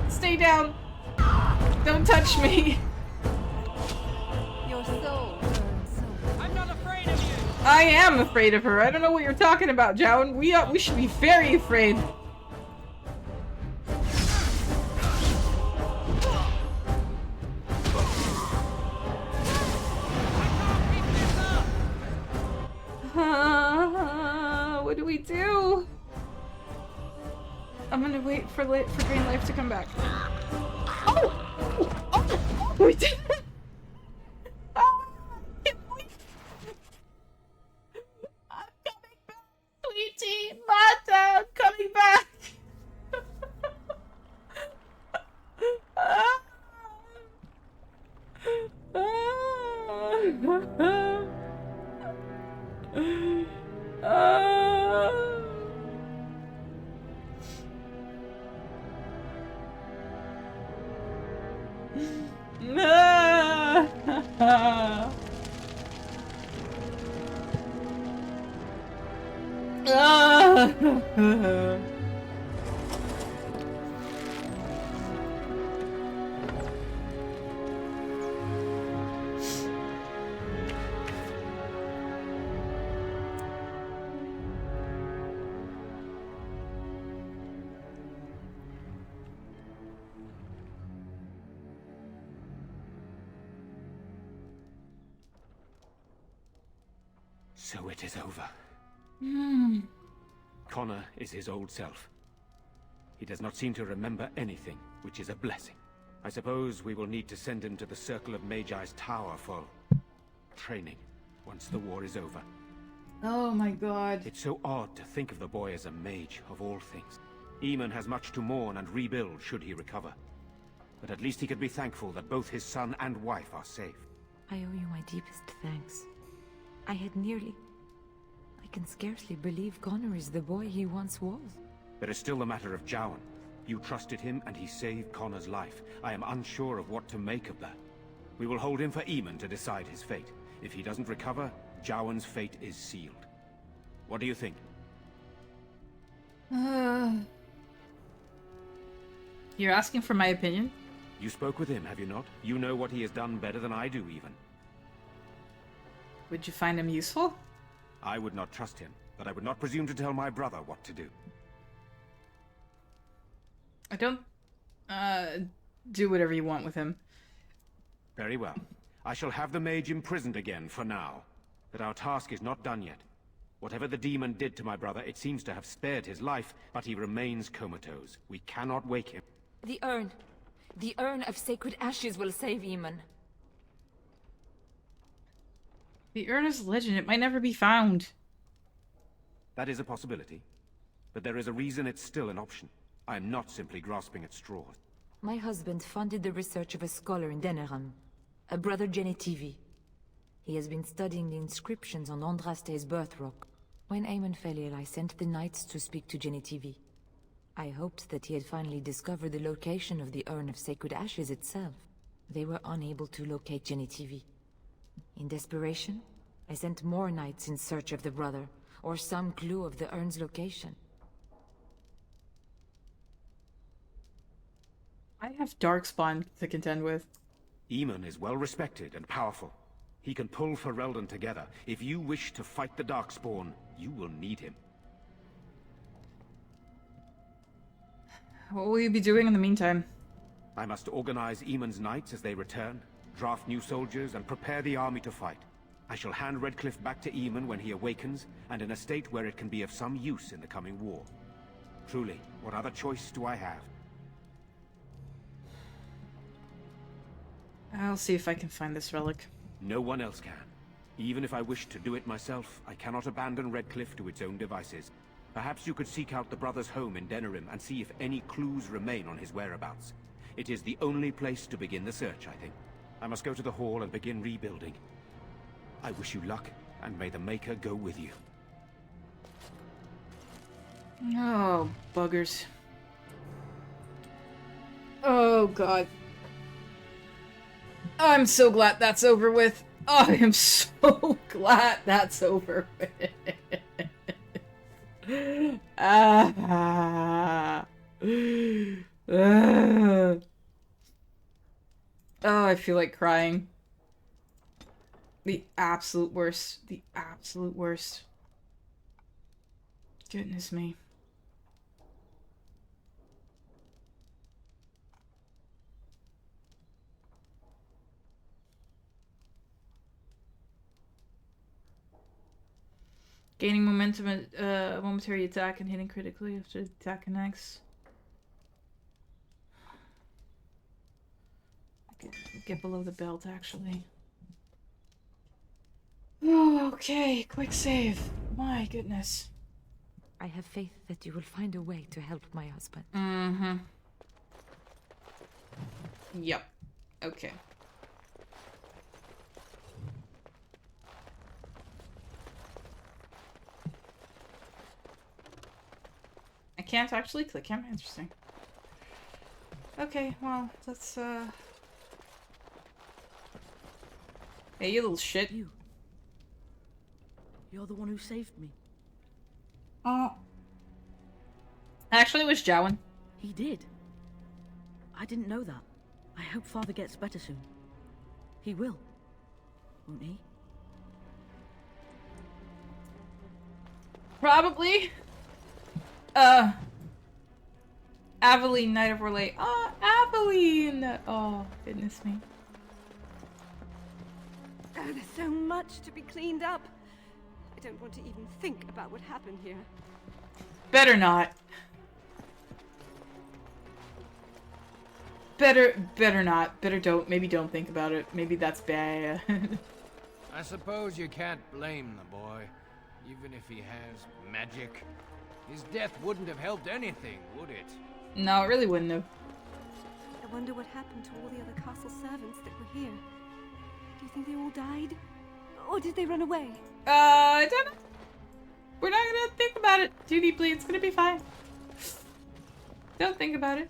Stay down! Don't touch me! Your soul burns so... I'm not afraid of you! I am afraid of her. I don't know what you're talking about, Jowan. We should be very afraid. What do we do? I'm gonna wait for Drain Life to come back. Oh! We did it! I'm coming back, sweetie! Martha, I'm coming back! So it is over. Hmm. Connor is his old self. He does not seem to remember anything, which is a blessing. I suppose we will need to send him to the Circle of Magi's tower for training once the war is over. Oh my god. It's so odd to think of the boy as a mage, of all things. Eamon has much to mourn and rebuild should he recover. But at least he could be thankful that both his son and wife are safe. I owe you my deepest thanks. I can scarcely believe Connor is the boy he once was. There is still the matter of Jowan. You trusted him and he saved Connor's life. I am unsure of what to make of that. We will hold him for Eamon to decide his fate. If he doesn't recover, Jowan's fate is sealed. What do you think? You're asking for my opinion? You spoke with him, have you not? You know what he has done better than I do, even. Would you find him useful? I would not trust him, but I would not presume to tell my brother what to do. I don't, do whatever you want with him. Very well. I shall have the mage imprisoned again for now. But our task is not done yet. Whatever the demon did to my brother, it seems to have spared his life, but he remains comatose. We cannot wake him. The urn. The urn of sacred ashes will save Eamon. The urn is legend. It might never be found. That is a possibility. But there is a reason it's still an option. I am not simply grasping at straws. My husband funded the research of a scholar in Denerim, a brother Genetivi. He has been studying the inscriptions on Andraste's birth rock. When Eamon fell ill, I sent the knights to speak to Genetivi. I hoped that he had finally discovered the location of the urn of sacred ashes itself. They were unable to locate Genetivi. In desperation, I sent more knights in search of the brother, or some clue of the urn's location. I have Darkspawn to contend with. Eamon is well respected and powerful. He can pull Ferelden together. If you wish to fight the Darkspawn, you will need him. What will you be doing in the meantime? I must organize Eamon's knights as they return, draft new soldiers, and prepare the army to fight. I shall hand Redcliffe back to Eamon when he awakens, and in a state where it can be of some use in the coming war. Truly, what other choice do I have? I'll see if I can find this relic. No one else can. Even if I wished to do it myself, I cannot abandon Redcliffe to its own devices. Perhaps you could seek out the brother's home in Denerim and see if any clues remain on his whereabouts. It is the only place to begin the search, I think. I must go to the hall and begin rebuilding. I wish you luck, and may the Maker go with you. Oh, buggers. Oh, God. I'm so glad that's over with. I am so glad that's over with. Oh, I feel like crying. The absolute worst. The absolute worst. Goodness me. Gaining momentum at a momentary attack and hitting critically after the attack connects. Get below the belt, actually. Oh, okay, quick save. My goodness. I have faith that you will find a way to help my husband. Mm-hmm. Yep. Okay. I can't actually click him. Interesting. Okay, well, let's, Hey, you little shit. You're the one who saved me. Actually, it was Jowan. He did. I didn't know that. I hope Father gets better soon. He will, won't he? Probably. Aveline, Knight of Orlais. Oh, Aveline! Oh, goodness me. Oh, there's so much to be cleaned up. I don't want to even think about what happened here. Better not. Better not. Better don't. Maybe don't think about it. Maybe that's bad. I suppose you can't blame the boy, even if he has magic. His death wouldn't have helped anything, would it? No, it really wouldn't have. I wonder what happened to all the other castle servants that were here. Do you think they all died? Or did they run away? I don't know. We're not gonna think about it too deeply. It's gonna be fine. Don't think about it.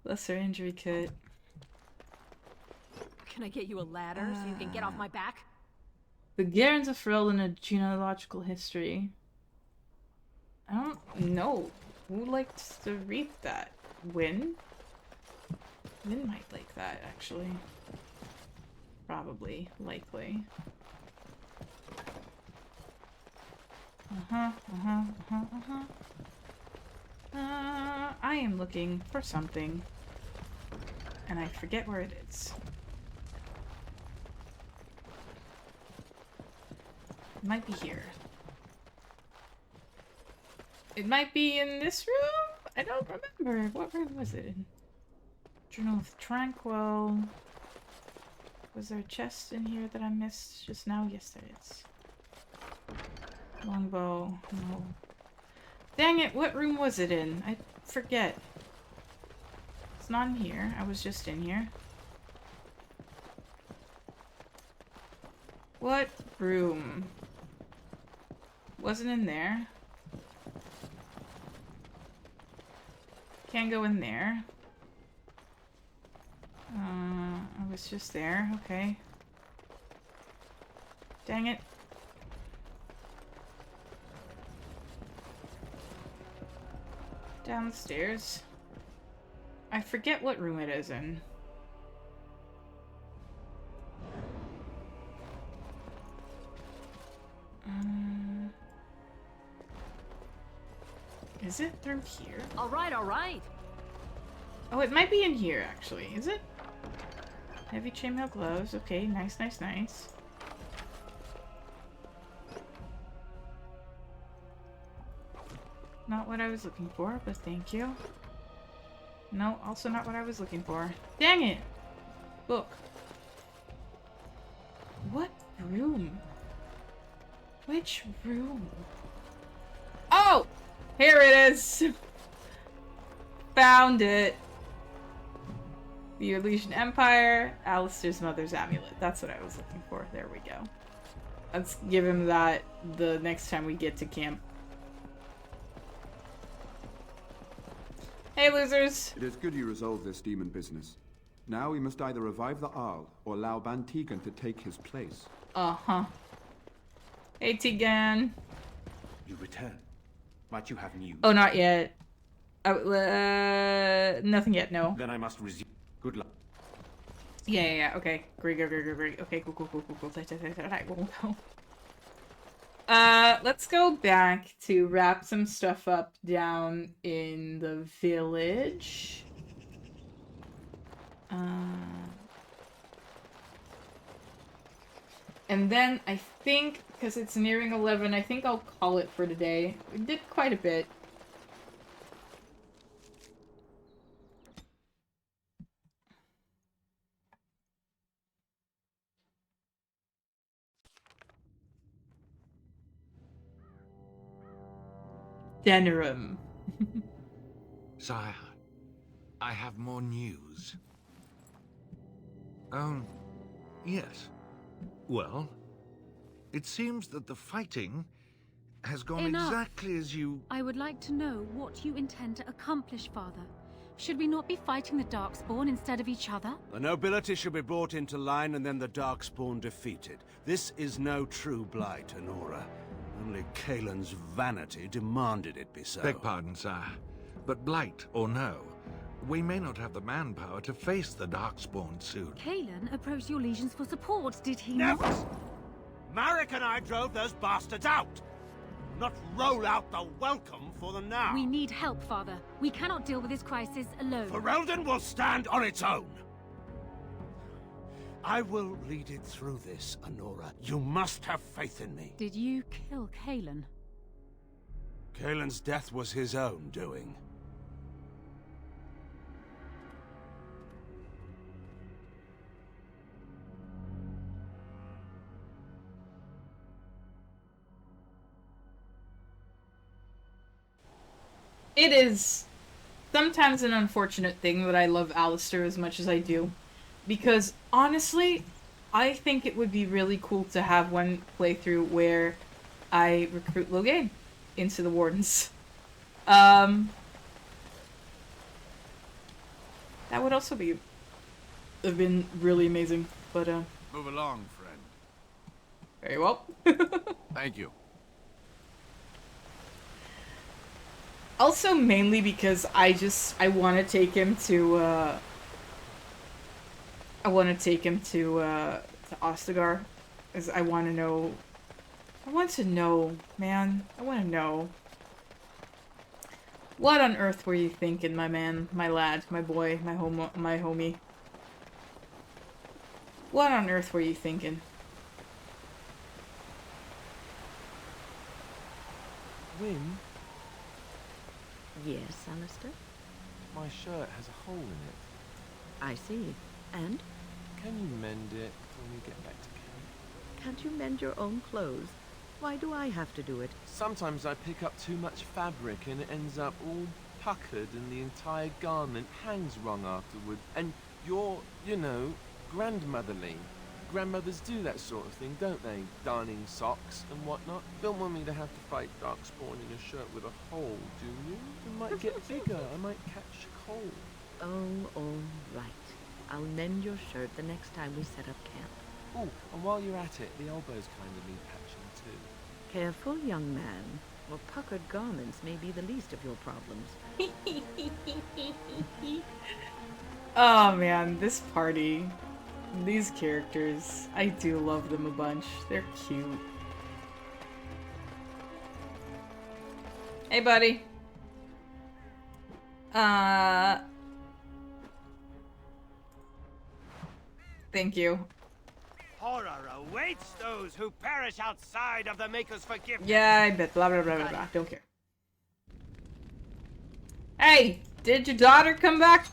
Lesser injury kit. Can I get you a ladder so you can get off my back? The Garens of Ferelden, a genealogical history. I don't know. Who likes to read that? Wynn? Wynn might like that, actually. Probably. Likely. I am looking for something. And I forget where it is. It might be here. It might be in this room? I don't remember. What room was it in? Journal of Tranquil. Was there a chest in here that I missed just now? Yes, there is. Longbow. No. Dang it, what room was it in? I forget. It's not in here. I was just in here. What room? Wasn't in there. Can't go in there. I was just there. Okay. Dang it. Downstairs. I forget what room it is in. Is it through here? All right, all right. Oh, it might be in here, actually. Is it? Heavy chainmail gloves. Okay, nice, nice, nice. Not what I was looking for, but thank you. No, also not what I was looking for. Dang it! Book. What room? Which room? Oh! Here it is! Found it. The Elysian Empire, Alistair's mother's amulet. That's what I was looking for. There we go. Let's give him that the next time we get to camp. Hey, losers! It is good you resolved this demon business. Now we must either revive the Arl or allow Ban Tegan to take his place. Uh-huh. Hey, Tegan. You return. Might you have news? Oh, not yet. Nothing yet, no. Then I must resume. Good luck. Yeah, okay. Great. Okay, cool. Alright, we'll go. Let's go back to wrap some stuff up down in the village. And then I think, because it's nearing 11, I think I'll call it for today. We did quite a bit. Denerim. Sire, I have more news. Yes. Well, it seems that the fighting has gone Enough. exactly as you... I would like to know what you intend to accomplish, Father. Should we not be fighting the Darkspawn instead of each other? The nobility should be brought into line and then the Darkspawn defeated. This is no true blight, Honora. Only Kaelin's vanity demanded it be so. Beg pardon, sire. But blight or no, we may not have the manpower to face the Darkspawn soon. Kaelin approached your legions for support, did he Never! not? Marek and I drove those bastards out! Not roll out the welcome for them now! We need help, Father. We cannot deal with this crisis alone. Ferelden will stand on its own! I will lead it through this, Anora. You must have faith in me. Did you kill Kalen? Kalen's death was his own doing. It is sometimes an unfortunate thing that I love Alistair as much as I do. Because, honestly, I think it would be really cool to have one playthrough where I recruit Loghain into the Wardens. That would also have been really amazing, but Move along, friend. very well. Thank you. Also, mainly because I want to take him to Ostagar, because I want to know, man. I want to know. What on earth were you thinking, my man, my lad, my boy, my homie? What on earth were you thinking? Wynne, Yes, Alistair? my shirt has a hole in it. I see. And? Can you mend it when we get back to camp? Can't you mend your own clothes? Why do I have to do it? Sometimes I pick up too much fabric and it ends up all puckered and the entire garment hangs wrong afterward. And you're, you know, grandmotherly. Grandmothers do that sort of thing, don't they? Darning socks and whatnot. Don't want me to have to fight Darkspawn in a shirt with a hole, do you? It might get bigger. I might catch cold. Oh, all right. I'll mend your shirt the next time we set up camp. Oh, and while you're at it, the elbows kind of need patching too. Careful, young man. Well, puckered garments may be the least of your problems. Oh man, this party. These characters. I do love them a bunch. They're cute. Hey, buddy. Thank you. Horror awaits those who perish outside of the Maker's forgiveness. Yeah, I bet. Blah, blah, blah, blah, blah. Don't care. Hey! Did your daughter come back?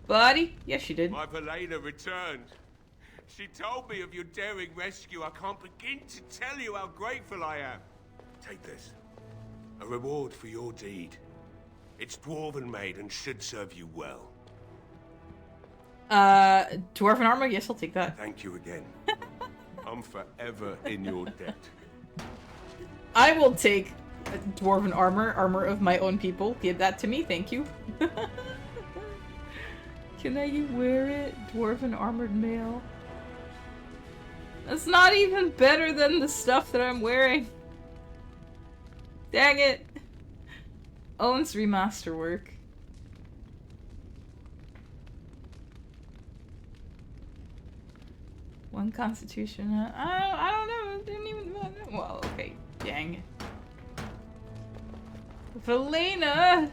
Buddy? Yes, she did. My Valena returned. She told me of your daring rescue. I can't begin to tell you how grateful I am. Take this. A reward for your deed. It's dwarven made and should serve you well. Dwarven armor? Yes, I'll take that. Thank you again. I'm forever in your debt. I will take dwarven armor of my own people. Give that to me, thank you. Can I wear it? Dwarven armored mail. That's not even better than the stuff that I'm wearing. Dang it. Owen's remaster work. One constitution. I don't know. It didn't even. Well, okay. Dang. Valena!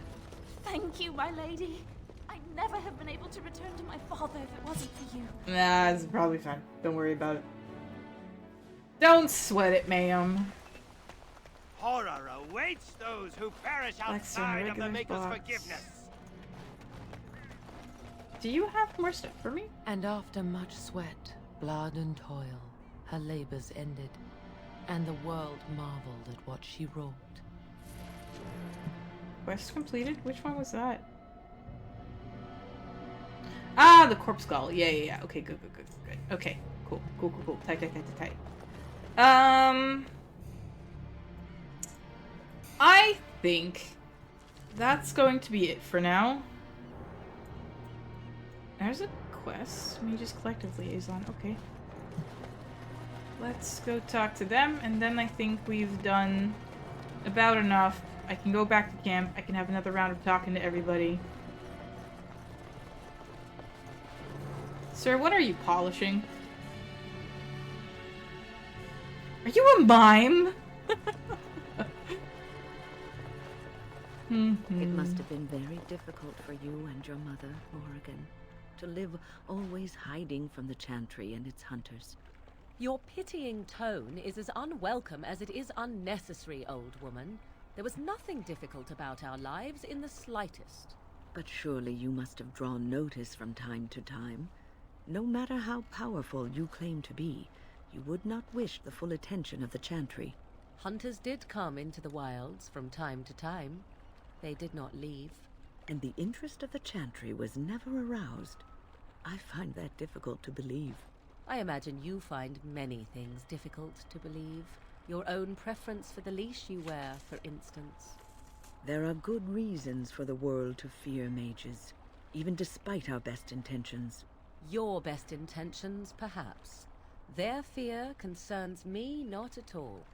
Thank you, my lady. I'd never have been able to return to my father if it wasn't for you. Nah, it's probably fine. Don't worry about it. Don't sweat it, ma'am. Horror awaits those who perish outside of the Maker's forgiveness. Do you have more stuff for me? And after much sweat, blood and toil, her labors ended, and the world marveled at what she wrought. Quest completed? Which one was that? Ah, the corpse skull. Yeah. Okay, good. Okay, cool. Tight. I think that's going to be it for now. There's a quest. Mage's Collective Liaison. Okay. Let's go talk to them, and then I think we've done about enough. I can go back to camp. I can have another round of talking to everybody. Sir, what are you polishing? Are you a mime? It must have been very difficult for you and your mother, Morrigan, to live always hiding from the Chantry and its hunters. Your pitying tone is as unwelcome as it is unnecessary, old woman. There was nothing difficult about our lives in the slightest. But surely you must have drawn notice from time to time. No matter how powerful you claim to be, you would not wish the full attention of the Chantry. Hunters did come into the wilds from time to time. They did not leave. And the interest of the Chantry was never aroused. I find that difficult to believe. I imagine you find many things difficult to believe. Your own preference for the leash you wear, for instance. There are good reasons for the world to fear mages, even despite our best intentions. Your best intentions, perhaps. Their fear concerns me not at all.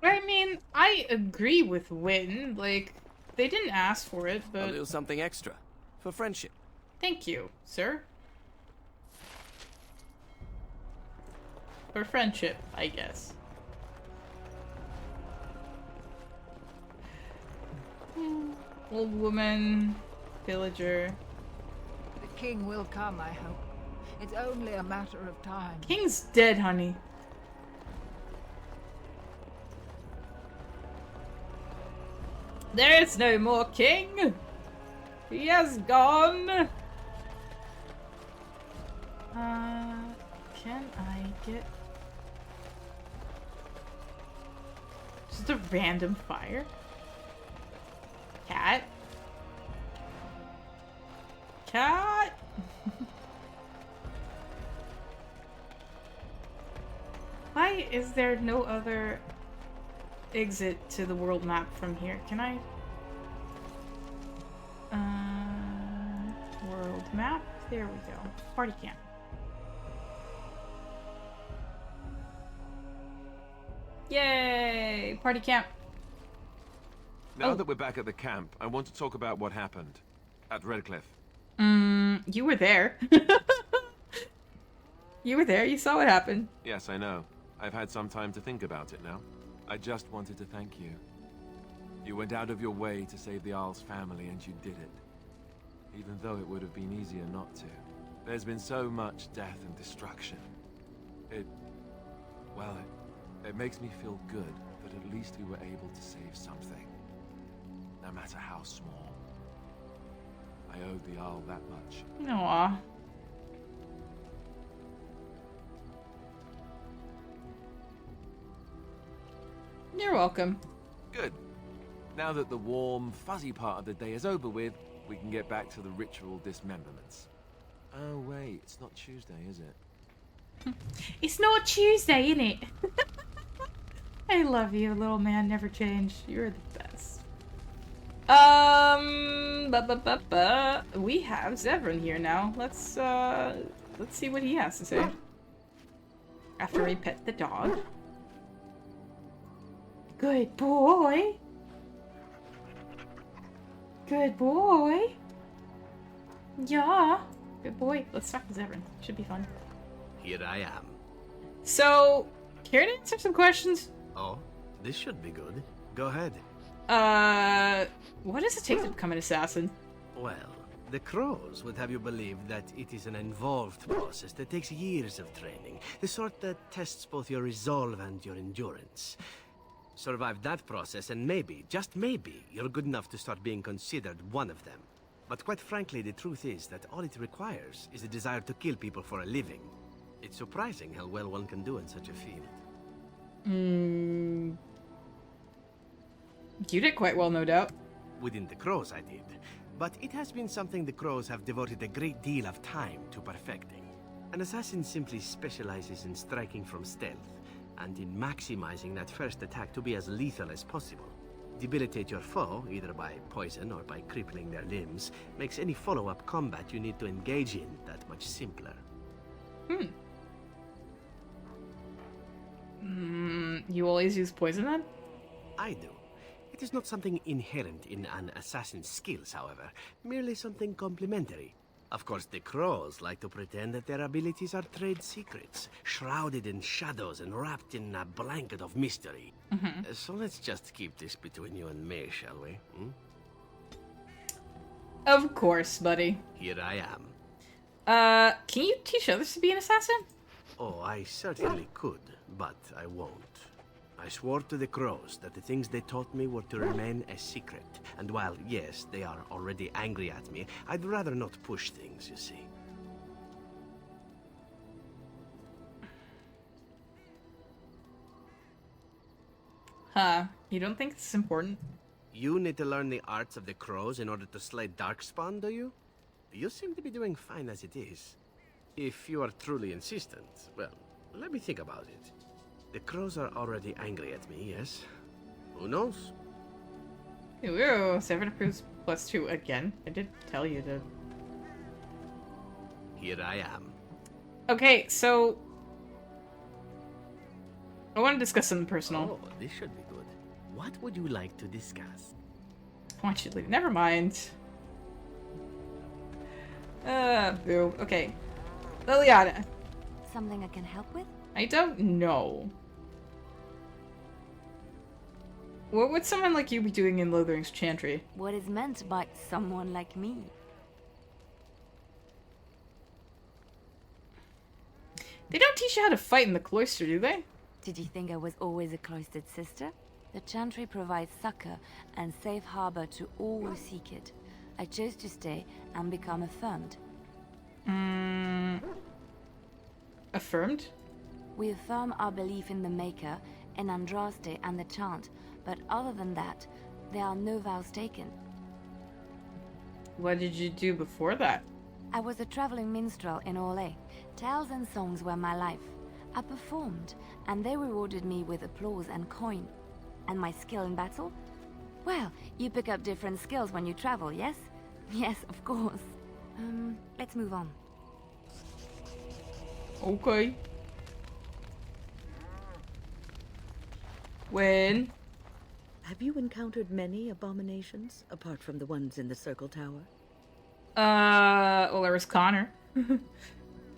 I mean, I agree with Wynne. Like, they didn't ask for it, but... A little something extra. For friendship. Thank you, sir. For friendship, I guess. Old woman, villager. The king will come, I hope. It's only a matter of time. King's dead, honey. There's no more king! He has gone! Can I get... just a random fire? Cat? Cat? Why is there no other exit to the world map from here? Can I... world map? There we go. Party camp. Yay! Party camp. Now that we're back at the camp, I want to talk about what happened at Redcliffe. You were there. You were there, you saw what happened. Yes, I know. I've had some time to think about it now. I just wanted to thank you. You went out of your way to save the Arl's family, and you did it. Even though it would have been easier not to. There's been so much death and destruction. It makes me feel good that at least we were able to save something. No matter how small. I owed the Arl that much. Aww. You're welcome. Good. Now that the warm, fuzzy part of the day is over with, we can get back to the ritual dismemberments. Oh wait, it's not Tuesday, is it? It's not Tuesday, innit? I love you, little man. Never change. You're the best. We have Zevran here now. Let's see what he has to say. After we pet the dog. Good boy. Good boy. Yeah. Good boy. Let's talk to Zevran. Should be fun. Here I am. So, care to answer some questions? Oh, this should be good. Go ahead. What does it take to become an assassin? Well, the Crows would have you believe that it is an involved process that takes years of training. The sort that tests both your resolve and your endurance. Survive that process and maybe, just maybe, you're good enough to start being considered one of them. But quite frankly, the truth is that all it requires is a desire to kill people for a living. It's surprising how well one can do in such a field. You did quite well, no doubt. Within the Crows, I did. But it has been something the Crows have devoted a great deal of time to perfecting. An assassin simply specializes in striking from stealth, and in maximizing that first attack to be as lethal as possible. Debilitate your foe, either by poison or by crippling their limbs, makes any follow-up combat you need to engage in that much simpler. You always use poison then? I do. It is not something inherent in an assassin's skills, however, merely something complementary. Of course, the Crows like to pretend that their abilities are trade secrets, shrouded in shadows and wrapped in a blanket of mystery. So let's just keep this between you and me, shall we? Of course, buddy. Here I am. Can you teach others to be an assassin? Oh, I certainly could, but I won't. I swore to the crows that the things they taught me were to remain a secret. And while, yes, they are already angry at me, I'd rather not push things, you see. Huh. You don't think this is important? You need to learn the arts of the crows in order to slay Darkspawn, do you? You seem to be doing fine as it is. If you are truly insistent, well, let me think about it. The crows are already angry at me, yes? Who knows? Ooh, 7 approves +2 again. I did tell you to... Here I am. Okay, so... I want to discuss something personal. Oh, this should be good. What would you like to discuss? I want you to leave. Never mind. Boo. Okay. Liliana. Something I can help with? I don't know. What would someone like you be doing in Lothering's Chantry? What is meant by someone like me? They don't teach you how to fight in the cloister, do they? Did you think I was always a cloistered sister? The Chantry provides succor and safe harbor to all who seek it. I chose to stay and become affirmed. Affirmed? We affirm our belief in the Maker, in Andraste and the Chant, but other than that, there are no vows taken. What did you do before that? I was a traveling minstrel in Orlais. Tales and songs were my life. I performed, and they rewarded me with applause and coin. And my skill in battle? Well, you pick up different skills when you travel, yes? Yes, of course. Let's move on. Okay. When? Have you encountered many abominations, apart from the ones in the Circle Tower? Well, there was Connor.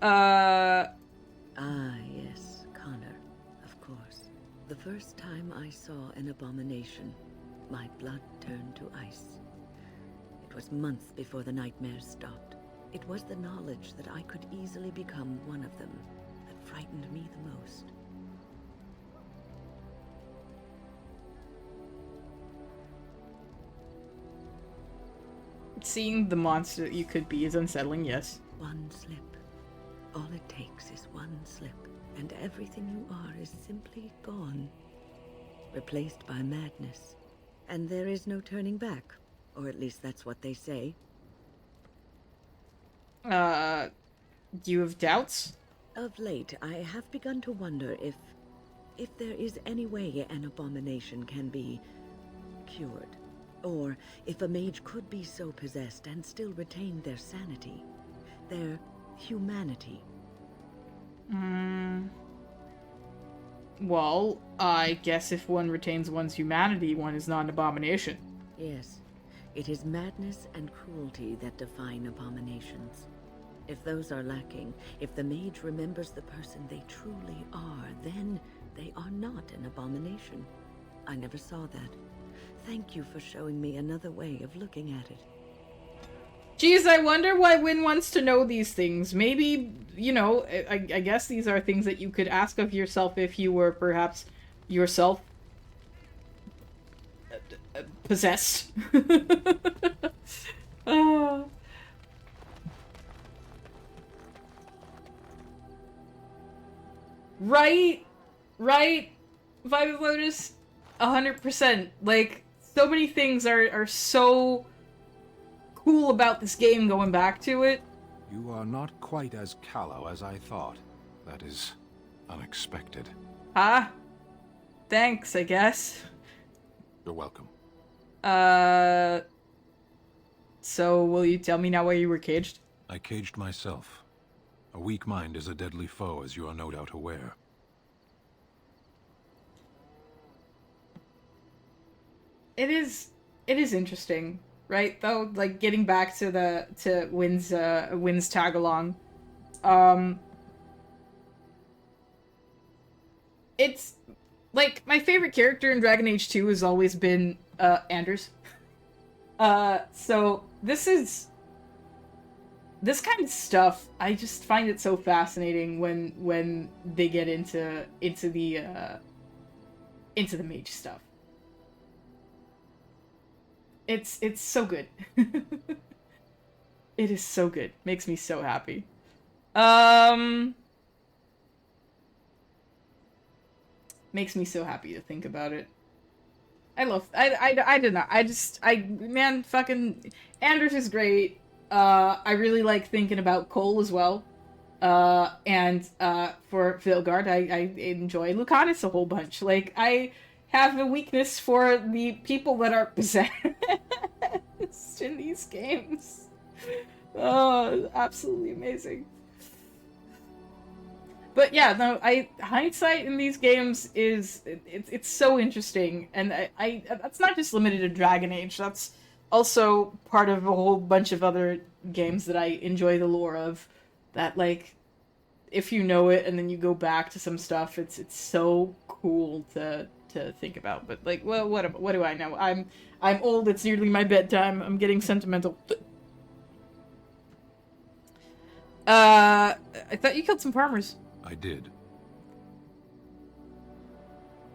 Ah, yes, Connor, of course. The first time I saw an abomination, my blood turned to ice. It was months before the nightmares stopped. It was the knowledge that I could easily become one of them that frightened me the most. Seeing the monster that you could be is unsettling, yes. One slip. All it takes is one slip, and everything you are is simply gone. Replaced by madness. And there is no turning back. Or at least that's what they say. Do you have doubts? Of late, I have begun to wonder if there is any way an abomination can be cured. Or if a mage could be so possessed and still retain their sanity, their humanity. Well, I guess if one retains one's humanity, one is not an abomination. Yes, it is madness and cruelty that define abominations. If those are lacking, if the mage remembers the person they truly are, then they are not an abomination. I never saw that. Thank you for showing me another way of looking at it. Geez, I wonder why Wynne wants to know these things. Maybe, you know, I guess these are things that you could ask of yourself if you were perhaps yourself possessed. Right? Vibe of Lotus? 100%. Like, so many things are so cool about this game going back to it. You are not quite as callow as I thought. That is unexpected. Huh? Thanks, I guess. You're welcome. So will you tell me now why you were caged? I caged myself. A weak mind is a deadly foe, as you are no doubt aware. It is interesting, right? Though, like, getting back to Wynne's tag along. It's like my favorite character in Dragon Age 2 has always been Anders. So this is this kind of stuff, I just find it so fascinating when they get into the mage stuff. It's so good. It is so good. Makes me so happy. Makes me so happy to think about it. I don't know. Man, fucking Anders is great. I really like thinking about Cole as well. And for Vilgard, I enjoy Lucanus a whole bunch. Like, I have a weakness for the people that are possessed in these games. Oh, absolutely amazing. But yeah, no, hindsight in these games is it's so interesting, and I that's not just limited to Dragon Age. That's also part of a whole bunch of other games that I enjoy the lore of. That, like, if you know it and then you go back to some stuff, it's so cool to think about. But like, well, what do I know? I'm old. It's nearly my bedtime. I'm getting sentimental. I thought you killed some farmers. I did.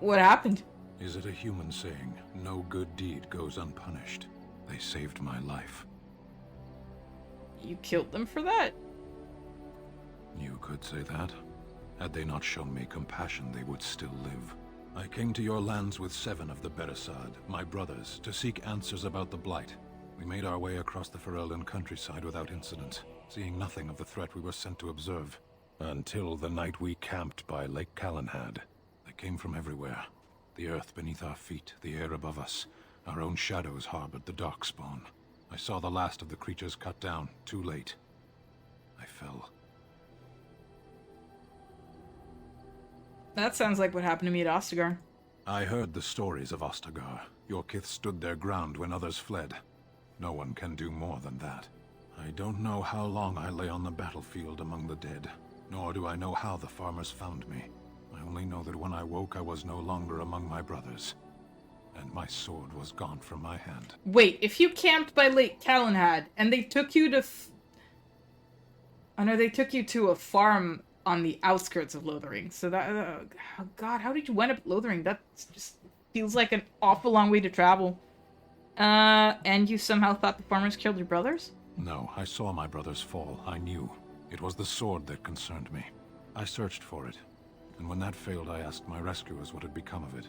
What happened? Is it a human saying, no good deed goes unpunished? They saved my life. You killed them for that? You could say that. Had they not shown me compassion, they would still live. I came to your lands with 7 of the Beresad, my brothers, to seek answers about the Blight. We made our way across the Ferelden countryside without incident, seeing nothing of the threat we were sent to observe. Until the night we camped by Lake Calenhad. They came from everywhere. The earth beneath our feet, the air above us. Our own shadows harbored the Darkspawn. I saw the last of the creatures cut down, too late. I fell. That sounds like what happened to me at Ostagar. I heard the stories of Ostagar. Your kith stood their ground when others fled. No one can do more than that. I don't know how long I lay on the battlefield among the dead. Nor do I know how the farmers found me. I only know that when I woke, I was no longer among my brothers. And my sword was gone from my hand. Wait, if you camped by Lake Calenhad, and they took you to oh no, they took you to a farm on the outskirts of Lothering. So that, oh god, how did you end up at Lothering? That just feels like an awful long way to travel. And you somehow thought the farmers killed your brothers? No, I saw my brothers fall. I knew. It was the sword that concerned me. I searched for it, and when that failed, I asked my rescuers what had become of it.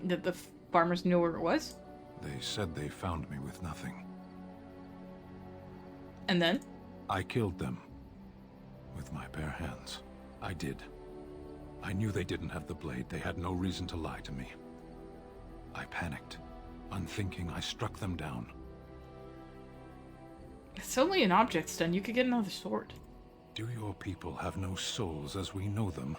Did the farmers know where it was? They said they found me with nothing. And then? I killed them. With my bare hands. I did. I knew they didn't have the blade. They had no reason to lie to me. I panicked. Unthinking, I struck them down. It's only an object stun. You could get another sword. Do your people have no souls as we know them?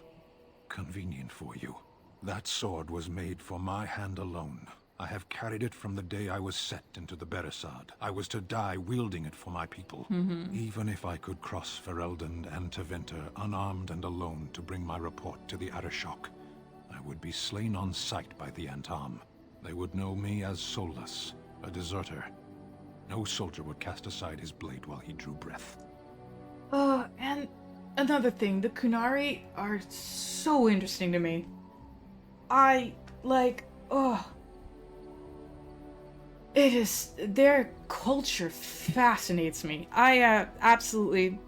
Convenient for you. That sword was made for my hand alone. I have carried it from the day I was set into the Beresad. I was to die wielding it for my people. Even if I could cross Ferelden and Tevinter unarmed and alone to bring my report to the Arishok, I would be slain on sight by the Antam. They would know me as soulless, a deserter. No soldier would cast aside his blade while he drew breath. And another thing, the Qunari are so interesting to me. Their culture fascinates me. I absolutely...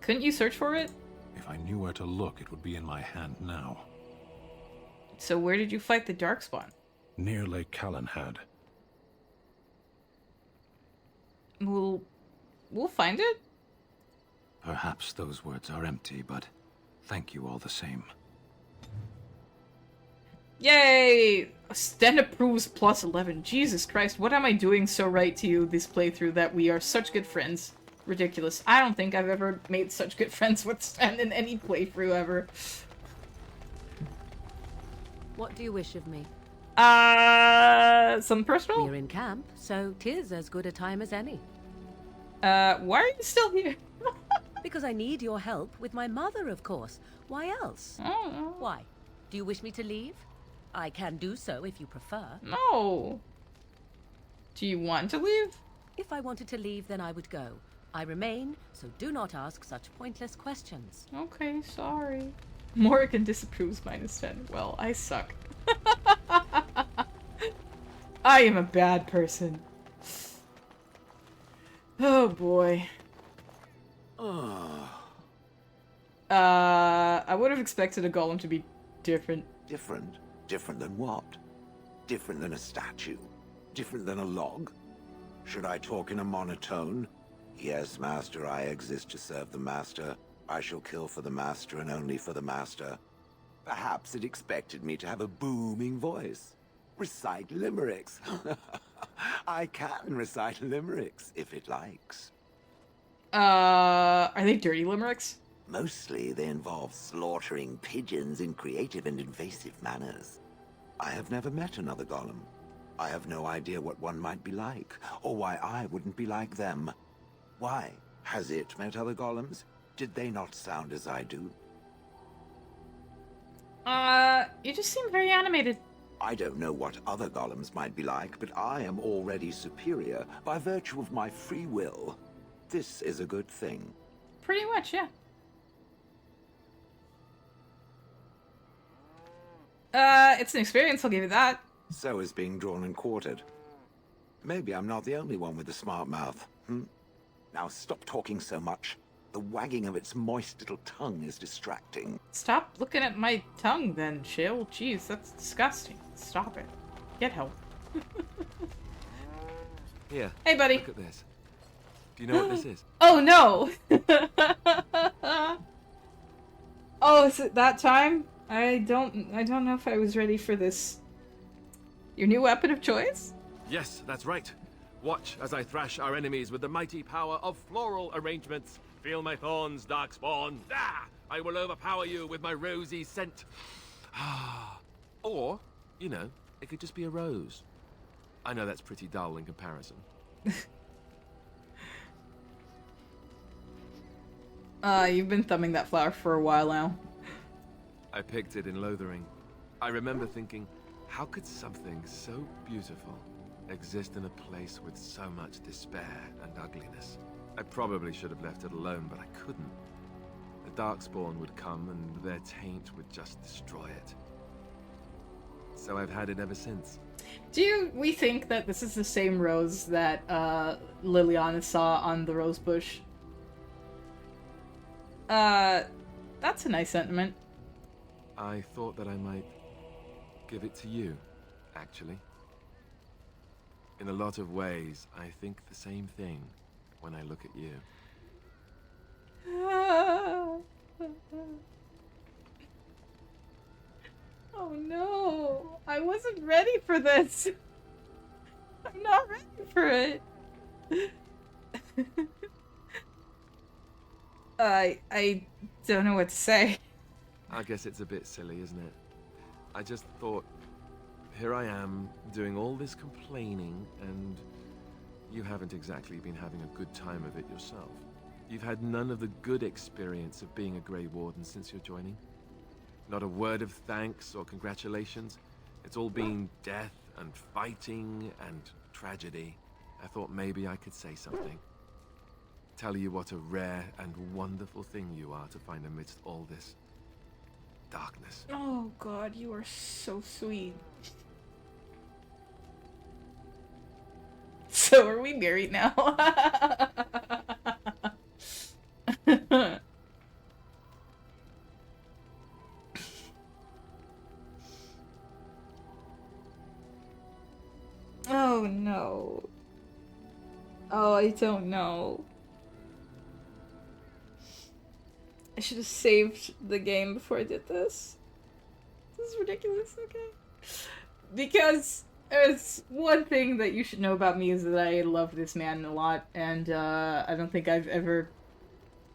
Couldn't you search for it? If I knew where to look, it would be in my hand now. So where did you fight the Darkspawn? Near Lake Calenhad. We'll find it? Perhaps those words are empty, but thank you all the same. Yay! Sten approves plus 11. Jesus Christ, what am I doing so right to you this playthrough that we are such good friends? Ridiculous. I don't think I've ever made such good friends with Sten in any playthrough ever. What do you wish of me? Something personal? We're in camp, so 'tis as good a time as any. Why are you still here? Because I need your help with my mother, of course. Why else? Oh. Why? Do you wish me to leave? I can do so if you prefer. No. Do you want to leave? If I wanted to leave, then I would go. I remain, so do not ask such pointless questions. Okay, sorry. Morrigan disapproves -10. Well, I suck. I am a bad person. Oh boy. I would have expected a golem to be different. Different? Different than what? Different than a statue? Different than a log? Should I talk in a monotone? Yes, Master, I exist to serve the Master. I shall kill for the Master and only for the Master. Perhaps it expected me to have a booming voice. Recite limericks. I can recite limericks, if it likes. Are they dirty limericks? Mostly they involve slaughtering pigeons in creative and invasive manners. I have never met another golem. I have no idea what one might be like, or why I wouldn't be like them. Why? Has it met other golems? Did they not sound as I do? You just seem very animated. I don't know what other golems might be like, but I am already superior by virtue of my free will. This is a good thing. Pretty much, yeah. It's an experience, I'll give you that. So is being drawn and quartered. Maybe I'm not the only one with a smart mouth, Now stop talking so much. The wagging of its moist little tongue is distracting. Stop looking at my tongue then, Chill. Jeez, that's disgusting. Stop it. Get help. Here. Hey, buddy. Look at this. Do you know what this is? Oh, no! Oh, is it that time? I don't know if I was ready for this. Your new weapon of choice? Yes, that's right. Watch as I thrash our enemies with the mighty power of floral arrangements. Feel my thorns, Darkspawn. Ah! I will overpower you with my rosy scent. Or, you know, it could just be a rose. I know that's pretty dull in comparison. You've been thumbing that flower for a while now. I picked it in Lothering. I remember thinking, how could something so beautiful exist in a place with so much despair and ugliness? I probably should have left it alone, but I couldn't. The Darkspawn would come and their taint would just destroy it. So I've had it ever since. Do we think that this is the same rose that Liliana saw on the rose bush? That's a nice sentiment. I thought that I might give it to you, actually. In a lot of ways, I think the same thing when I look at you. Oh no, I wasn't ready for this. I'm not ready for it. I don't know what to say. I guess it's a bit silly, isn't it? I just thought, here I am, doing all this complaining, and you haven't exactly been having a good time of it yourself. You've had none of the good experience of being a Grey Warden since your joining. Not a word of thanks or congratulations. It's all been death and fighting and tragedy. I thought maybe I could say something. Tell you what a rare and wonderful thing you are to find amidst all this darkness. Oh god, you are so sweet. So are we married now? Oh no. Oh, I don't know. I should have saved the game before I did this. This is ridiculous, okay? Because there's one thing that you should know about me is that I love this man a lot, and I don't think I've ever...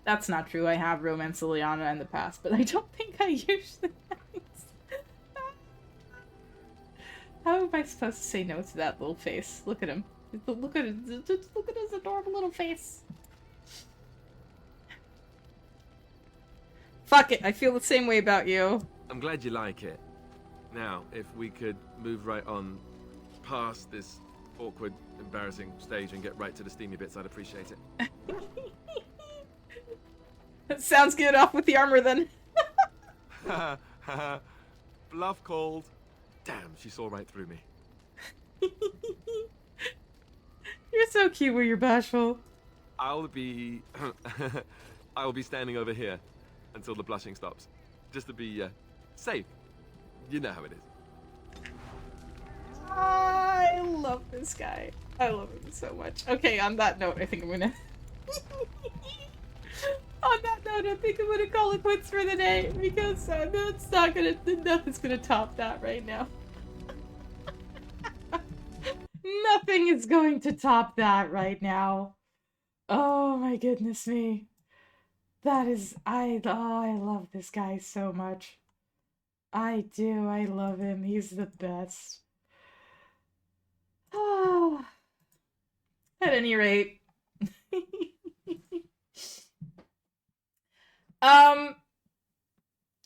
That's not true, I have romanced Liliana in the past, but I don't think I usually How am I supposed to say no to that little face? Look at him. Look at his adorable little face. Fuck it, I feel the same way about you. I'm glad you like it. Now, if we could move right on past this awkward, embarrassing stage and get right to the steamy bits, I'd appreciate it. That sounds good. Off with the armor then. Bluff called. Damn, she saw right through me. You're so cute when you're bashful. I'll be standing over here until the blushing stops, just to be safe. You know how it is. I love this guy. I love him so much. Okay, on that note, I think I'm gonna. On that note, I think I'm gonna call it quits for the day because it's not gonna. Nothing's gonna top that right now. Nothing is going to top that right now. Oh my goodness me. That is, I love this guy so much. I do, I love him. He's the best. Ah. At any rate.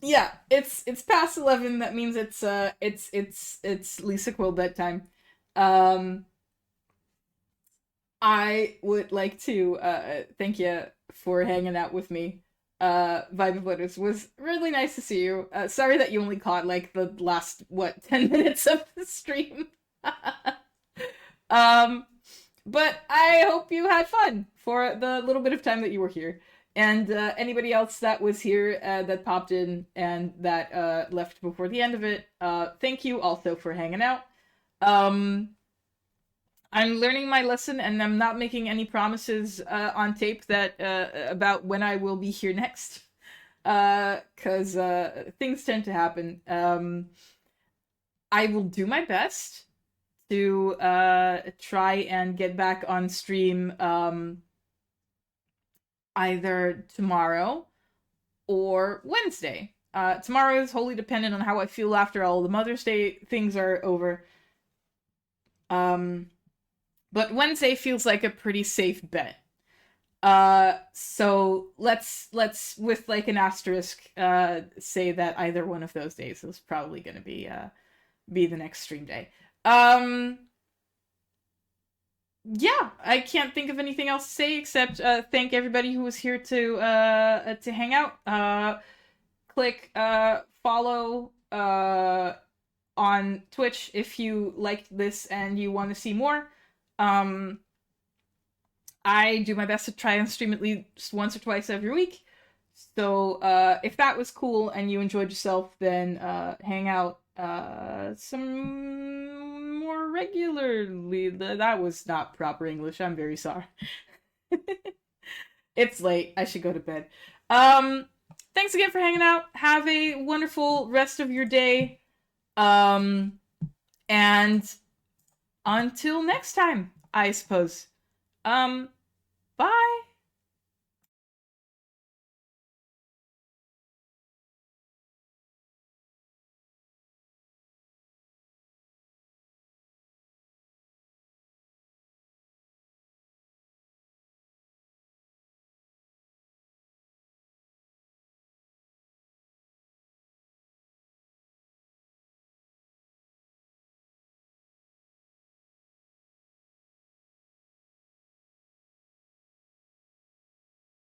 Yeah, it's past 11. That means it's Lisa Quill bedtime. I would like to thank you for hanging out with me. Vibe of Lotus was really nice to see you. Sorry that you only caught like the last 10 minutes of the stream. But I hope you had fun for the little bit of time that you were here. And anybody else that was here that popped in and that left before the end of it, thank you also for hanging out. I'm learning my lesson, and I'm not making any promises on tape that about when I will be here next, because things tend to happen. I will do my best to try and get back on stream either tomorrow or Wednesday. Tomorrow is wholly dependent on how I feel after all the Mother's Day things are over. But Wednesday feels like a pretty safe bet. So let's with like an asterisk say that either one of those days is probably going to be the next stream day. Yeah, I can't think of anything else to say except thank everybody who was here to hang out. Click follow on Twitch if you liked this and you want to see more. I do my best to try and stream at least once or twice every week. So if that was cool and you enjoyed yourself, then hang out some more regularly. That was not proper English. I'm very sorry. It's late. I should go to bed. Thanks again for hanging out. Have a wonderful rest of your day. And until next time, I suppose.